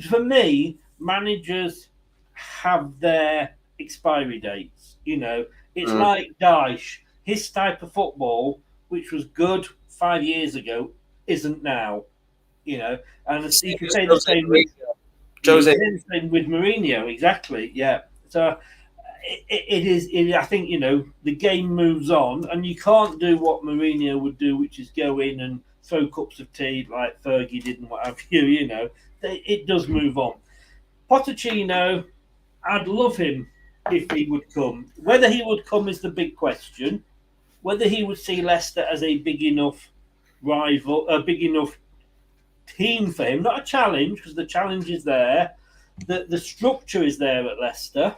A: for me, managers have their expiry dates. It's like Dyche. His type of football, which was good 5 years ago, isn't now. And you can say the same with Mourinho, exactly. Yeah. So it is. I think the game moves on, and you can't do what Mourinho would do, which is go in and throw cups of tea like Fergie did and what have you. It does move on. Pochettino, I'd love him if he would come. Whether he would come is the big question. Whether he would see Leicester as a big enough rival, a big enough team for him, not a challenge, because the challenge is there. The structure is there at Leicester.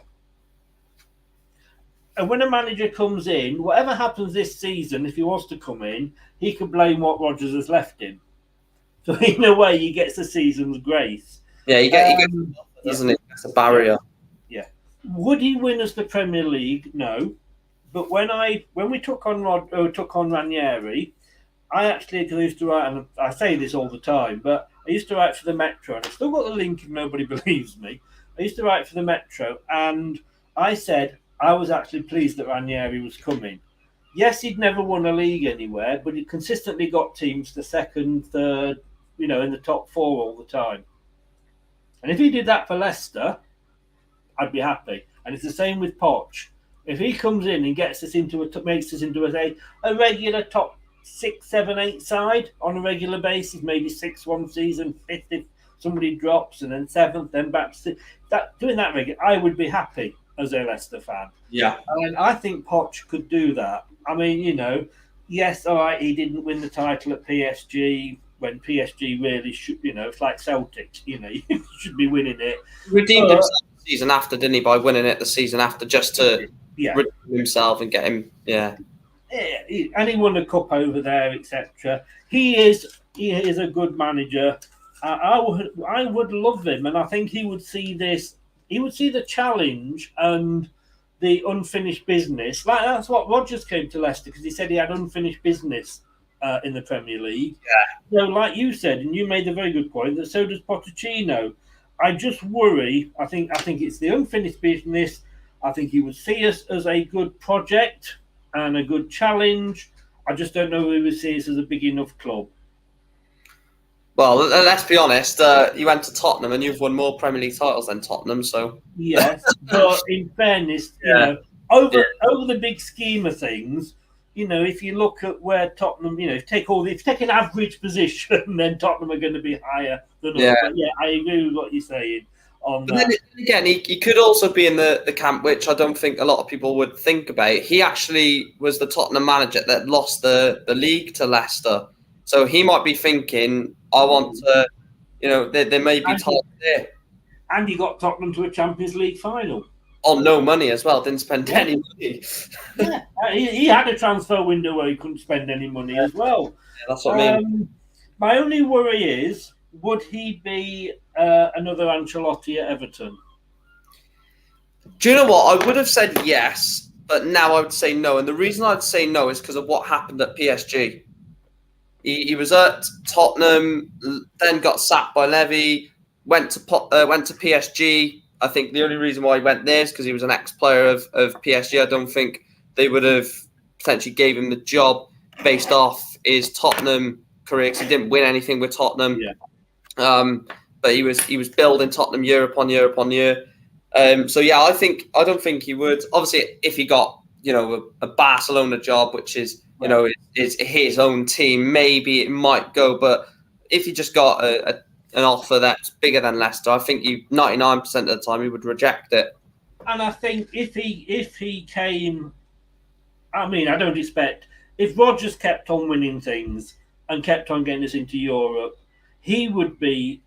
A: And when a manager comes in, whatever happens this season, if he was to come in, he could blame what Rodgers has left him. So in a way, he gets the season's grace.
F: Yeah, he gets doesn't it? It's a barrier.
A: Yeah. Would he win us the Premier League? No. But when we took on Ranieri, I actually, because I used to write, and I say this all the time, but I used to write for the Metro, and I've still got the link if nobody believes me. I used to write for the Metro, and I said I was actually pleased that Ranieri was coming. Yes, he'd never won a league anywhere, but he consistently got teams to second, third, in the top four all the time. And if he did that for Leicester, I'd be happy. And it's the same with Poch. If he comes in and makes us into a regular top 6, 7, 8 side on a regular basis, maybe 6th one season, 5th if somebody drops, and then 7th, then back to 6th. Doing that regular, I would be happy as a Leicester fan.
F: Yeah.
A: And I think Poch could do that. I mean, yes, all right, he didn't win the title at PSG when PSG really should, it's like Celtic, you should be winning it.
F: Redeemed himself the season after, didn't he, by winning it the season after, just to redeem himself and get him, and
A: he won a cup over there, etc. He is a good manager. I would love him, and I think he would see this. He would see the challenge and the unfinished business. That's what Rodgers came to Leicester, because he said he had unfinished business in the Premier League. Yeah. So, like you said, and you made a very good point, that so does Pochettino. I just worry. I think it's the unfinished business. I think he would see us as a good project and a good challenge. I just don't know if he would see us as a big enough club.
F: Well, let's be honest. You went to Tottenham and you've won more Premier League titles than Tottenham. So
A: yes, but in fairness, over the big scheme of things, if you look at where Tottenham, if you take an average position, then Tottenham are going to be higher than us. But I agree with what you're saying on
F: but
A: that.
F: Then again, he could also be in the camp, which I don't think a lot of people would think about. He actually was the Tottenham manager that lost the league to Leicester. So he might be thinking, I want to, there may be time there.
A: And he got Tottenham to a Champions League final.
F: On no money as well, didn't spend any money.
A: Yeah, he had a transfer window where he couldn't spend any money as well.
F: Yeah, that's what I mean.
A: My only worry is, would he be another Ancelotti at Everton?
F: Do you know what? I would have said yes, but now I would say no. And the reason I'd say no is because of what happened at PSG. He was at Tottenham, then got sacked by Levy, went to PSG. I think the only reason why he went there is because he was an ex-player of PSG. I don't think they would have potentially gave him the job based off his Tottenham career, because he didn't win anything with Tottenham. Yeah. But he was building Tottenham year upon year upon year. So yeah, I don't think he would. Obviously, if he got a Barcelona job, which is is his own team, maybe it might go. But if he just got an offer that's bigger than Leicester, I think 99% of the time he would reject it.
A: And I think if he came, I mean, I don't expect, if Rodgers kept on winning things and kept on getting us into Europe, he would be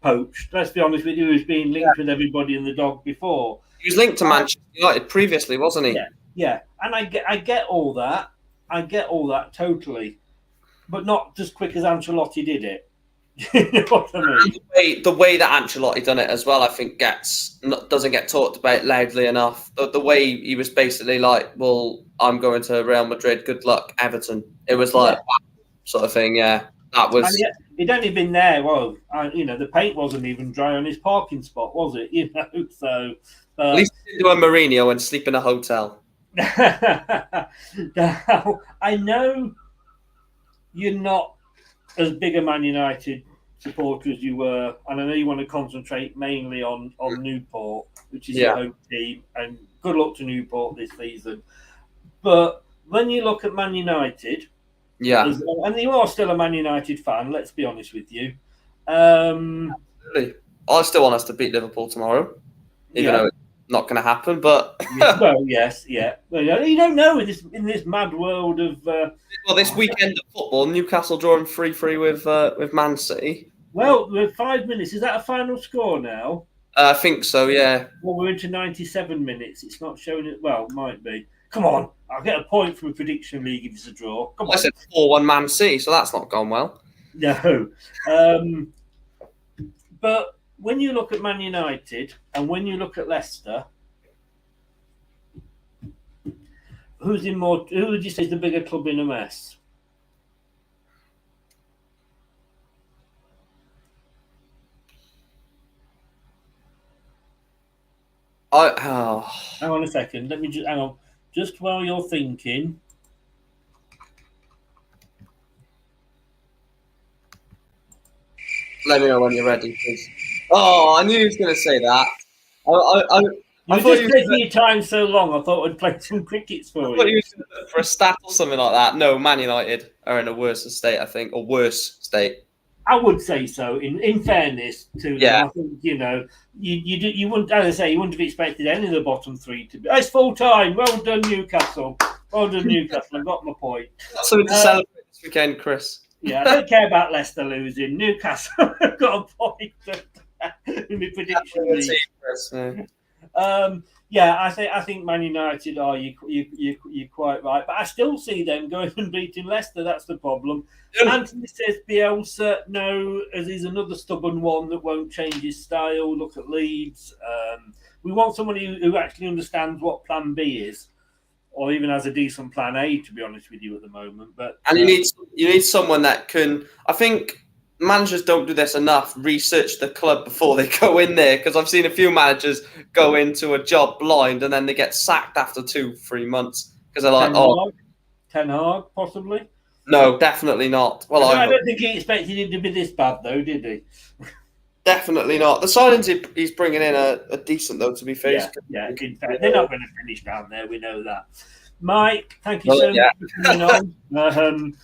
A: poached. Let's be honest with you, he was being linked with everybody in the dog before.
F: He was linked to Manchester United previously, wasn't he?
A: Yeah. And I get all that. I get all that totally. But not as quick as Ancelotti did it. You know what I mean?
F: The way that Ancelotti done it as well, I think doesn't get talked about loudly enough. The way he was basically like, well, I'm going to Real Madrid, good luck, Everton. It was like, sort of thing, yeah. That was...
A: And he'd only been there, the paint wasn't even dry on his parking spot, was it? So...
F: At least he didn't do a Mourinho and sleep in a hotel.
A: Now, I know you're not as big a Man United supporter as you were, and I know you want to concentrate mainly on Newport, which is your home team, and good luck to Newport this season. But when you look at Man United, and you are still a Man United fan, let's be honest with you.
F: Really? I still want us to beat Liverpool tomorrow, even though not going to happen. But
A: Well, yes, yeah. Well, you don't know in this mad world of.
F: Well, this weekend of football, Newcastle drawing 3-3 with Man City.
A: Well, we're 5 minutes. Is that a final score now?
F: I think so, yeah.
A: Well, we're into 97 minutes. It's not showing it. Well, might be. Come on. I'll get a point from a prediction league if it's a draw. Come on.
F: I said 4-1 Man City, so that's not gone well.
A: No. But when you look at Man United and when you look at Leicester, who would you say is the bigger club in a mess? Hang on a second. Let me just hang on. Just while you're thinking.
F: Let me know when you're ready, please. Oh, I knew he was going to say that.
A: I thought you were taking your time so long. I thought I'd play some crickets for
F: I
A: you.
F: thought you were going to look for a stat or something like that. No, Man United are in a worse state, I think, or worse state.
A: I would say so. In fairness to them, I think you wouldn't, as I say, you wouldn't have expected any of the bottom three to be. It's full time. Well done, Newcastle. Well done, Newcastle. I got my point.
F: Something to celebrate this weekend, Chris.
A: Yeah, I don't care about Leicester losing. Newcastle got a point in my prediction. I think Man United are you're quite right, but I still see them going and beating Leicester. That's the problem. Anthony says Bielsa, no, as he's another stubborn one that won't change his style. Look at Leeds. We want somebody who actually understands what Plan B is, or even has a decent Plan A. To be honest with you, at the moment,
F: you need someone that can. I think managers don't do this enough. Research the club before they go in there, because I've seen a few managers go into a job blind and then they get sacked after 2-3 months because they're like,
A: Ten Hag, possibly.
F: No, definitely not. Well,
A: I don't think he expected it to be this bad, though, did he?
F: Definitely not. The signings he's bringing in are decent, though, to be fair.
A: Yeah, in fact, they're not going to finish down there. We know that. Mike, thank you so much for coming on.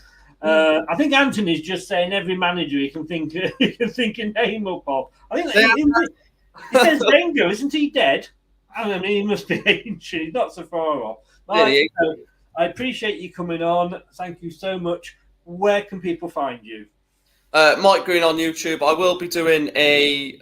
A: I think Anthony's just saying every manager he can think a name up of. I think he says Wenger, isn't he dead? I mean, he must be ancient. He's not so far off. Mike, I appreciate you coming on. Thank you so much. Where can people find you?
F: Mike Green on YouTube. I will be doing a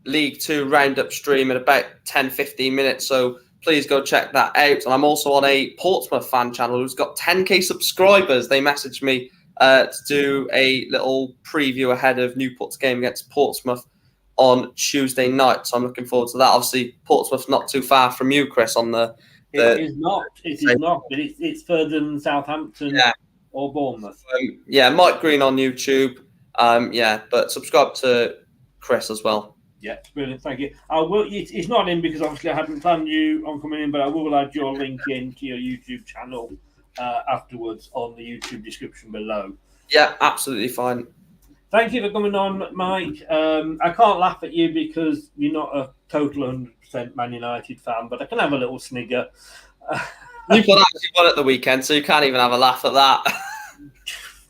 F: League 2 roundup stream in about 10-15 minutes, so please go check that out. And I'm also on a Portsmouth fan channel who's got 10k subscribers. They messaged me to do a little preview ahead of Newport's game against Portsmouth on Tuesday night. So I'm looking forward to that. Obviously, Portsmouth's not too far from you, Chris, on the...
A: It is not, but it's further than Southampton or Bournemouth.
F: Mike Green on YouTube. But subscribe to Chris as well.
A: Yeah, brilliant. Thank you. I will. It's not in because obviously I hadn't planned you on coming in, but I will add your link into your YouTube channel afterwards on the YouTube description below.
F: Yeah, absolutely fine.
A: Thank you for coming on, Mike. I can't laugh at you because you're not a total 100% Man United fan, but I can have a little snigger.
F: Newport actually won at the weekend, so you can't even have a laugh at that.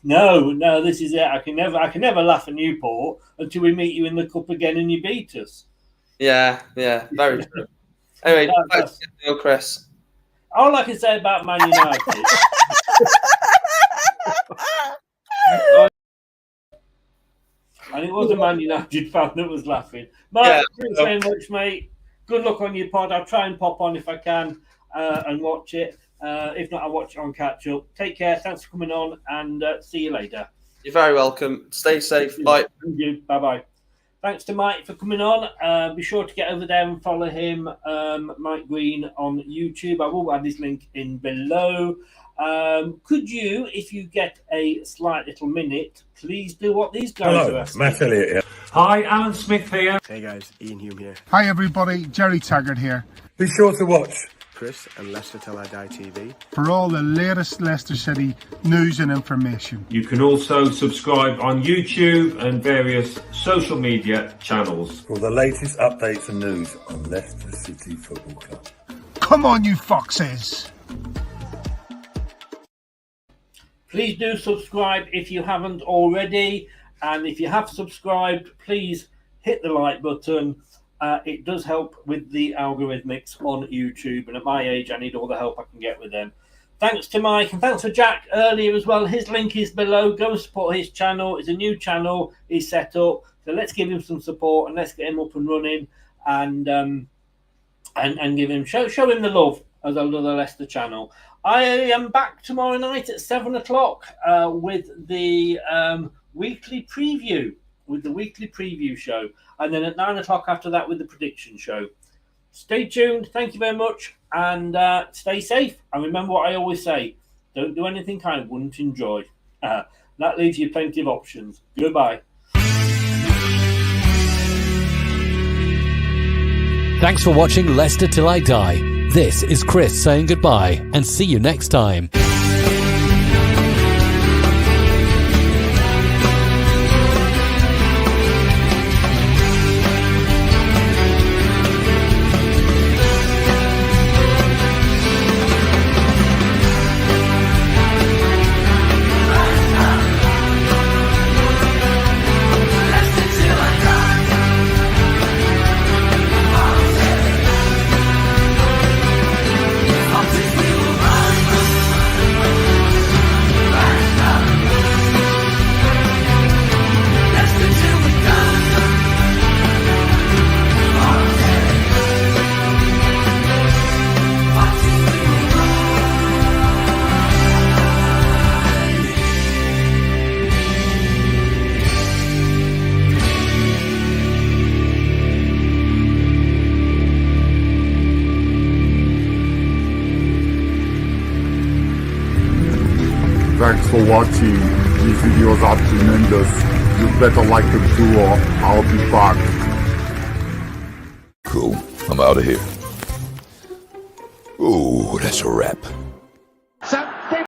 A: No, this is it. I can never laugh at Newport until we meet you in the cup again and you beat us. Yeah,
F: very true. Anyway, thanks, Chris.
A: All I can say about Man United. And it was a Man United fan that was laughing. Mark, thanks very much, mate. Good luck on your pod. I'll try and pop on if I can and watch it. If not, I'll watch it on catch up. Take care. Thanks for coming on and see you later.
F: You're very welcome. Stay safe. Bye.
A: Thank you. Bye-bye. Thanks to Mike for coming on. Be sure to get over there and follow him, Mike Green, on YouTube. I will add his link in below. Could you, if you get a slight little minute, please do what these guys are asking?
H: Matt Elliott here.
I: Hi, Alan Smith here.
J: Hey guys, Ian Hume here.
K: Hi everybody, Jerry Taggart here.
H: Be sure to watch
J: Chris and Leicester LTIDtv
K: for all the latest Leicester City news and information.
I: You can also subscribe on YouTube and various social media channels
H: for the latest updates and news on Leicester City Football Club.
K: Come on, you foxes!
A: Please do subscribe if you haven't already, and if you have subscribed, please hit the like button It does help with the algorithmics on YouTube, and at my age, I need all the help I can get with them. Thanks to Mike, and thanks for Jack earlier as well. His link is below. Go and support his channel. It's a new channel he's set up, so let's give him some support and let's get him up and running, and give him show him the love as another Leicester channel. I am back tomorrow night at 7 o'clock with the weekly preview, show, and then at 9 o'clock after that with the prediction show. Stay tuned. Thank you very much, and stay safe. And remember what I always say: don't do anything I wouldn't enjoy. That leaves you plenty of options. Goodbye.
C: Thanks for watching Leicester Till I Die. This is Chris saying goodbye, and see you next time.
L: Thanks for watching. These videos are tremendous. You better like them too, or I'll be back.
M: Cool. I'm out of here. Ooh, that's a wrap.